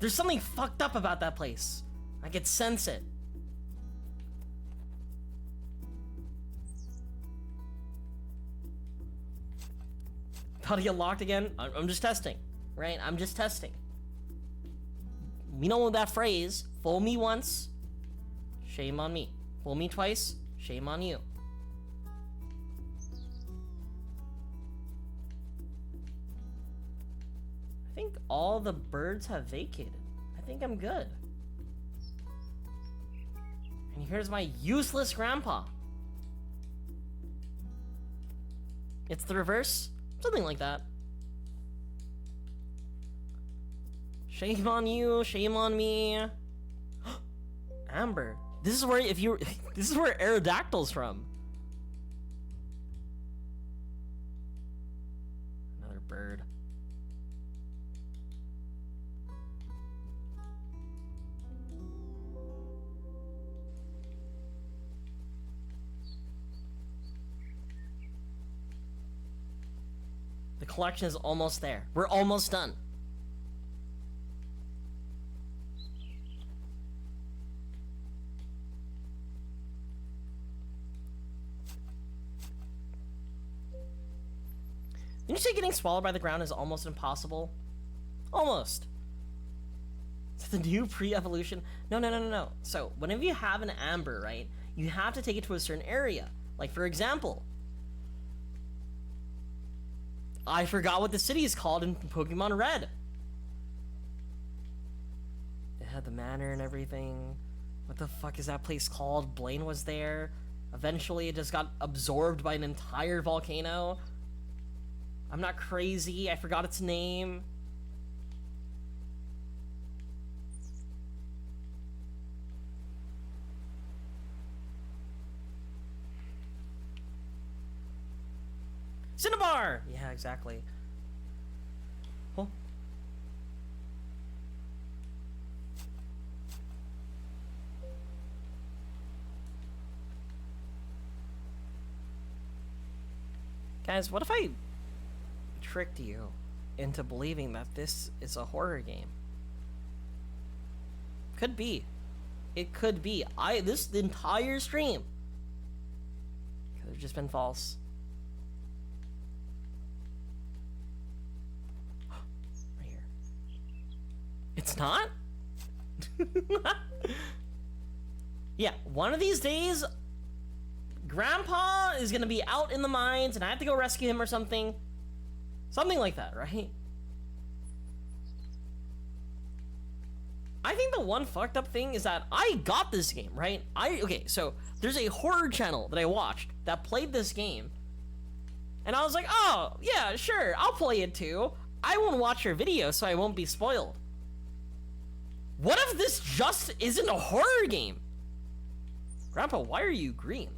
There's something fucked up about that place. I can sense it. About to get locked again? I'm just testing, right? I'm just testing. We know that phrase, fool me once, shame on me. Fool me twice, shame on you. I think all the birds have vacated. I think I'm good. And here's my useless grandpa. It's the reverse? Something like that. Shame on you, shame on me. Amber. This is where this is where Aerodactyl's from. Another bird. The collection is almost there. We're almost done. Didn't you say getting swallowed by the ground is almost impossible? Almost. It's the new pre-evolution. No. So, whenever you have an amber, right, you have to take it to a certain area. Like, for example, I forgot what the city is called in Pokemon Red. had the manor and everything. What the fuck is that place called? Blaine was there. Eventually, it just got absorbed by an entire volcano. I'm not crazy. I forgot its name. Cinnabar! Yeah, exactly. Oh. Guys, what if I tricked you into believing that this is a horror game? Could be. It could be. This entire stream could have just been false. Right here. It's not? Yeah, one of these days, Grandpa is gonna be out in the mines and I have to go rescue him or something. Something like that, right? I think the one fucked up thing is that I got this game, right? Okay, so there's a horror channel that I watched that played this game. And I was like, oh, yeah, sure, I'll play it too. I won't watch your video so I won't be spoiled. What if this just isn't a horror game? Grandpa, why are you green?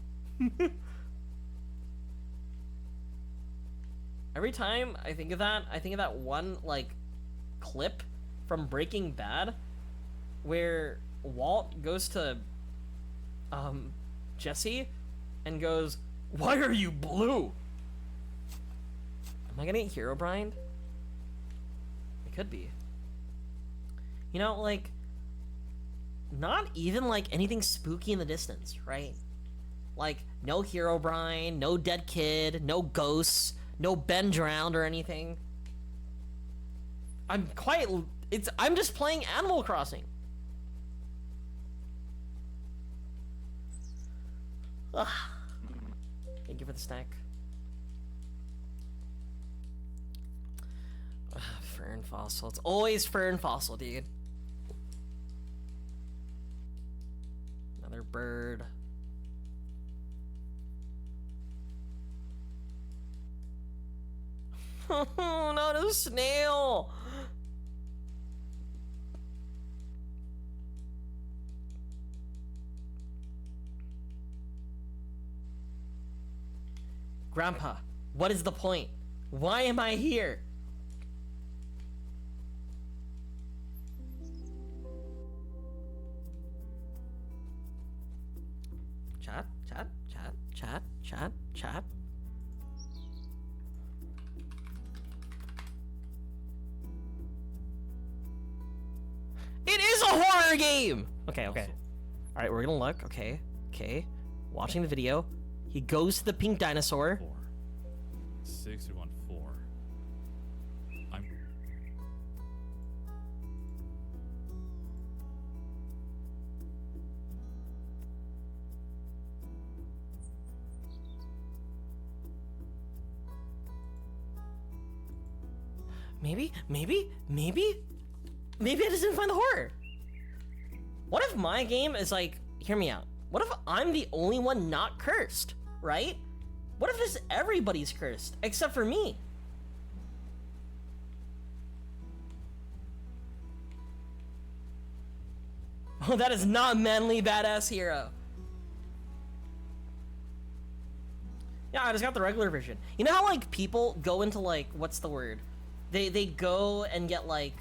Every time I think of that one, like, clip from Breaking Bad where Walt goes to Jesse and goes, "Why are you blue?" Am I gonna get Herobrine? It could be. You know, like, not even like anything spooky in the distance, right? Like, no Herobrine, no dead kid, no ghosts, no Ben drowned or anything. I'm just playing Animal Crossing. Ugh. Thank you for the snack. Ugh, fern fossil. It's always fern fossil, dude. Another bird. Oh, not a snail. Grandpa, what is the point? Why am I here? Chat, chat, chat, chat, chat, chat. It is a horror game! Okay, okay. Alright, we're gonna look. Okay, okay. Watching the video. He goes to the pink dinosaur. 614. I'm... Maybe I just didn't find the horror. What if my game is like, hear me out. What if I'm the only one not cursed, right? What if this everybody's cursed, except for me? Oh, that is not manly badass hero. Yeah, I just got the regular version. You know how, like, people go into, like, what's the word? They go and get, like,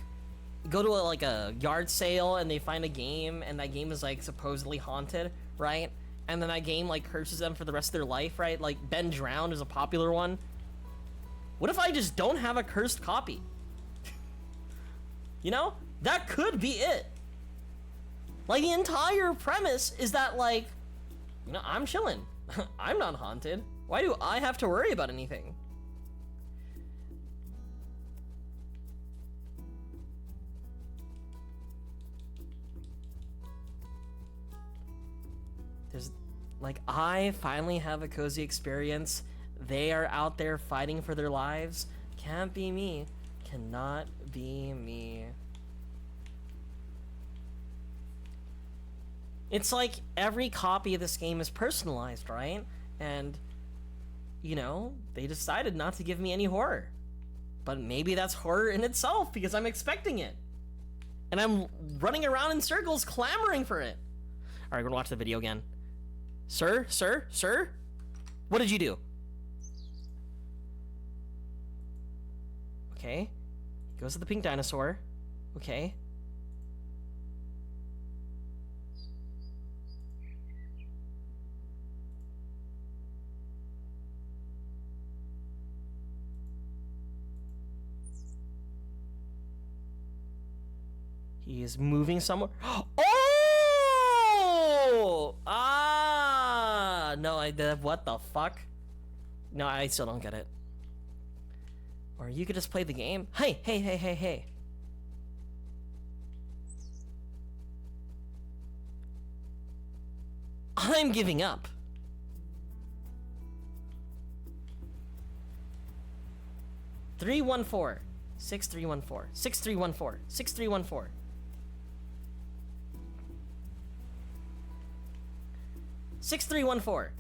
go to a yard sale and they find a game and that game is like supposedly haunted, right? And then that game like curses them for the rest of their life, right? Like Ben Drowned is a popular one. What if I just don't have a cursed copy? You know? That could be it. Like the entire premise is that like, you know, I'm chilling. I'm not haunted. Why do I have to worry about anything? There's, like, I finally have a cozy experience. They are out there fighting for their lives. Can't be me. Cannot be me. It's like every copy of this game is personalized, right? And, you know, they decided not to give me any horror. But maybe that's horror in itself because I'm expecting it. And I'm running around in circles clamoring for it. All right, we're gonna watch the video again. Sir? Sir? Sir? What did you do? Okay. Goes to the pink dinosaur. Okay. He is moving somewhere. Oh! Ah! No, what the fuck? No, I still don't get it. Or you could just play the game. Hey, hey, hey, hey, hey. I'm giving up. Three one four 6314 6314 6314 6314.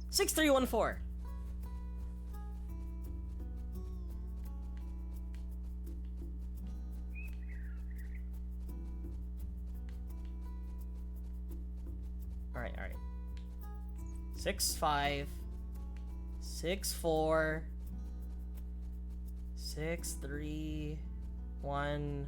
Six, 314. All right. 6 5 6 4 6 3 1.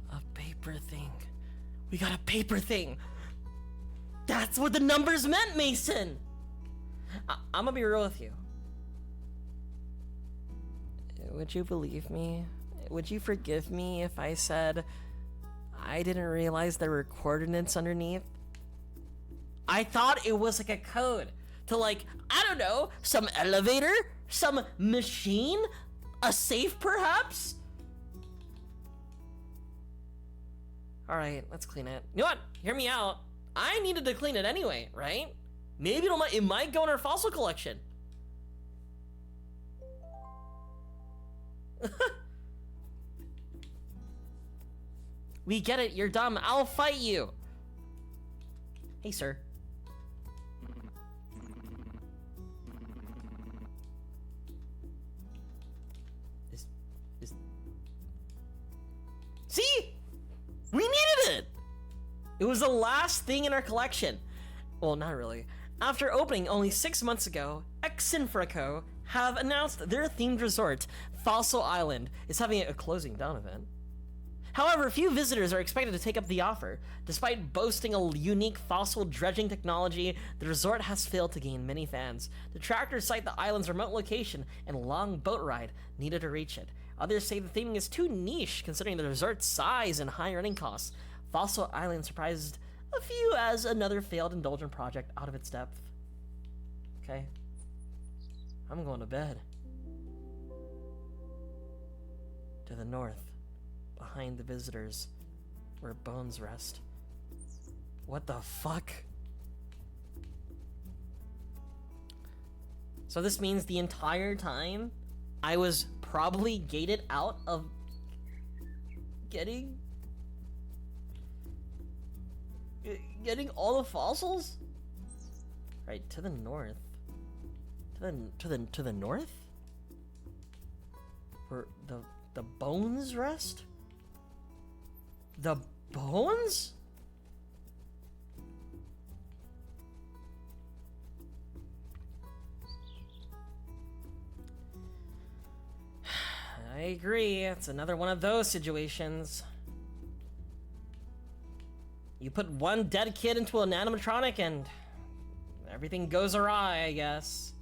A paper thing. We got a paper thing. That's what the numbers meant, Mason. I'm gonna be real with you. Would you believe me? Would you forgive me if I said I didn't realize there were coordinates underneath? I thought it was like a code to, like, I don't know, some elevator? Some machine? A safe, perhaps? Alright, let's clean it. You know what? Hear me out. I needed to clean it anyway, right? Maybe it might go in our fossil collection. We get it, you're dumb. I'll fight you. Hey, sir. See? We needed it! It was the last thing in our collection. Well, not really. After opening only 6 months ago, Xinfraco have announced their themed resort, Fossil Island, is having a closing down event. However, few visitors are expected to take up the offer. Despite boasting a unique fossil dredging technology, the resort has failed to gain many fans. Detractors cite the island's remote location and long boat ride needed to reach it. Others say the theming is too niche considering the resort's size and high running costs. Fossil Island surprised a few as another failed indulgent project out of its depth. Okay. I'm going to bed. To the north, behind the visitors, where bones rest. What the fuck? So this means the entire time I was probably gated out of getting all the fossils? Right, to the north. To the north? Where the bones rest? The bones? I agree, it's another one of those situations. You put one dead kid into an animatronic and everything goes awry, I guess.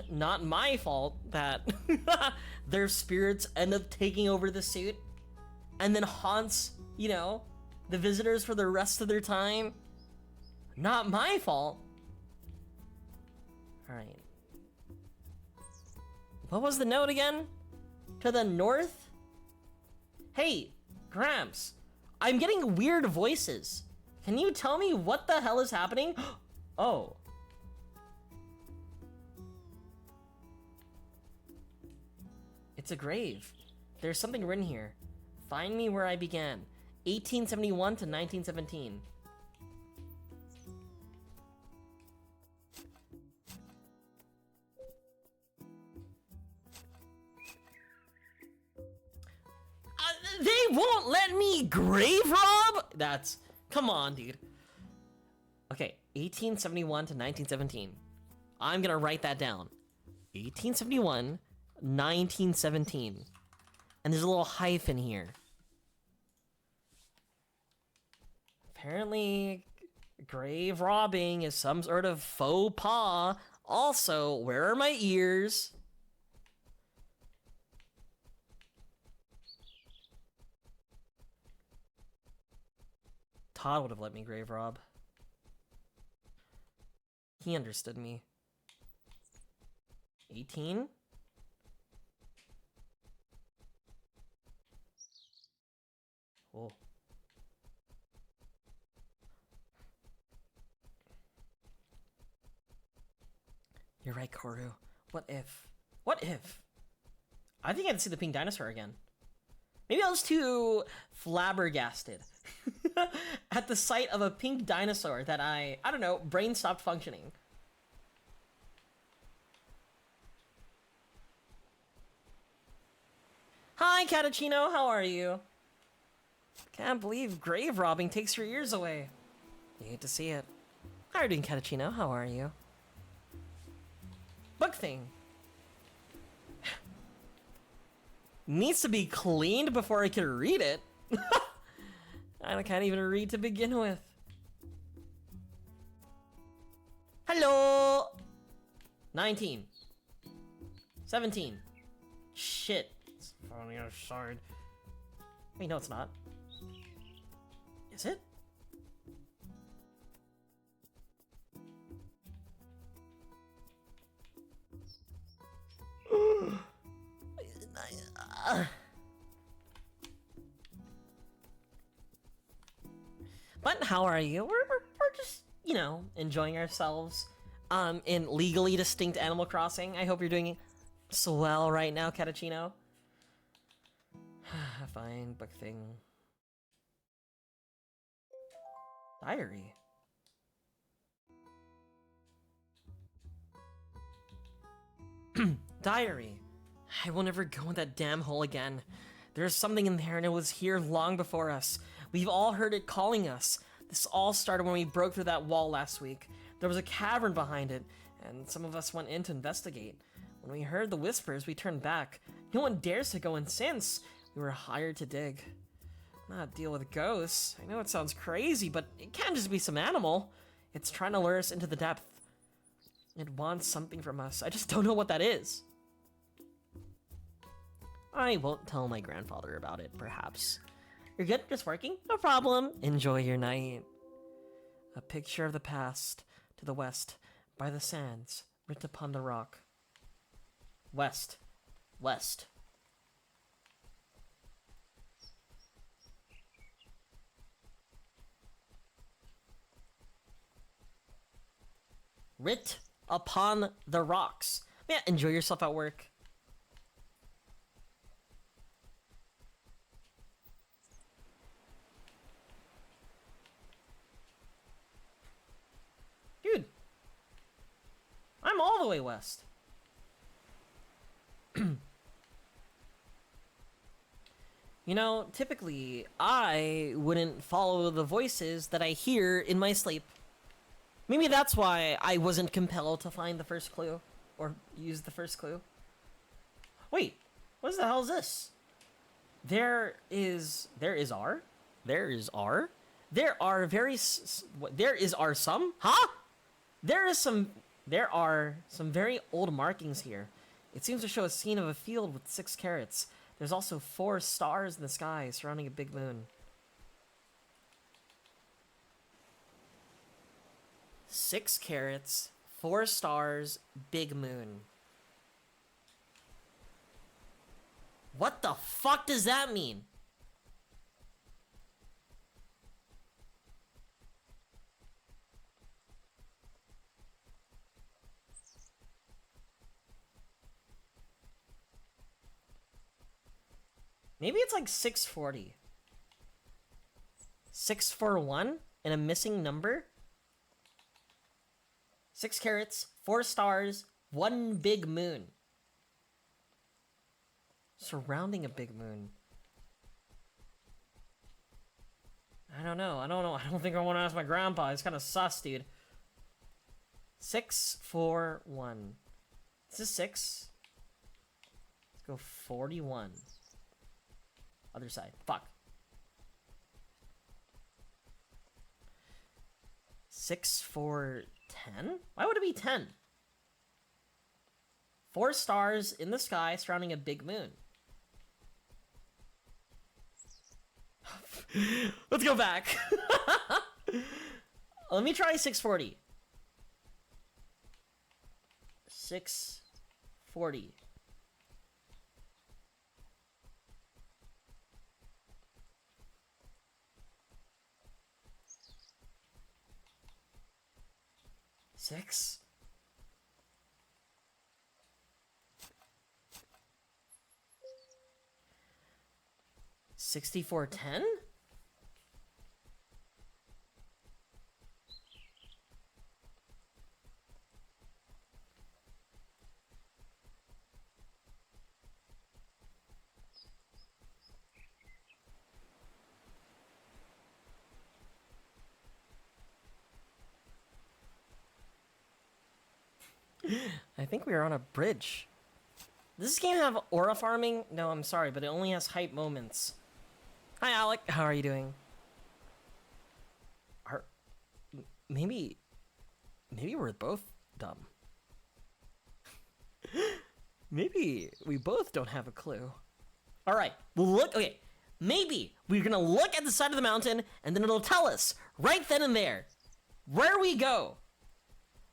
Not my fault that their spirits end up taking over the suit and then haunts, you know, the visitors for the rest of their time. Not my fault. Alright. What was the note again? To the north? Hey, Gramps. I'm getting weird voices. Can you tell me what the hell is happening? Oh. It's a grave. There's something written here. Find me where I began. 1871 to 1917. They won't let me grave rob? That's... Come on, dude. Okay, 1871 to 1917. I'm gonna write that down. 1871, 1917. And there's a little hyphen here. Apparently, grave robbing is some sort of faux pas. Also, where are my ears? Todd would have let me grave rob. He understood me. 18? Oh. You're right, Koru. What if? What if? I think I'd see the pink dinosaur again. Maybe I was too flabbergasted at the sight of a pink dinosaur that I don't know, brain stopped functioning. Hi, Catachino, how are you? Can't believe grave robbing takes your ears away. You hate to see it. How are you doing, Catachino? How are you? Book thing. Needs to be cleaned before I can read it. I can't even read to begin with. Hello! 19. 17. Shit. It's on the other side. Wait, no, it's not. Is it? But how are you? We're just, you know, enjoying ourselves in legally distinct Animal Crossing. I hope you're doing swell right now, Catachino. Fine, book thing. Diary. Diary. I will never go in that damn hole again. There's something in there and it was here long before us. We've all heard it calling us. This all started when we broke through that wall last week. There was a cavern behind it, and some of us went in to investigate. When we heard the whispers, we turned back. No one dares to go in since. We were hired to dig. Not deal with ghosts. I know it sounds crazy, but it can't just be some animal. It's trying to lure us into the depth. It wants something from us. I just don't know what that is. I won't tell my grandfather about it, perhaps. You're good? Just working? No problem. Enjoy your night. A picture of the past to the west, by the sands, writ upon the rock. West. West. Writ upon the rocks. Yeah, enjoy yourself at work. Dude, I'm all the way west. You know, typically, I wouldn't follow the voices that I hear in my sleep. Maybe that's why I wasn't compelled to find the first clue, or use the first clue. Wait, what the hell is this? There is R? There is R? There are some? Huh? There are some very old markings here. It seems to show a scene of a field with 6 carrots. There's also 4 stars in the sky surrounding a big moon. 6 carrots, 4 stars, big moon. What the fuck does that mean? Maybe it's like 640. 641 and a missing number? 6 carats, 4 stars, 1 big moon. Surrounding a big moon. I don't know. I don't think I want to ask my grandpa. It's kind of sus, dude. 641. Is this 6? Let's go 41. Other side. Fuck. 6, 4, 10? Why would it be 10? 4 stars in the sky surrounding a big moon. Let's go back. Let me try 640. 640. Six? 6410? I think we are on a bridge. Does this game have aura farming? No, I'm sorry, but it only has hype moments. Hi, Alec. How are you doing? Maybe we're both dumb. Maybe we both don't have a clue. All right, we'll look. Okay, maybe we're gonna look at the side of the mountain, and then it'll tell us right then and there where we go.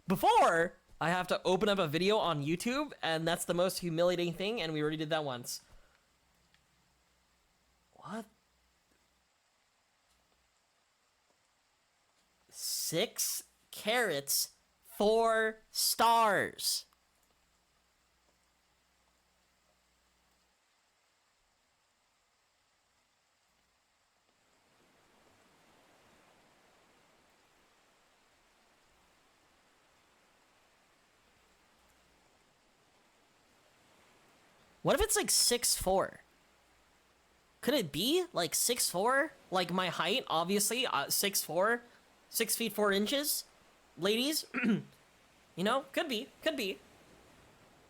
Before, I have to open up a video on YouTube, and that's the most humiliating thing, and we already did that once. What? 6 carats, 4 stars. What if it's like 6'4"? Could it be like 6'4"? Like my height, obviously, 6'4", 6 feet 4 inches. Ladies, you know, could be.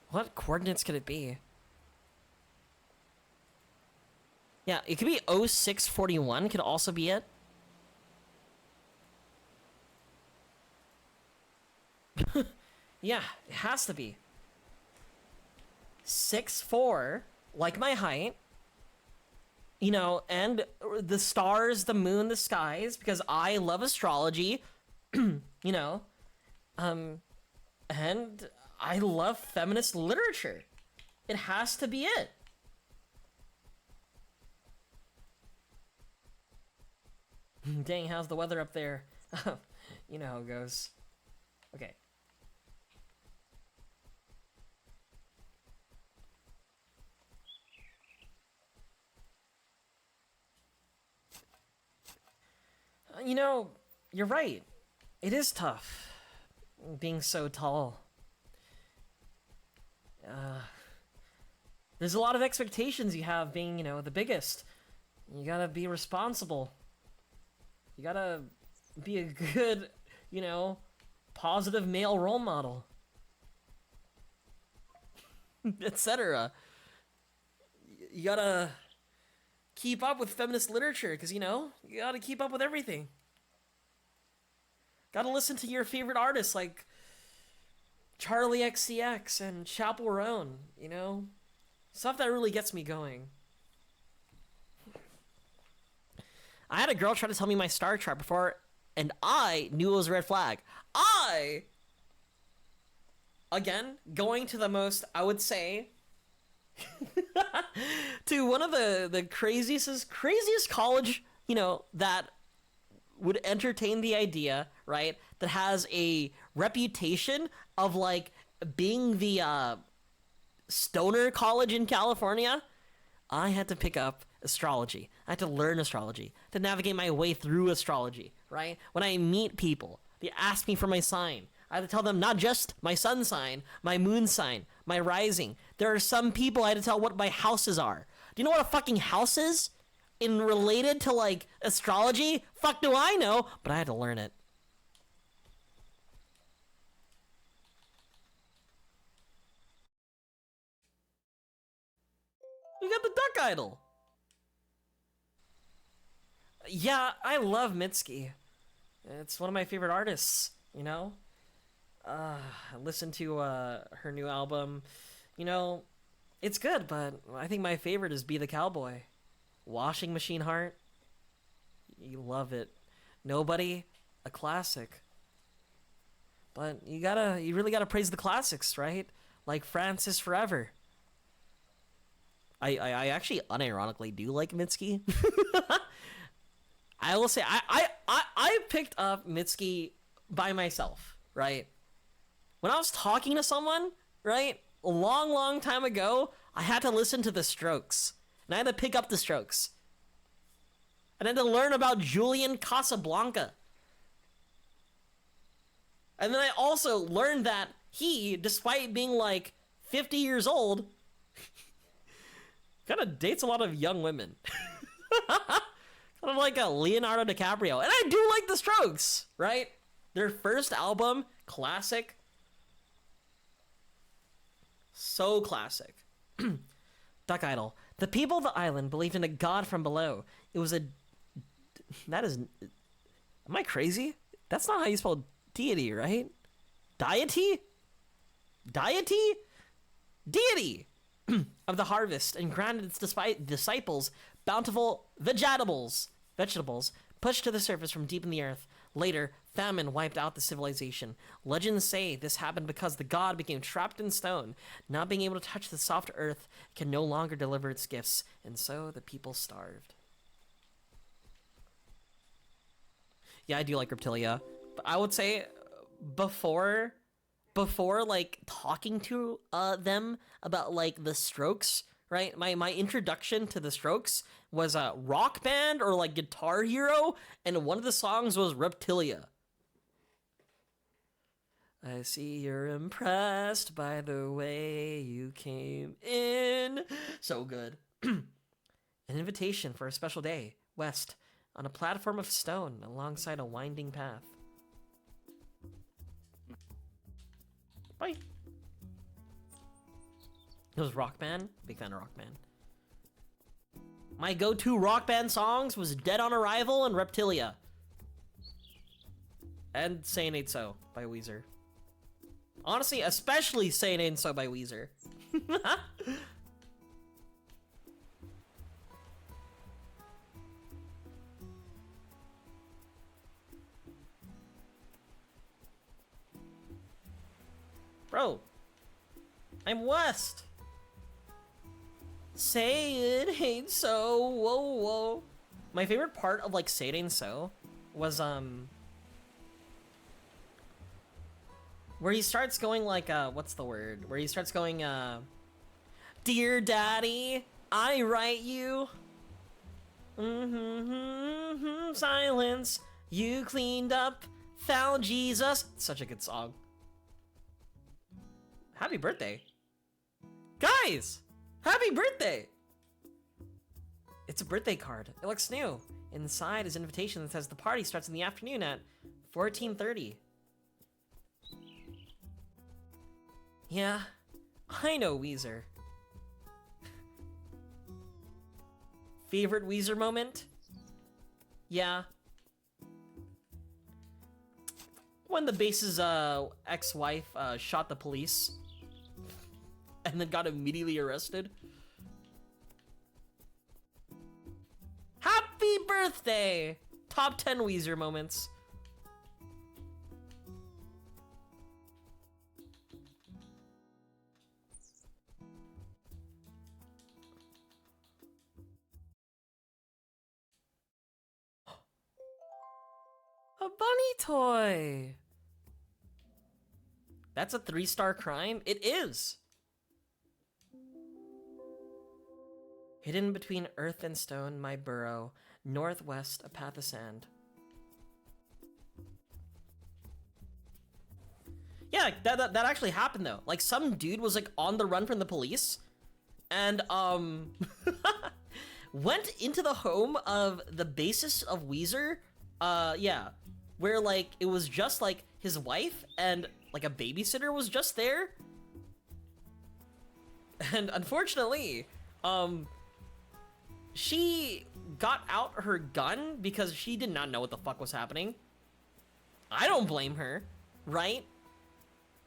What coordinates could it be? Yeah, it could be 0641. Could also be it. Yeah, it has to be. 6'4", like my height, you know, and the stars, the moon, the skies, because I love astrology, you know, and I love feminist literature. It has to be it. Dang, how's the weather up there? You know how it goes. Okay. You know, you're right. It is tough being so tall. There's a lot of expectations you have being, you know, the biggest. You gotta be responsible. You gotta be a good, you know, positive male role model. Etc. You gotta keep up with feminist literature, because, you know, you gotta keep up with everything. Gotta listen to your favorite artists like Charlie XCX and Chapel Roan, you know? Stuff that really gets me going. I had a girl try to tell me my star chart before, and I knew it was a red flag. Again, going to the most, I would say, to one of the craziest college, you know, that would entertain the idea, right, that has a reputation of, like, being the stoner college in California. I had to pick up astrology. I had to learn astrology, to navigate my way through astrology, right? When I meet people, they ask me for my sign. I had to tell them not just my sun sign, my moon sign, my rising. There are some people I had to tell what my houses are. Do you know what a fucking house is? In related to, like, astrology? Fuck do I know, but I had to learn it. We got the duck idol. Yeah, I love Mitski. It's one of my favorite artists, you know? I listened to her new album. You know, it's good, but I think my favorite is Be the Cowboy. Washing Machine Heart. You love it. Nobody, a classic. But you really gotta praise the classics, right? Like Francis Forever. I actually unironically do like Mitski. I will say I picked up Mitski by myself, right? When I was talking to someone, right, a long time ago, I had to listen to the Strokes. And I had to pick up the Strokes. And I had to learn about Julian Casablanca. And then I also learned that he, despite being like 50 years old, kind of dates a lot of young women. Kind of like a Leonardo DiCaprio. And I do like the Strokes, right? Their first album, classic. So classic. Duck Idol. The people of the island believed in a god from below. It was a... That is... Am I crazy? That's not how you spell deity, right? Deity? Deity? Deity of the harvest, and granted its disciples bountiful vegetables pushed to the surface from deep in the earth. Later, famine wiped out the civilization. Legends say this happened because the god became trapped in stone. Not being able to touch the soft earth, it can no longer deliver its gifts, and so the people starved. Yeah, I do like Reptilia, but I would say before like talking to them about like the Strokes, right? My introduction to the Strokes was Rock Band or like Guitar Hero, and one of the songs was Reptilia. I see you're impressed by the way you came in. So good. An invitation for a special day, west, on a platform of stone alongside a winding path. Bye. It was Rock Band. Big fan of Rock Band. My go-to Rock Band songs was Dead on Arrival and Reptilia. And Say Ain't So by Weezer. Honestly, especially Say Ain't So by Weezer. Bro, I'm West. Say it ain't so, whoa, whoa. My favorite part of like Say It Ain't So was where he starts going like what's the word? Where he starts going Dear Daddy, I write you. Silence. You cleaned up, found Jesus. It's such a good song. Happy birthday. Guys, happy birthday. It's a birthday card. It looks new. Inside is an invitation that says the party starts in the afternoon at 14:30. Yeah, I know Weezer. Favorite Weezer moment? Yeah. When the bass's ex-wife shot the police and then got immediately arrested. Happy birthday! Top 10 Weezer moments. A bunny toy! That's a 3-star crime? It is! Hidden between earth and stone, my burrow. Northwest, a path of sand. Yeah, that actually happened though. Like some dude was like on the run from the police and went into the home of the bassist of Weezer. Yeah, where like it was just like his wife and like a babysitter was just there. And unfortunately, she got out her gun because she did not know what the fuck was happening. I don't blame her, right?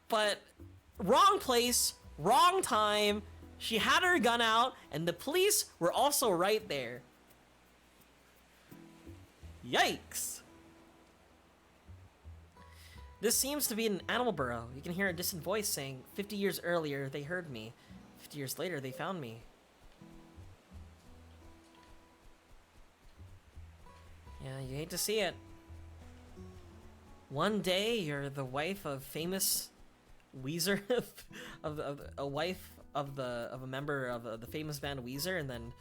But wrong place, wrong time. She had her gun out, and the police were also right there. Yikes. This seems to be an animal burrow. You can hear a distant voice saying, 50 years earlier, they heard me. 50 years later, they found me. Yeah, you hate to see it. One day, you're the wife of famous Weezer, of a wife of a member of the famous band Weezer, and then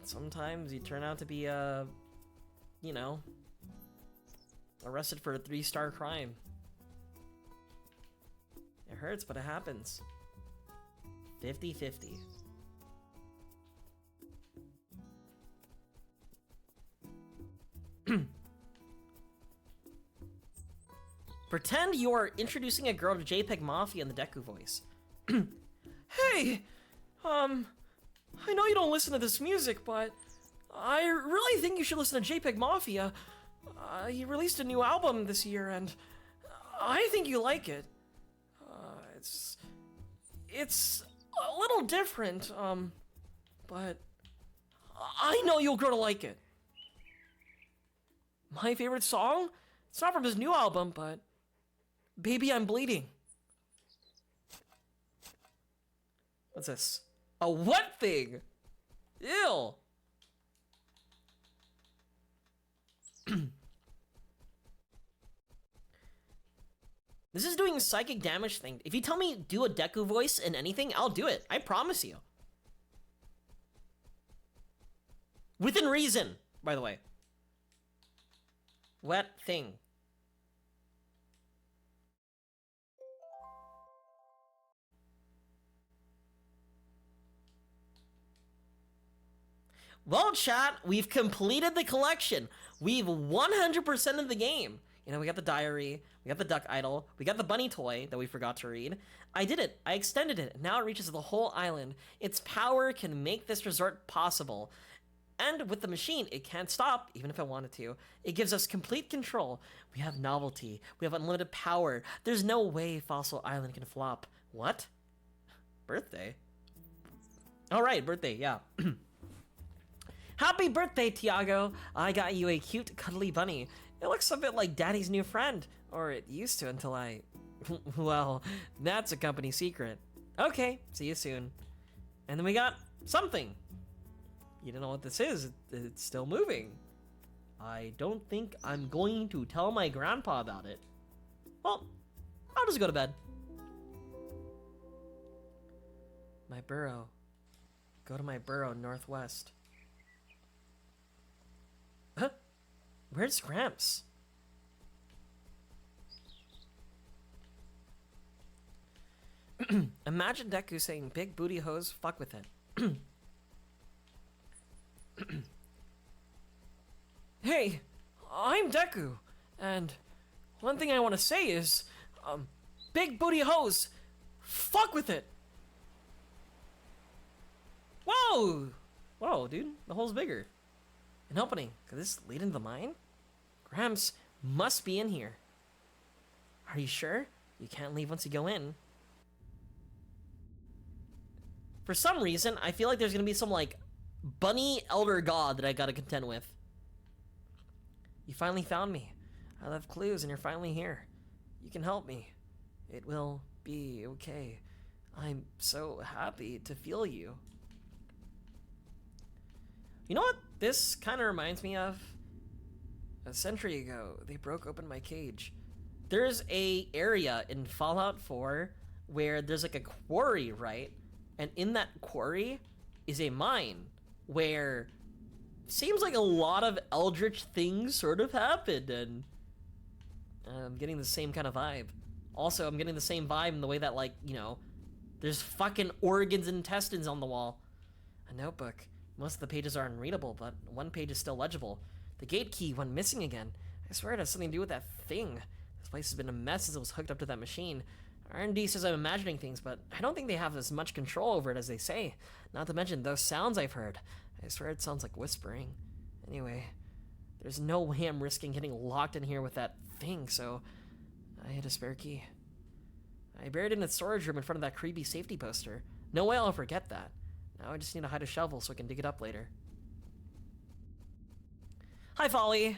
sometimes you turn out to be you know, arrested for a 3-star crime. It hurts, but it happens. 50-50. Pretend you're introducing a girl to JPEG Mafia in the Deku voice. Hey, I know you don't listen to this music, but I really think you should listen to JPEG Mafia. He released a new album this year, and I think you like it. It's a little different, but I know you'll grow to like it. My favorite song? It's not from his new album, but Baby, I'm Bleeding. What's this? A what thing? Ew. This is doing psychic damage thing. If you tell me do a Deku voice in anything, I'll do it. I promise you. Within reason, by the way. Wet thing. Well, chat, we've completed the collection. We've 100% of the game. You know, we got the diary, we got the duck idol, we got the bunny toy that we forgot to read. I did it. I extended it. Now it reaches the whole island. Its power can make this resort possible. And with the machine, it can't stop, even if I wanted to. It gives us complete control. We have novelty. We have unlimited power. There's no way Fossil Island can flop. What? Birthday? All right, birthday, yeah. Happy birthday, Tiago! I got you a cute, cuddly bunny. It looks a bit like Daddy's new friend. Or it used to until I... well, that's a company secret. Okay, see you soon. And then we got something. You don't know what this is. It's still moving. I don't think I'm going to tell my grandpa about it. Well, I'll just go to bed. My burrow. Go to my burrow northwest. Huh? Where's Gramps? Imagine Deku saying, big booty hose, fuck with it. Hey, I'm Deku, and one thing I want to say is, big booty hose, fuck with it. Whoa! Whoa, dude, the hole's bigger. An opening. Could this lead into the mine? Gramps must be in here. Are you sure? You can't leave once you go in. For some reason, I feel like there's gonna be some, like, bunny elder god that I gotta contend with. You finally found me. I left clues and you're finally here. You can help me. It will be okay. I'm so happy to feel you. You know what this kind of reminds me of? A century ago, they broke open my cage. There's a area in Fallout 4 where there's like a quarry, right? And in that quarry, is a mine where seems like a lot of eldritch things sort of happened, and I'm getting the same kind of vibe. Also, I'm getting the same vibe in the way that, like, you know, there's fucking organs and intestines on the wall. A notebook. Most of the pages are unreadable, but one page is still legible. The gate key went missing again. I swear it has something to do with that thing. This place has been a mess since it was hooked up to that machine. R&D says I'm imagining things, but I don't think they have as much control over it as they say. Not to mention those sounds I've heard. I swear it sounds like whispering. Anyway, there's no way I'm risking getting locked in here with that thing, so I hid a spare key. I buried it in its storage room in front of that creepy safety poster. No way I'll forget that. Now I just need to hide a shovel so I can dig it up later. Hi, Folly.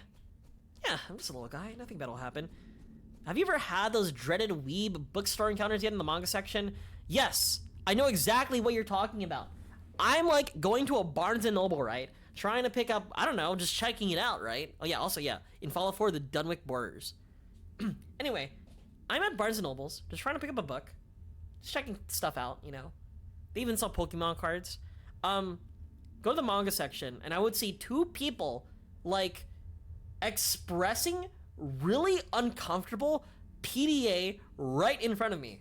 Yeah, I'm just a little guy. Nothing bad will happen. Have you ever had those dreaded weeb bookstore encounters yet in the manga section? Yes, I know exactly what you're talking about. I'm like going to a Barnes & Noble, right? Trying to pick up, I don't know, just checking it out, right? Oh yeah, also yeah, in Fallout 4, the Dunwich Borders. Anyway, I'm at Barnes & Noble's, just trying to pick up a book. Just checking stuff out, you know. They even sell Pokemon cards. Go to the manga section, and I would see two people, like, expressing really uncomfortable PDA right in front of me.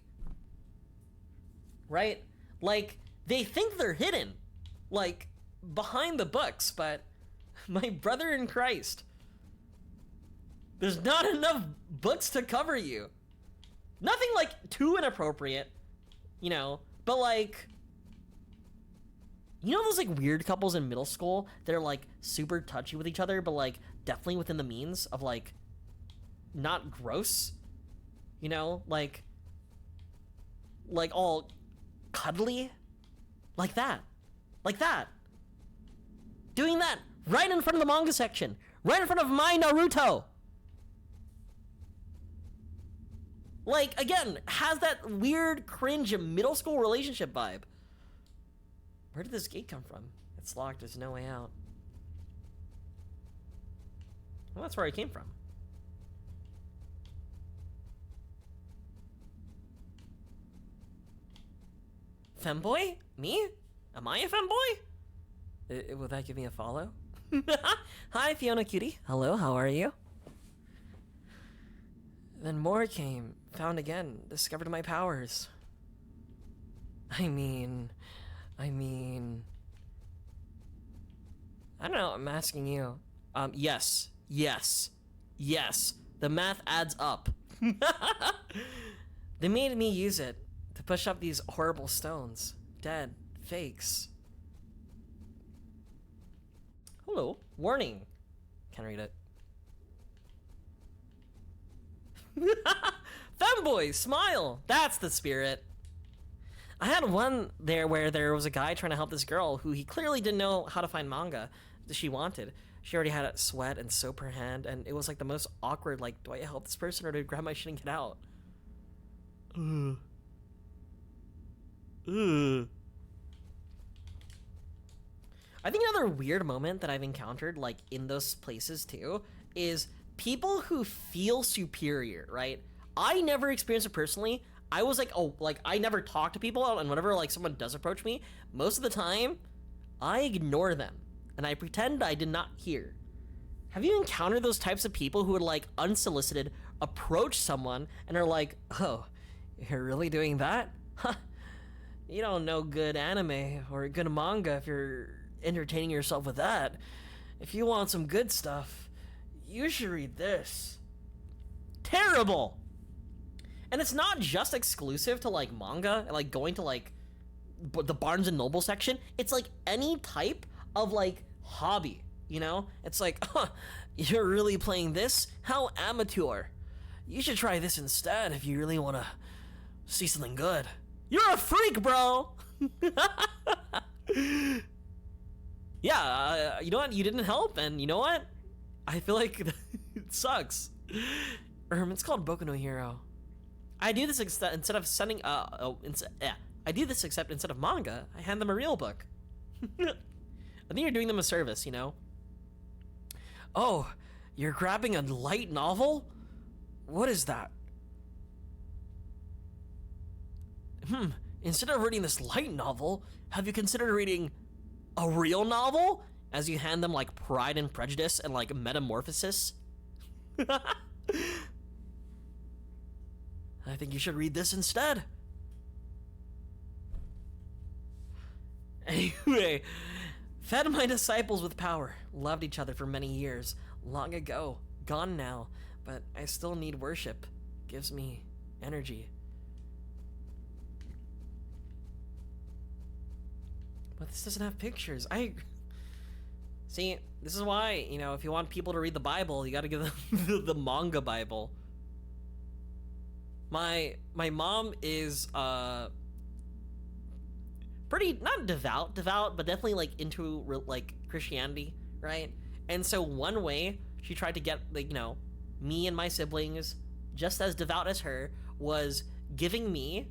Right? Like, they think they're hidden, like, behind the books, but my brother in Christ, there's not enough books to cover you. Nothing, like, too inappropriate, you know, but, like, you know those, like, weird couples in middle school that are, like, super touchy with each other, but, like, definitely within the means of, like, not gross, you know, like all cuddly, like that, doing that right in front of the manga section, right in front of my Naruto. Like, again, has that weird cringe middle school relationship vibe. Where did this gate come from? It's locked, there's no way out. Well, that's where I came from. Femboy? Me? Am I a femboy? Will that give me a follow? Hi, Fiona Cutie. Hello, how are you? Then more came, found again, discovered my powers. I mean, I don't know, I'm asking you. Yes. The math adds up. They made me use it to push up these horrible stones. Dead. Fakes. Hello. Warning. Can't read it. Femboy, smile! That's the spirit. I had one there where there was a guy trying to help this girl who he clearly didn't know how to find manga that she wanted. She already had sweat and soap her hand, and it was like the most awkward, like, do I help this person or do I grab my shit and get out? I think another weird moment that I've encountered, like, in those places too, is people who feel superior, right? I never experienced it personally. I was like, oh, like, I never talk to people, and whenever, like, someone does approach me, most of the time, I ignore them, and I pretend I did not hear. Have you encountered those types of people who would, like, unsolicited, approach someone, and are like, oh, you're really doing that? Huh. You don't know good anime or good manga if you're entertaining yourself with that. If you want some good stuff, you should read this. Terrible! And it's not just exclusive to, like, manga, like, going to, like, the Barnes & Noble section. It's, like, any type of, like, hobby, you know? It's like, huh, you're really playing this? How amateur. You should try this instead if you really want to see something good. You're a freak, bro! Yeah, you know what? You didn't help, and you know what? I feel like it sucks. It's called Boku no Hero. I do this instead of sending, I do this except instead of manga, I hand them a real book. I think you're doing them a service, you know? Oh, you're grabbing a light novel? What is that? Instead of reading this light novel, have you considered reading A real novel? As you hand them like Pride and Prejudice and like Metamorphosis? I think you should read this instead. Anyway, fed my disciples with power, loved each other for many years, long ago, gone now, but I still need worship. Gives me energy. But this doesn't have pictures. See, this is why, you know, if you want people to read the Bible, you gotta give them the manga Bible. My mom is, pretty, not devout, but definitely, like, into, like, Christianity, right? And so one way she tried to get, like, you know, me and my siblings just as devout as her was giving me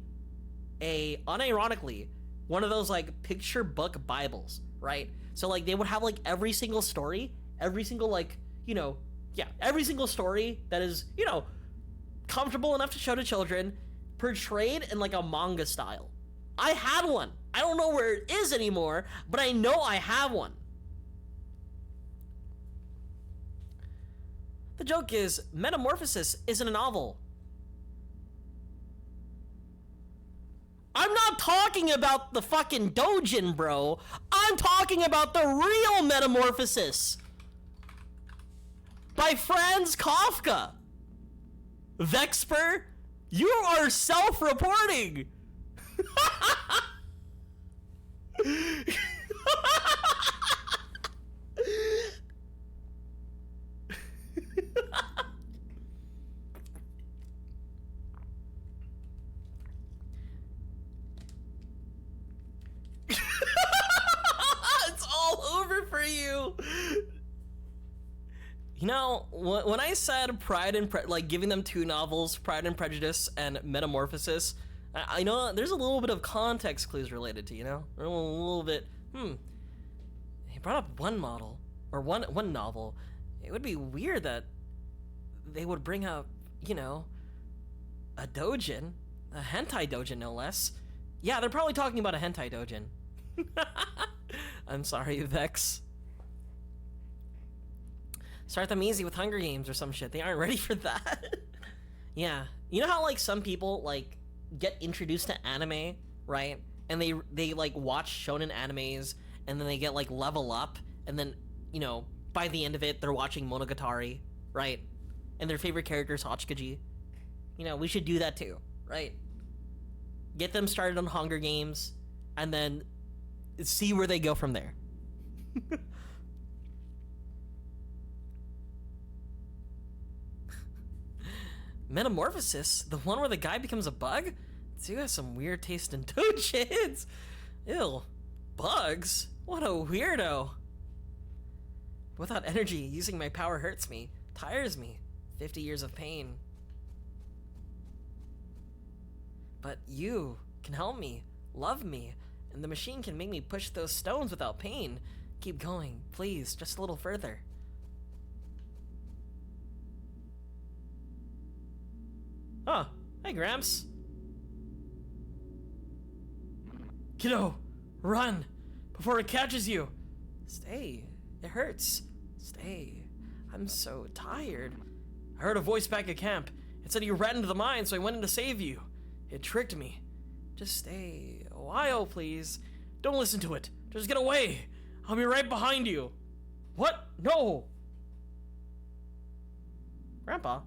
unironically, one of those, like, picture book Bibles, right? So, like, they would have, like, every single story, every single, like, you know, yeah, every single story that is, you know, comfortable enough to show to children, portrayed in, like, a manga style. I had one. I don't know where it is anymore, but I know I have one. The joke is, Metamorphosis isn't a novel. I'm not talking about the fucking doujin, bro. I'm talking about the real Metamorphosis. By Franz Kafka. Vexper, you are self-reporting. It's all over for you. You know, when I said Pride and like giving them two novels, Pride and Prejudice and Metamorphosis, I know there's a little bit of context clues related to, you know, a little bit. He brought up one model or one novel. It would be weird that they would bring up, you know, a doujin, a hentai doujin no less. Yeah, they're probably talking about a hentai doujin. I'm sorry, Vex. Start them easy with Hunger Games or some shit. They aren't ready for that. Yeah. You know how, like, some people, like, get introduced to anime, right? And they like, watch shonen animes, and then they get, like, level up, and then, you know, by the end of it, they're watching Monogatari, right? And their favorite character is Hachikaji. You know, we should do that too, right? Get them started on Hunger Games, and then see where they go from there. Metamorphosis? The one where the guy becomes a bug? Dude has some weird taste in doujins. Ew. Bugs? What a weirdo. Without energy, using my power hurts me, tires me. 50 years of pain. But you can help me, love me, and the machine can make me push those stones without pain. Keep going, please, just a little further. Oh, hey, Gramps. Kiddo, run before it catches you. Stay, it hurts. Stay, I'm so tired. I heard a voice back at camp. It said you ran into the mine, so I went in to save you. It tricked me. Just stay a while, please. Don't listen to it. Just get away. I'll be right behind you. What? No. Grandpa,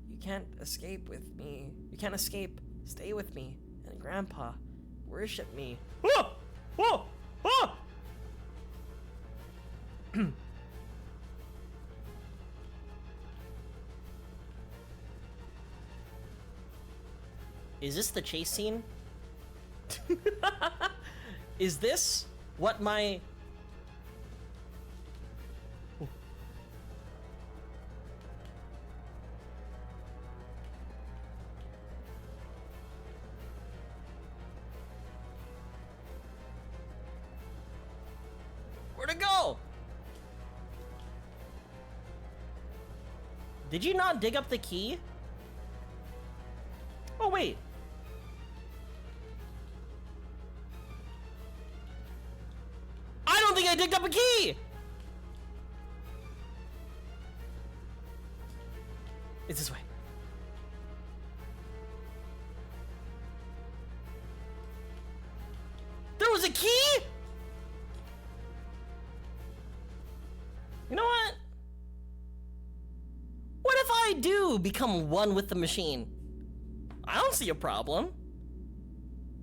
you can't escape with me. You can't escape. Stay with me. And Grandpa, worship me. Oh! Oh! Oh! Is this the chase scene? Is this what my... Oh. Where'd it go? Did you not dig up the key? Oh, wait. I I digged up a key! It's this way. There was a key?! You know what? What if I do become one with the machine? I don't see a problem.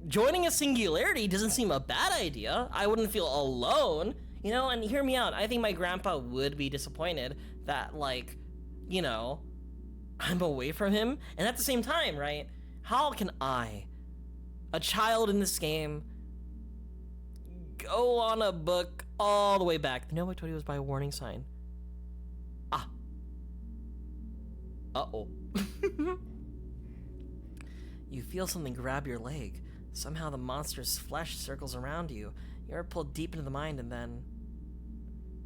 Joining a singularity doesn't seem a bad idea. I wouldn't feel alone, you know, and hear me out. I think my grandpa would be disappointed that, like, you know, I'm away from him. And at the same time, right, how can I, a child in this game, go on a book all the way back? No, I told you it was by a warning sign. Ah. Uh-oh. You feel something grab your leg. Somehow the monster's flesh circles around you. You're pulled deep into the mind, and then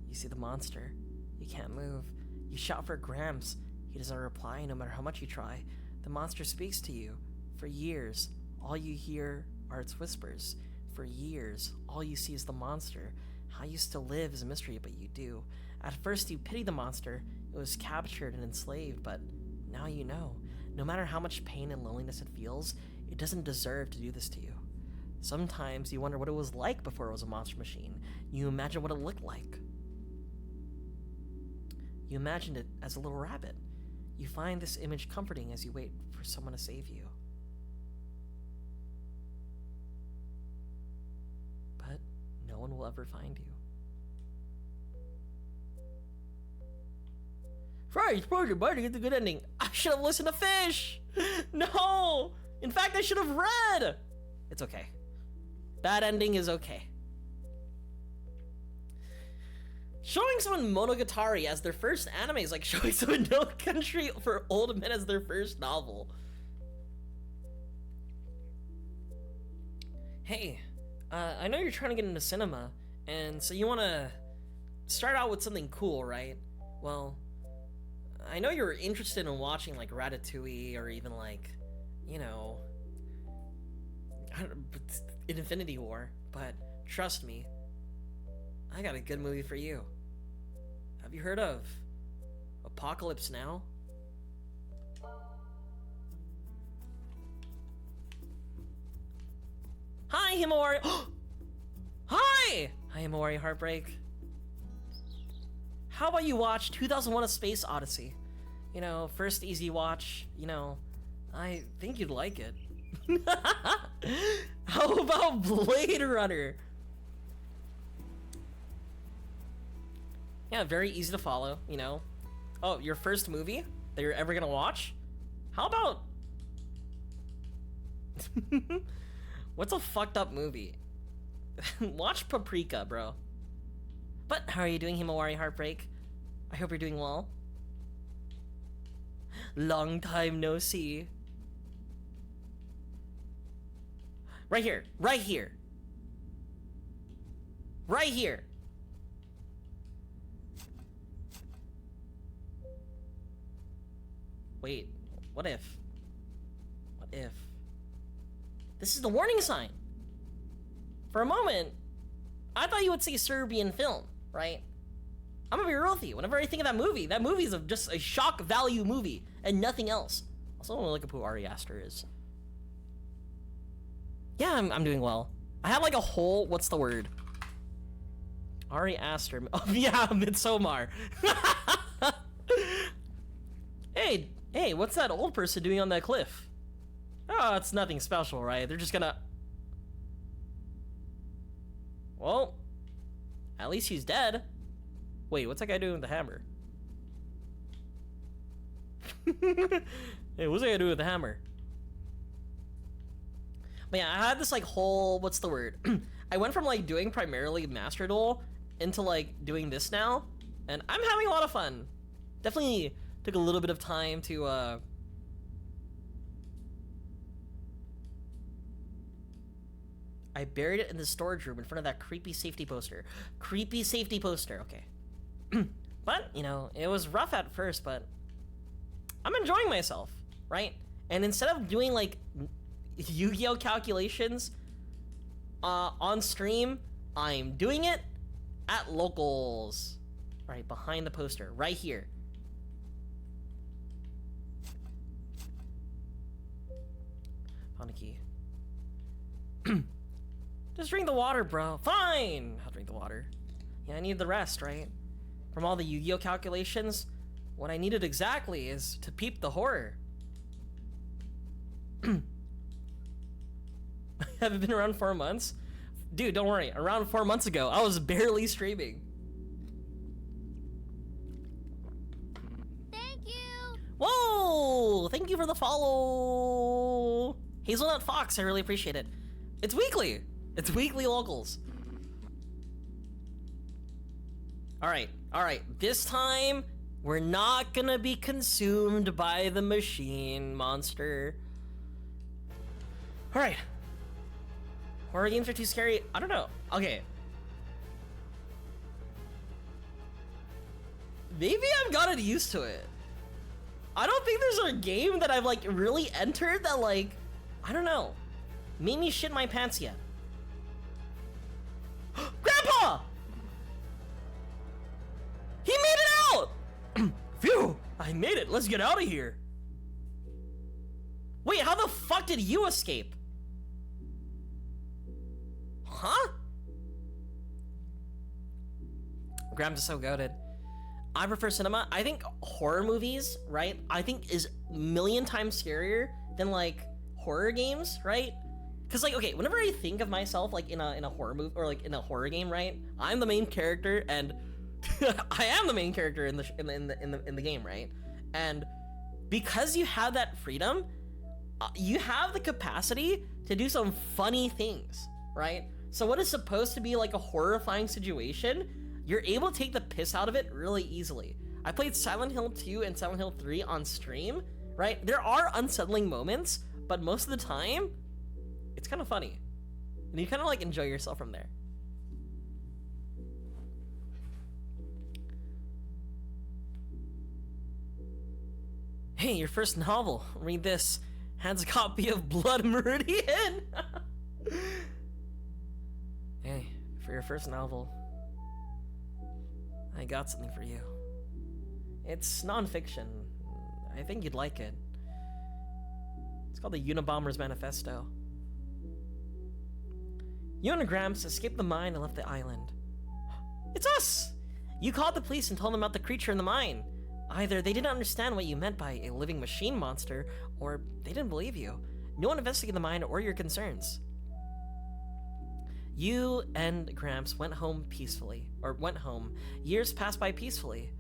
you see the monster. You can't move. You shout for Gramps. He doesn't reply no matter how much you try. The monster speaks to you. For years, all you hear are its whispers. For years, all you see is the monster. How you still live is a mystery, but you do. At first, you pity the monster. It was captured and enslaved, but now you know. No matter how much pain and loneliness it feels, it doesn't deserve to do this to you. Sometimes you wonder what it was like before it was a monster machine. You imagine what it looked like. You imagined it as a little rabbit. You find this image comforting as you wait for someone to save you. But no one will ever find you. Right, spoiler, but get the good ending. I should have listened to Fish! No! In fact, I should have read! It's okay. Bad ending is okay. Showing someone Monogatari as their first anime is like showing someone No Country for Old Men as their first novel. Hey, I know you're trying to get into cinema, and so you want to start out with something cool, right? Well, I know you're interested in watching like Ratatouille or even like, you know, Infinity War, but trust me, I got a good movie for you. Have you heard of Apocalypse Now? Hi, Himawari. Hi! Hi, Himawari Heartbreak. How about you watch 2001: A Space Odyssey? You know, first easy watch, you know, I think you'd like it. How about Blade Runner? Yeah, very easy to follow, you know. Oh, your first movie that you're ever gonna watch? How about... What's a fucked up movie? Watch Paprika, bro. But how are you doing, Himawari Heartbreak? I hope you're doing well. Long time no see. Right here, right here. Right here. Wait, what if? What if? This is the warning sign. For a moment, I thought you would say Serbian film, right? I'm gonna be real with you. Whenever I think of that movie is just a shock value movie and nothing else. Also, I want to look up who Ari Aster is. Yeah, I'm doing well. I had like a whole, what's the word? Ari Aster. Oh yeah, Midsommar. Hey, what's that old person doing on that cliff? Oh, it's nothing special, right? They're just gonna... Well, at least he's dead. Wait, what's that guy doing with the hammer? Hey, what's that guy doing with the hammer? But yeah, I had this like whole, what's the word? I went from like doing primarily Master Duel into like doing this now, and I'm having a lot of fun. Definitely took a little bit of time to I buried it in the storage room in front of that creepy safety poster. Creepy safety poster, okay. But, you know, it was rough at first, but I'm enjoying myself, right? And instead of doing like Yu-Gi-Oh calculations on stream, I'm doing it at locals. All right, behind the poster, right here. Found a key. Just drink the water, bro. Fine. I'll drink the water. Yeah, I need the rest, right? From all the Yu-Gi-Oh calculations, what I needed exactly is to peep the horror. Have it been around 4 months? Dude, don't worry. Around 4 months ago, I was barely streaming. Thank you! Whoa! Thank you for the follow! Hazelnut Fox, I really appreciate it. It's weekly! It's weekly locals. Alright, alright. This time, we're not gonna be consumed by the machine monster. Alright. Horror games are too scary? I don't know. Okay. Maybe I've gotten used to it. I don't think there's a game that I've like really entered that like, I don't know, made me shit my pants yet. Grandpa! He made it out! Phew! I made it. Let's get out of here. Wait, how the fuck did you escape? Huh? Grams is so goated. I prefer cinema. I think horror movies, right? I think is a million times scarier than like horror games, right? Because like, okay, whenever I think of myself like in a horror movie or like in a horror game, right? I'm the main character, and I am the main character in the game, right? And because you have that freedom, you have the capacity to do some funny things, right? So what is supposed to be like a horrifying situation, you're able to take the piss out of it really easily. I played Silent Hill 2 and Silent Hill 3 on stream, right? There are unsettling moments, but most of the time, it's kind of funny. And you kind of like enjoy yourself from there. Hey, your first novel. Read this. Hands a copy of Blood Meridian. Hey, for your first novel, I got something for you. It's non-fiction. I think you'd like it. It's called the Unabomber's Manifesto. You and Gramps escaped the mine and left the island. It's us! You called the police and told them about the creature in the mine. Either they didn't understand what you meant by a living machine monster, or they didn't believe you. No one investigated the mine or your concerns. You and Gramps went home peacefully, or went home. Years passed by peacefully.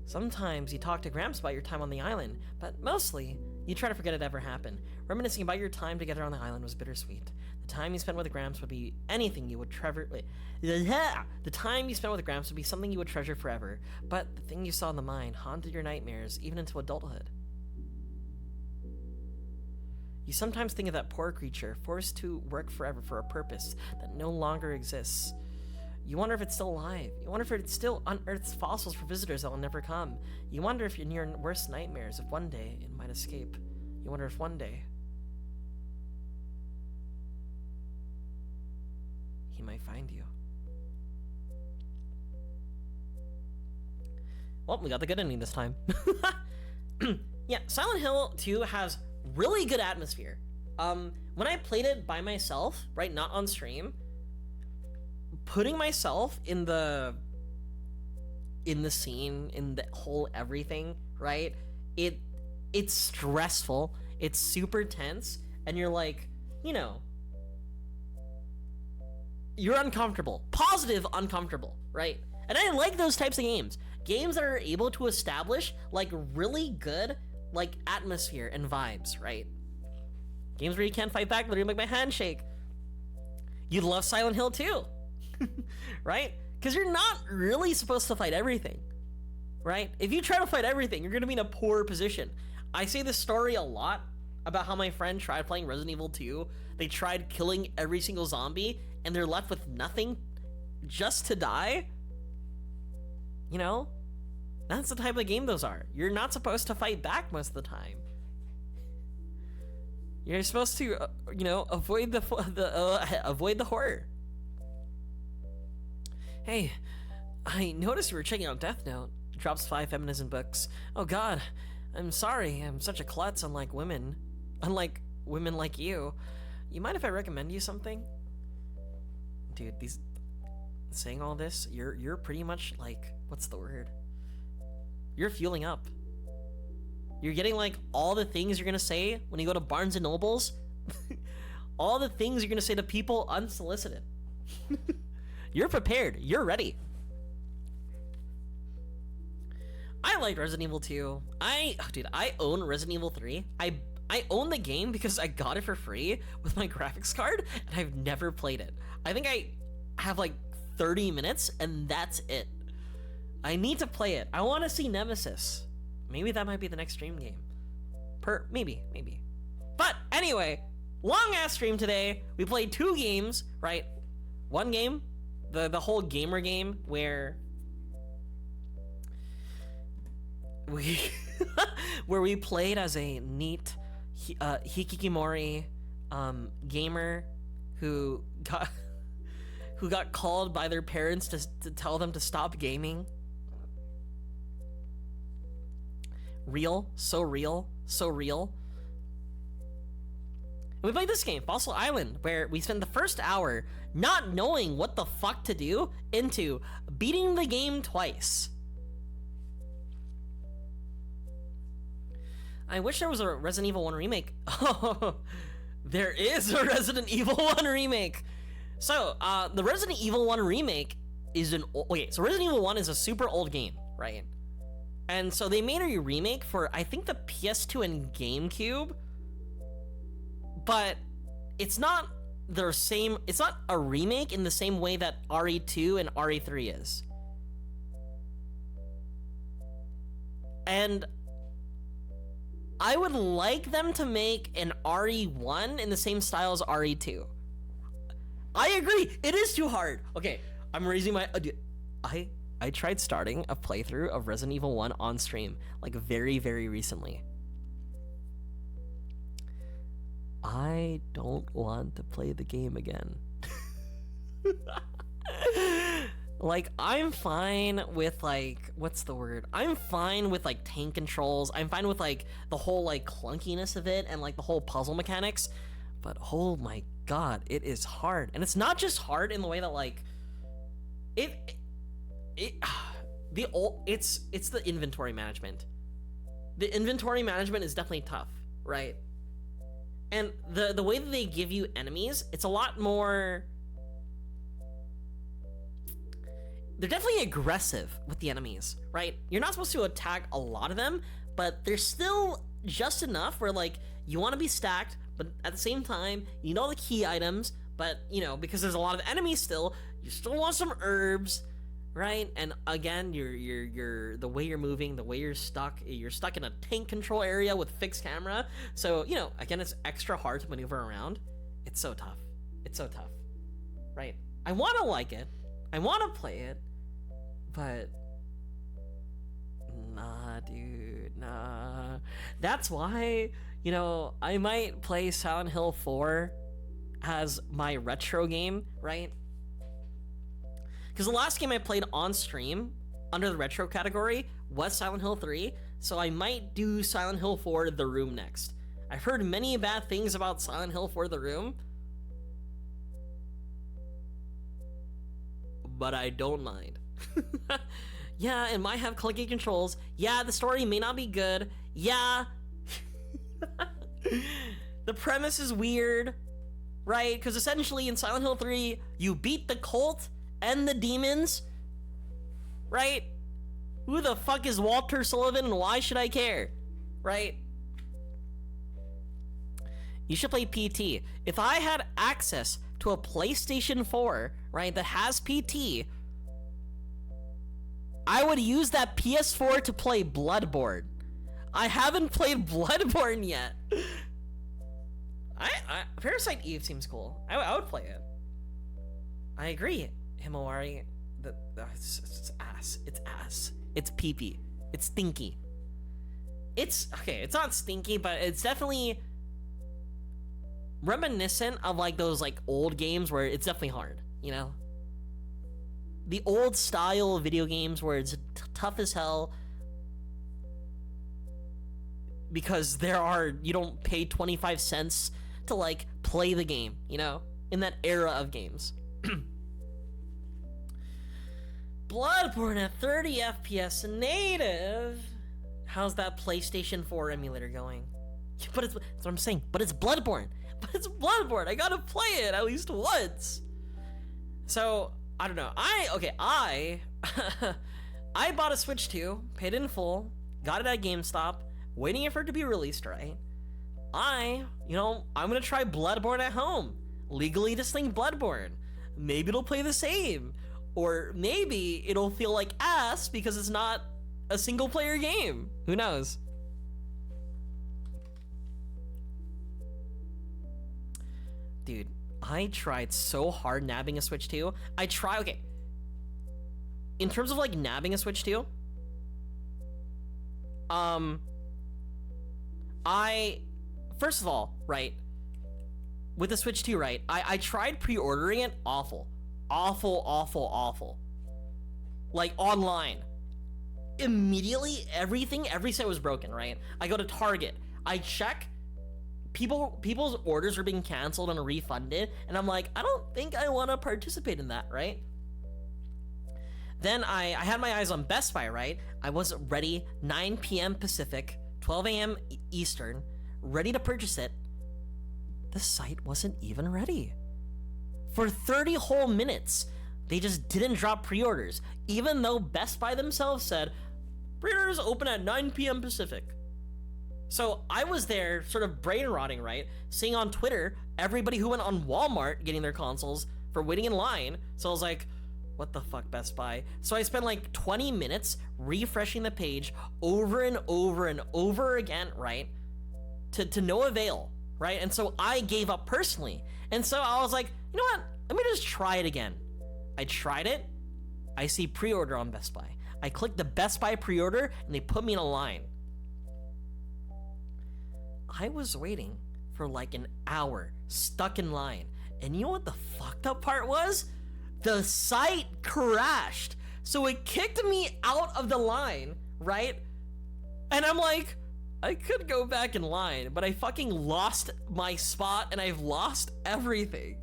Sometimes you talk to Gramps about your time on the island, but mostly, you try to forget it ever happened. Reminiscing about your time together on the island was bittersweet. The time you spent with Gramps would be anything you would treasure. The time you spent with Gramps would be something you would treasure forever. But the thing you saw in the mine haunted your nightmares, even into adulthood. You sometimes think of that poor creature, forced to work forever for a purpose that no longer exists. You wonder if it's still alive. You wonder if it still unearths fossils for visitors that will never come. You wonder if in your worst nightmares, if one day it might escape. You wonder if one day he might find you. Well, we got the good ending this time. Yeah, Silent Hill 2 has really good atmosphere. When I played it by myself, right, not on stream, putting myself in the scene, in the whole everything, right, it's stressful, it's super tense, and you're like, you know, you're uncomfortable. Positive uncomfortable, right? And I like those types of games. Games that are able to establish, like, really good, like, atmosphere and vibes, right? Games where you can't fight back, literally make my hand shake. You'd love Silent Hill 2, right? Because you're not really supposed to fight everything, right? If you try to fight everything, you're gonna be in a poor position. I say this story a lot about how my friend tried playing Resident Evil 2. They tried killing every single zombie, and they're left with nothing just to die. You know? That's the type of game those are. You're not supposed to fight back most of the time. You're supposed to, avoid the horror. Hey, I noticed you were checking out Death Note. Drops 5 feminism books. Oh god, I'm sorry, I'm such a klutz unlike women. Unlike women like you. You mind if I recommend you something? Dude, saying all this, you're pretty much like, what's the word? You're fueling up. You're getting like all the things you're gonna say when you go to Barnes and Nobles. All the things you're gonna say to people unsolicited. You're prepared. You're ready. I like Resident Evil 2. Dude, I own Resident Evil 3. I own the game because I got it for free with my graphics card, and I've never played it. I think I have like 30 minutes, and that's it. I need to play it. I want to see Nemesis. Maybe that might be the next stream game. Maybe. But anyway, long ass stream today. We played 2 games, right? One game, the whole gamer game where we played as a neat hikikomori gamer who got called by their parents to tell them to stop gaming. So real. And we played this game, Fossil Island, where we spent the first hour not knowing what the fuck to do into beating the game twice. I wish there was a Resident Evil 1 remake. Oh, there is a Resident Evil 1 remake. So, the Resident Evil 1 remake is so Resident Evil 1 is a super old game, right? And so they made a remake for, I think, the PS2 and GameCube, but it's not the same, it's not a remake in the same way that RE2 and RE3 is. And I would like them to make an RE1 in the same style as RE2. I agree, it is too hard. Okay, I'm raising my... I tried starting a playthrough of Resident Evil 1 on stream, like very, very recently. I don't want to play the game again. Like, I'm fine with, like, what's the word? I'm fine with, like, tank controls. I'm fine with, like, the whole, like, clunkiness of it and, like, the whole puzzle mechanics. But, oh my god, it is hard. And it's not just hard in the way that, like, it's the inventory management. The inventory management is definitely tough, right? And the way that they give you enemies, it's a lot more... They're definitely aggressive with the enemies, right? You're not supposed to attack a lot of them, but they're still just enough where, like, you want to be stacked, but at the same time, you know the key items, but, you know, because there's a lot of enemies still, you still want some herbs, right? And again, you're the way you're moving, the way you're stuck in a tank control area with fixed camera. So, you know, again, it's extra hard to maneuver around. It's so tough. It's so tough, right? I want to like it. I want to play it, but nah, dude, nah. That's why, you know, I might play Silent Hill 4 as my retro game, right? Because the last game I played on stream under the retro category was Silent Hill 3, so I might do Silent Hill 4 The Room next. I've heard many bad things about Silent Hill 4 The Room, but I don't mind. Yeah, it might have clunky controls. Yeah, the story may not be good. Yeah. The premise is weird, right? Because essentially in Silent Hill 3, you beat the cult and the demons, right? Who the fuck is Walter Sullivan and why should I care, right? You should play PT. If I had access to a PlayStation 4, right, that has PT, I would use that PS4 to play Bloodborne. I haven't played Bloodborne yet. Parasite Eve seems cool. I would play it. I agree, Himawari. It's ass. It's ass. It's pee-pee. It's stinky. It's not stinky, but it's definitely reminiscent of like those like old games where it's definitely hard, you know? the old style video games where it's tough as hell because you don't pay 25 cents to like play the game, you know, in that era of games. Bloodborne at 30 FPS native. How's that PlayStation 4 emulator going? But that's what I'm saying. But it's Bloodborne. I gotta play it at least once. So I don't know. I bought a Switch 2, paid in full, got it at GameStop, waiting for it to be released, right? I'm gonna try Bloodborne at home. Legally distinct Bloodborne. Maybe it'll play the same. Or maybe it'll feel like ass because it's not a single player game. Who knows? Dude, I tried so hard nabbing a Switch 2. Okay. In terms of like nabbing a Switch 2, first of all, right, with the Switch 2, right, I tried pre-ordering it. Awful. Like online. Immediately, every site was broken, right? I go to Target, I check, people's orders are being canceled and refunded, and I'm like, I don't think I want to participate in that, right? Then I had my eyes on Best Buy, right? I was ready, 9 p.m. Pacific, 12 a.m. Eastern, ready to purchase it. The site wasn't even ready. For 30 whole minutes, they just didn't drop pre-orders, even though Best Buy themselves said, pre-orders open at 9 p.m. Pacific. So I was there sort of brain rotting, right? Seeing on Twitter, everybody who went on Walmart getting their consoles for waiting in line. So I was like, what the fuck, Best Buy? So I spent like 20 minutes refreshing the page over and over and over again, right? To no avail, right? And so I gave up personally. And so I was like, you know what? Let me just try it again. I tried it. I see pre-order on Best Buy. I clicked the Best Buy pre-order and they put me in a line. I was waiting for like an hour, stuck in line. And you know what the fucked up part was? The site crashed. So it kicked me out of the line, right? And I'm like, I could go back in line, but I fucking lost my spot and I've lost everything.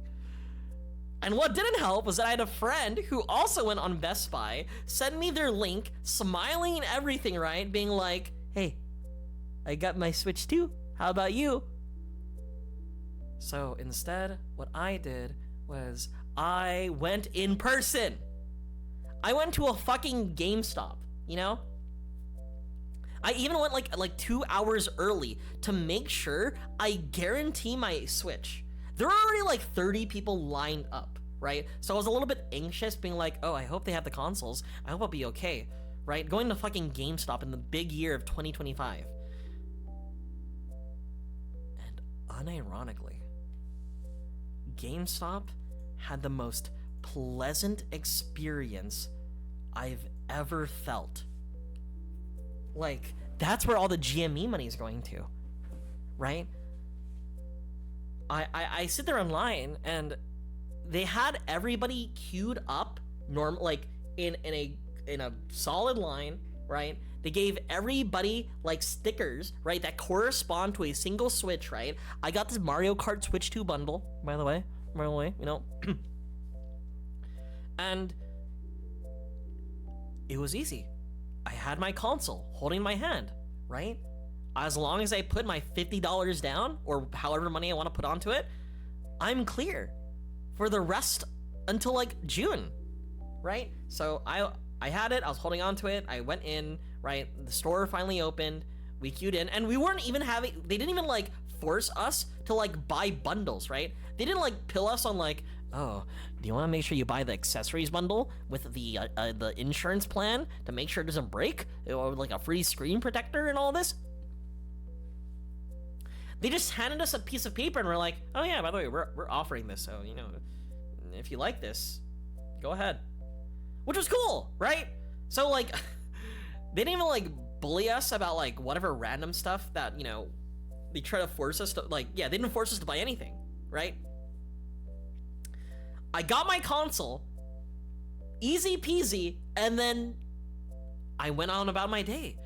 And what didn't help was that I had a friend who also went on Best Buy, send me their link, smiling and everything, right? Being like, hey, I got my Switch 2. How about you? So instead, what I did was I went in person. I went to a fucking GameStop, you know? I even went like 2 hours early to make sure I guarantee my Switch. There were already like 30 people lined up, right? So I was a little bit anxious, being like, oh, I hope they have the consoles. I hope I'll be okay, right? Going to fucking GameStop in the big year of 2025. And unironically, GameStop had the most pleasant experience I've ever felt. Like, that's where all the GME money is going to, right? I sit there online and they had everybody queued up like in a solid line, right? They gave everybody like stickers, right, that correspond to a single Switch, right? I got this Mario Kart Switch 2 bundle, by the way, you know. And it was easy. I had my console holding my hand, right? As long as I put my $50 down, or however money I want to put onto it, I'm clear for the rest until like June, right? So I had it, I was holding on to it, I went in, right? The store finally opened, we queued in, and we weren't even they didn't even like force us to like buy bundles, right? They didn't like pill us on like, oh, do you want to make sure you buy the accessories bundle with the insurance plan to make sure it doesn't break, or like a free screen protector and all this? They just handed us a piece of paper and we're like, oh yeah, by the way, we're offering this, so, you know, if you like this, go ahead. Which was cool, right? So like, they didn't even like bully us about like whatever random stuff that, you know, they try to force us to, like, yeah, they didn't force us to buy anything, right? I got my console Easy peasy. And then I went on about my day.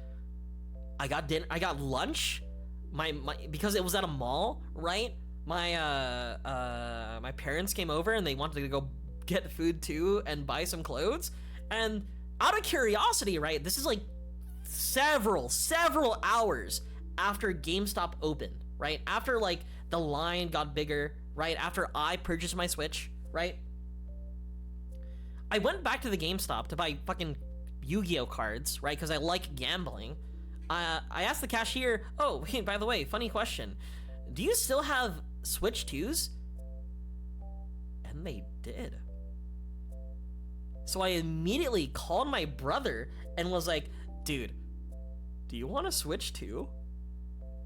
I got dinner, I got lunch. My because it was at a mall, right? My parents came over and they wanted to go get food too and buy some clothes. And out of curiosity, right? This is like several hours after GameStop opened, right? After like the line got bigger, right? After I purchased my Switch, right? I went back to the GameStop to buy fucking Yu-Gi-Oh cards, right? Because I like gambling. I asked the cashier, oh, wait, by the way, funny question. Do you still have Switch 2s? And they did. So I immediately called my brother and was like, dude, do you want a Switch 2?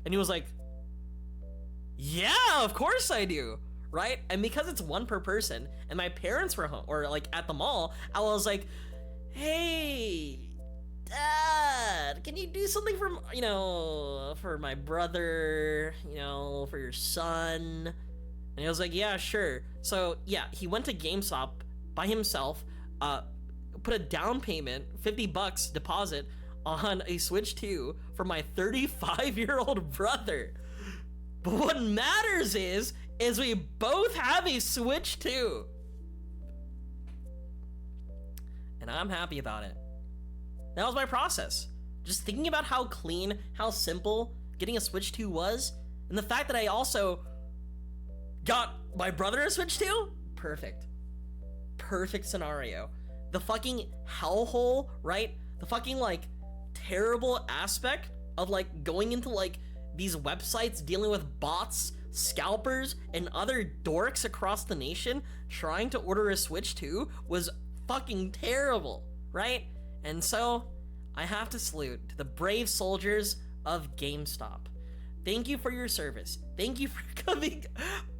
And he was like, yeah, of course I do, right? And because it's one per person and my parents were home or like at the mall, I was like, hey, Dad, can you do something for, you know, for my brother, you know, for your son? And he was like, yeah, sure. So yeah, he went to GameStop by himself, put a down payment, $50 deposit on a Switch 2 for my 35-year-old brother. But what matters is we both have a Switch 2. And I'm happy about it. That was my process. Just thinking about how clean, how simple getting a Switch 2 was, and the fact that I also got my brother a Switch 2? Perfect. Perfect scenario. The fucking hellhole, right? The fucking, like, terrible aspect of, like, going into, like, these websites dealing with bots, scalpers, and other dorks across the nation trying to order a Switch 2 was fucking terrible, right? And so, I have to salute to the brave soldiers of GameStop. Thank you for your service. Thank you for coming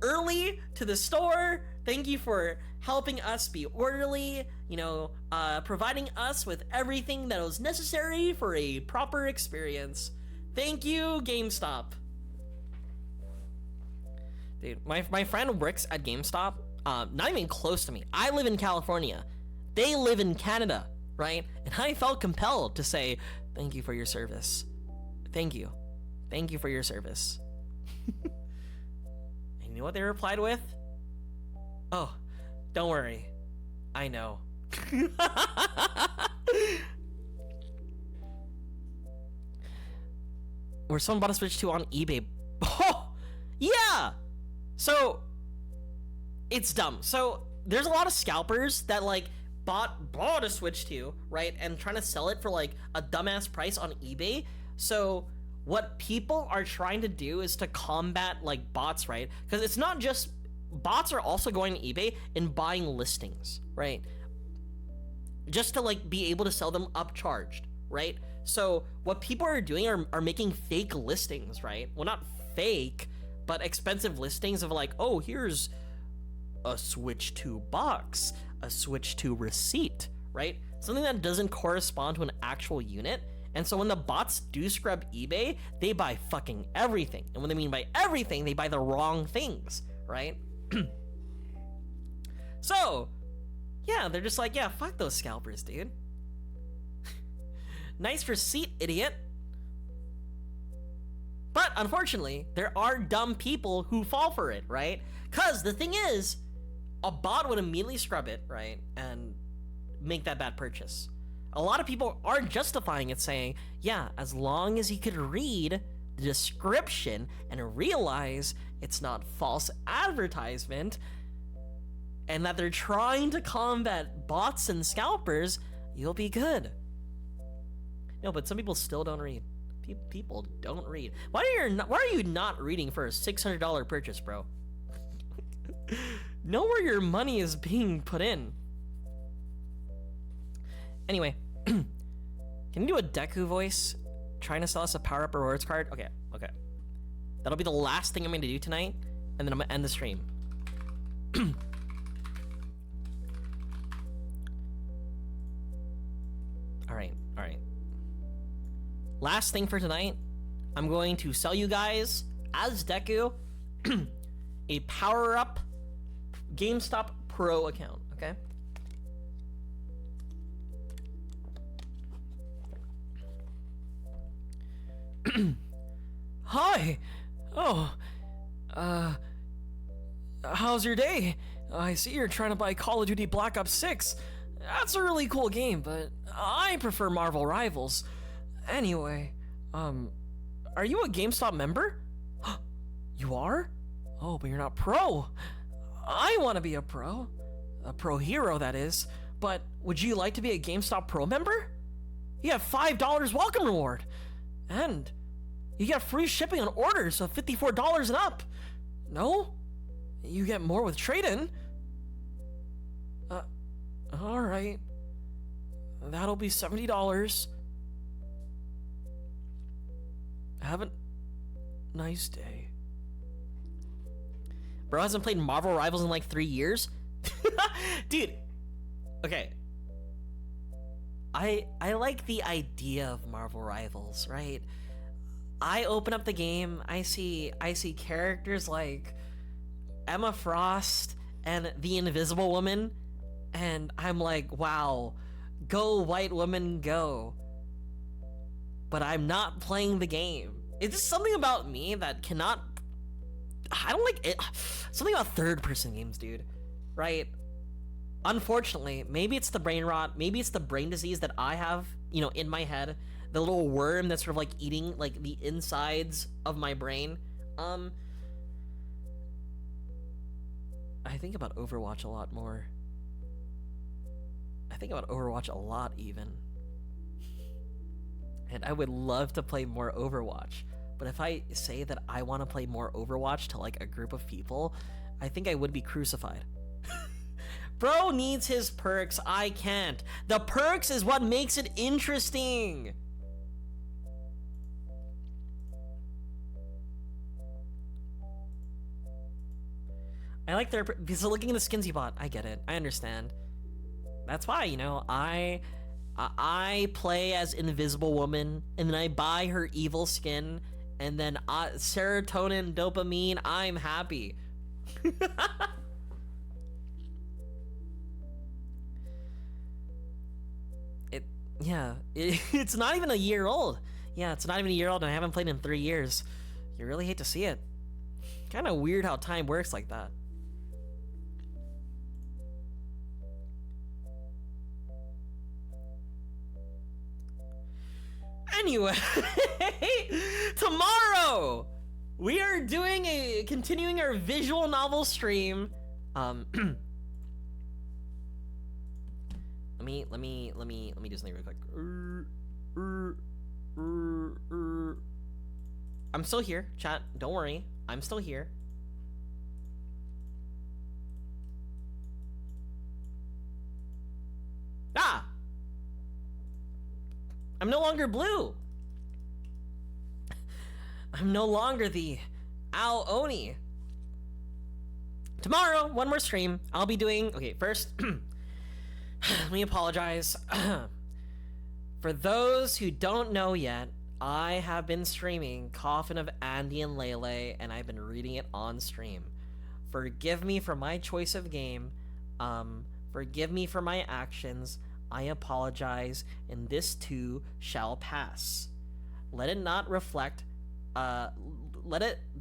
early to the store. Thank you for helping us be orderly, you know, providing us with everything that was necessary for a proper experience. Thank you, GameStop. Dude, my friend works at GameStop, not even close to me. I live in California. They live in Canada, right? And I felt compelled to say, thank you for your service. Thank you. Thank you for your service. And you know what they replied with? Oh, don't worry. I know. Or someone bought a Switch 2 on eBay. Oh, yeah! So, it's dumb. So, there's a lot of scalpers that, like, bought a Switch 2, right? And trying to sell it for, like, a dumbass price on eBay. So, what people are trying to do is to combat, like, bots, right? Because it's not just... Bots are also going to eBay and buying listings, right? Just to, like, be able to sell them upcharged, right? So, what people are doing are making fake listings, right? Well, not fake, but expensive listings of, like, oh, here's a Switch 2 box, a Switch 2 receipt, right? Something that doesn't correspond to an actual unit. And so when the bots do scrub eBay, they buy fucking everything. And when they mean by everything, they buy the wrong things, right? So, yeah, they're just like, yeah, fuck those scalpers, dude. Nice receipt, idiot. But unfortunately, there are dumb people who fall for it, right? Because the thing is, a bot would immediately scrub it, right? And make that bad purchase. A lot of people are justifying it, saying, yeah, as long as he could read the description and realize it's not false advertisement, and that they're trying to combat bots and scalpers, you'll be good. No, but some people still don't read. People don't read. Why are you not reading for a $600 purchase, bro? Know where your money is being put in. Anyway, can you do a Deku voice trying to sell us a power-up rewards card? Okay. That'll be the last thing I'm going to do tonight, and then I'm going to end the stream. Alright. Last thing for tonight, I'm going to sell you guys, as Deku, a power-up GameStop Pro account, okay? Hi. Oh. How's your day? I see you're trying to buy Call of Duty Black Ops 6. That's a really cool game, but I prefer Marvel Rivals. Anyway, are you a GameStop member? You are? Oh, but you're not pro. I want to be a pro. A pro hero, that is. But would you like to be a GameStop Pro member? You have $5 welcome reward. And you get free shipping on orders of $54 and up. No? You get more with trade-in. Alright. That'll be $70. Have a nice day. Bro hasn't played Marvel Rivals in like 3 years? Dude. Okay. I like the idea of Marvel Rivals, right? I open up the game, I see characters like Emma Frost and the Invisible Woman, and I'm like, wow, go white woman, go. But I'm not playing the game. It's just something about me that cannot... I don't like it. Something about third-person games, dude. Right? Unfortunately, maybe it's the brain rot, maybe it's the brain disease that I have, you know, in my head. The little worm that's sort of like eating like the insides of my brain. I think about Overwatch a lot more. I think about Overwatch a lot, even. And I would love to play more Overwatch. But if I say that I want to play more Overwatch to like a group of people, I think I would be crucified. Bro needs his perks, I can't. The perks is what makes it interesting. I like their, because they're looking at the skins you bought. I get it, I understand. That's why, you know, I play as Invisible Woman, and then I buy her evil skin, and then serotonin, dopamine, I'm happy. It's not even a year old. Yeah, it's not even a year old, and I haven't played in 3 years. You really hate to see it. Kind of weird how time works like that. Anyway, tomorrow we are continuing our visual novel stream. Let me do something real quick. I'm still here, chat. Don't worry, I'm still here. Ah! I'm no longer blue. I'm no longer the Ao Oni. Tomorrow, one more stream. I'll be doing... Okay, first, let me apologize. For those who don't know yet, I have been streaming Coffin of Andy and Lele, and I've been reading it on stream. Forgive me for my choice of game. Forgive me for my actions. I apologize, and this too shall pass. Let it not reflect,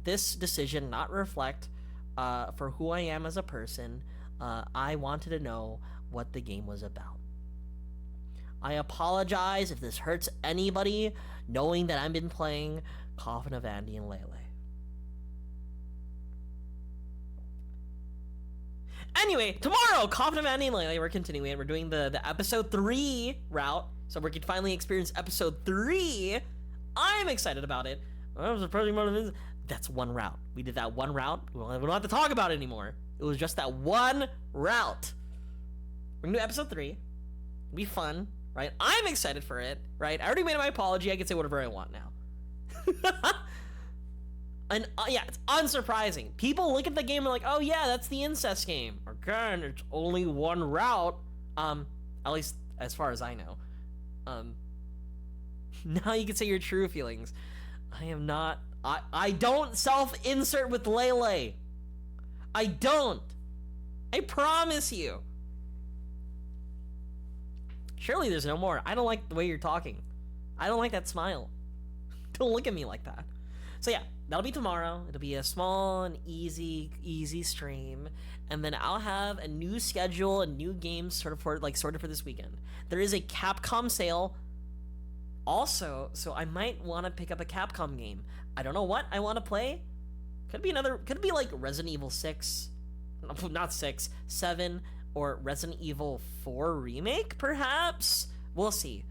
this decision not reflect, for who I am as a person. I wanted to know what the game was about. I apologize if this hurts anybody, knowing that I've been playing Coffin of Andy and Lele. Anyway, tomorrow, Coffin of Andy and Lele, we're continuing. We're doing the episode 3 route, so we can finally experience episode 3. I'm excited about it. That's one route. We did that one route. We don't have to talk about it anymore. It was just that one route. We're gonna do episode 3. It'll be fun, right? I'm excited for it, right? I already made my apology. I can say whatever I want now. And yeah, it's unsurprising. People look at the game and are like, oh yeah, that's the incest game. Again, it's only one route. At least as far as I know. Now you can say your true feelings. I am not, I don't self-insert with Lele. I don't. I promise you. Surely there's no more. I don't like the way you're talking. I don't like that smile. Don't look at me like that. So yeah, that'll be tomorrow. It'll be a small and easy stream, and then I'll have a new schedule and new games sorted for this weekend. There is a Capcom sale also, so I might want to pick up a Capcom game. I don't know what I want to play. Could be like Resident Evil 6, not 6, 7, or Resident Evil 4 remake, perhaps? We'll see.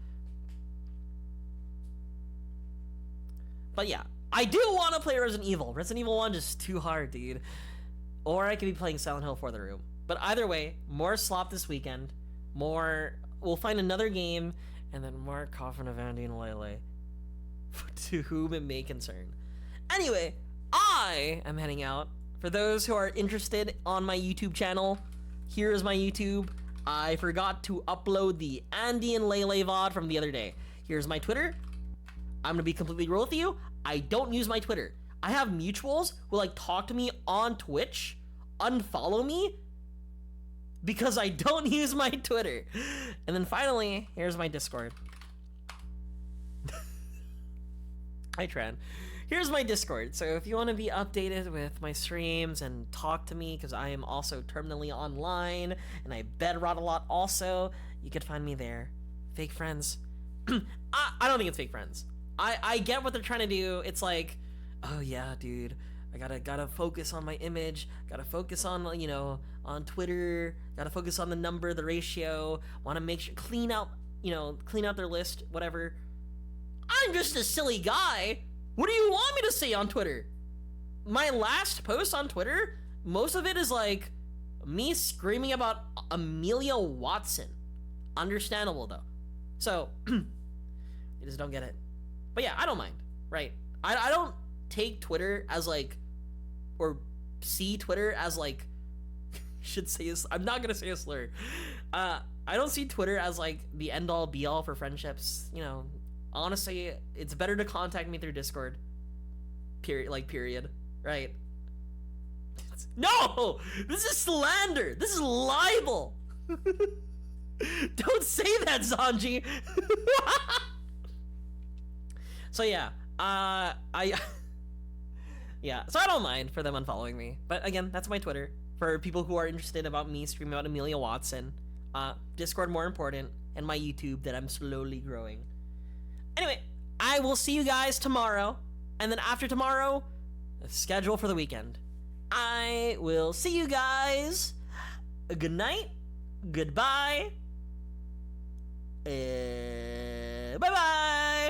But yeah, I do want to play Resident Evil. Resident Evil 1 is too hard, dude. Or I could be playing Silent Hill for the room. But either way, more slop this weekend. We'll find another game, and then more Coffin of Andy and Lele. To whom it may concern. Anyway, I am heading out. For those who are interested on my YouTube channel, here is my YouTube. I forgot to upload the Andy and Lele VOD from the other day. Here's my Twitter. I'm gonna be completely real with you. I don't use my Twitter. I have mutuals who like talk to me on Twitch, unfollow me, because I don't use my Twitter. And then finally, here's my Discord. Hi, Tran. Here's my Discord. So if you want to be updated with my streams and talk to me, because I am also terminally online and I bedrot a lot also, you could find me there. Fake friends. I don't think it's fake friends. I get what they're trying to do. It's like, oh yeah, dude, I gotta focus on my image, gotta focus on, on Twitter, gotta focus on the number, the ratio, want to make sure, clean out their list, whatever. I'm just a silly guy. What do you want me to say on Twitter? My last post on Twitter, most of it is like me screaming about Amelia Watson. Understandable though. So, you just don't get it. But yeah, I don't mind, right? I don't take Twitter as like, or see Twitter as like, I'm not gonna say a slur. I don't see Twitter as like the end all be all for friendships. Honestly, it's better to contact me through Discord. Period. Right? No! This is slander! This is libel! Don't say that, Zanji! So yeah, yeah, so I don't mind for them unfollowing me. But again, that's my Twitter. For people who are interested about me streaming about Amelia Watson. Discord more important, and my YouTube that I'm slowly growing. Anyway, I will see you guys tomorrow, and then after tomorrow, the schedule for the weekend. I will see you guys. Good night, goodbye, and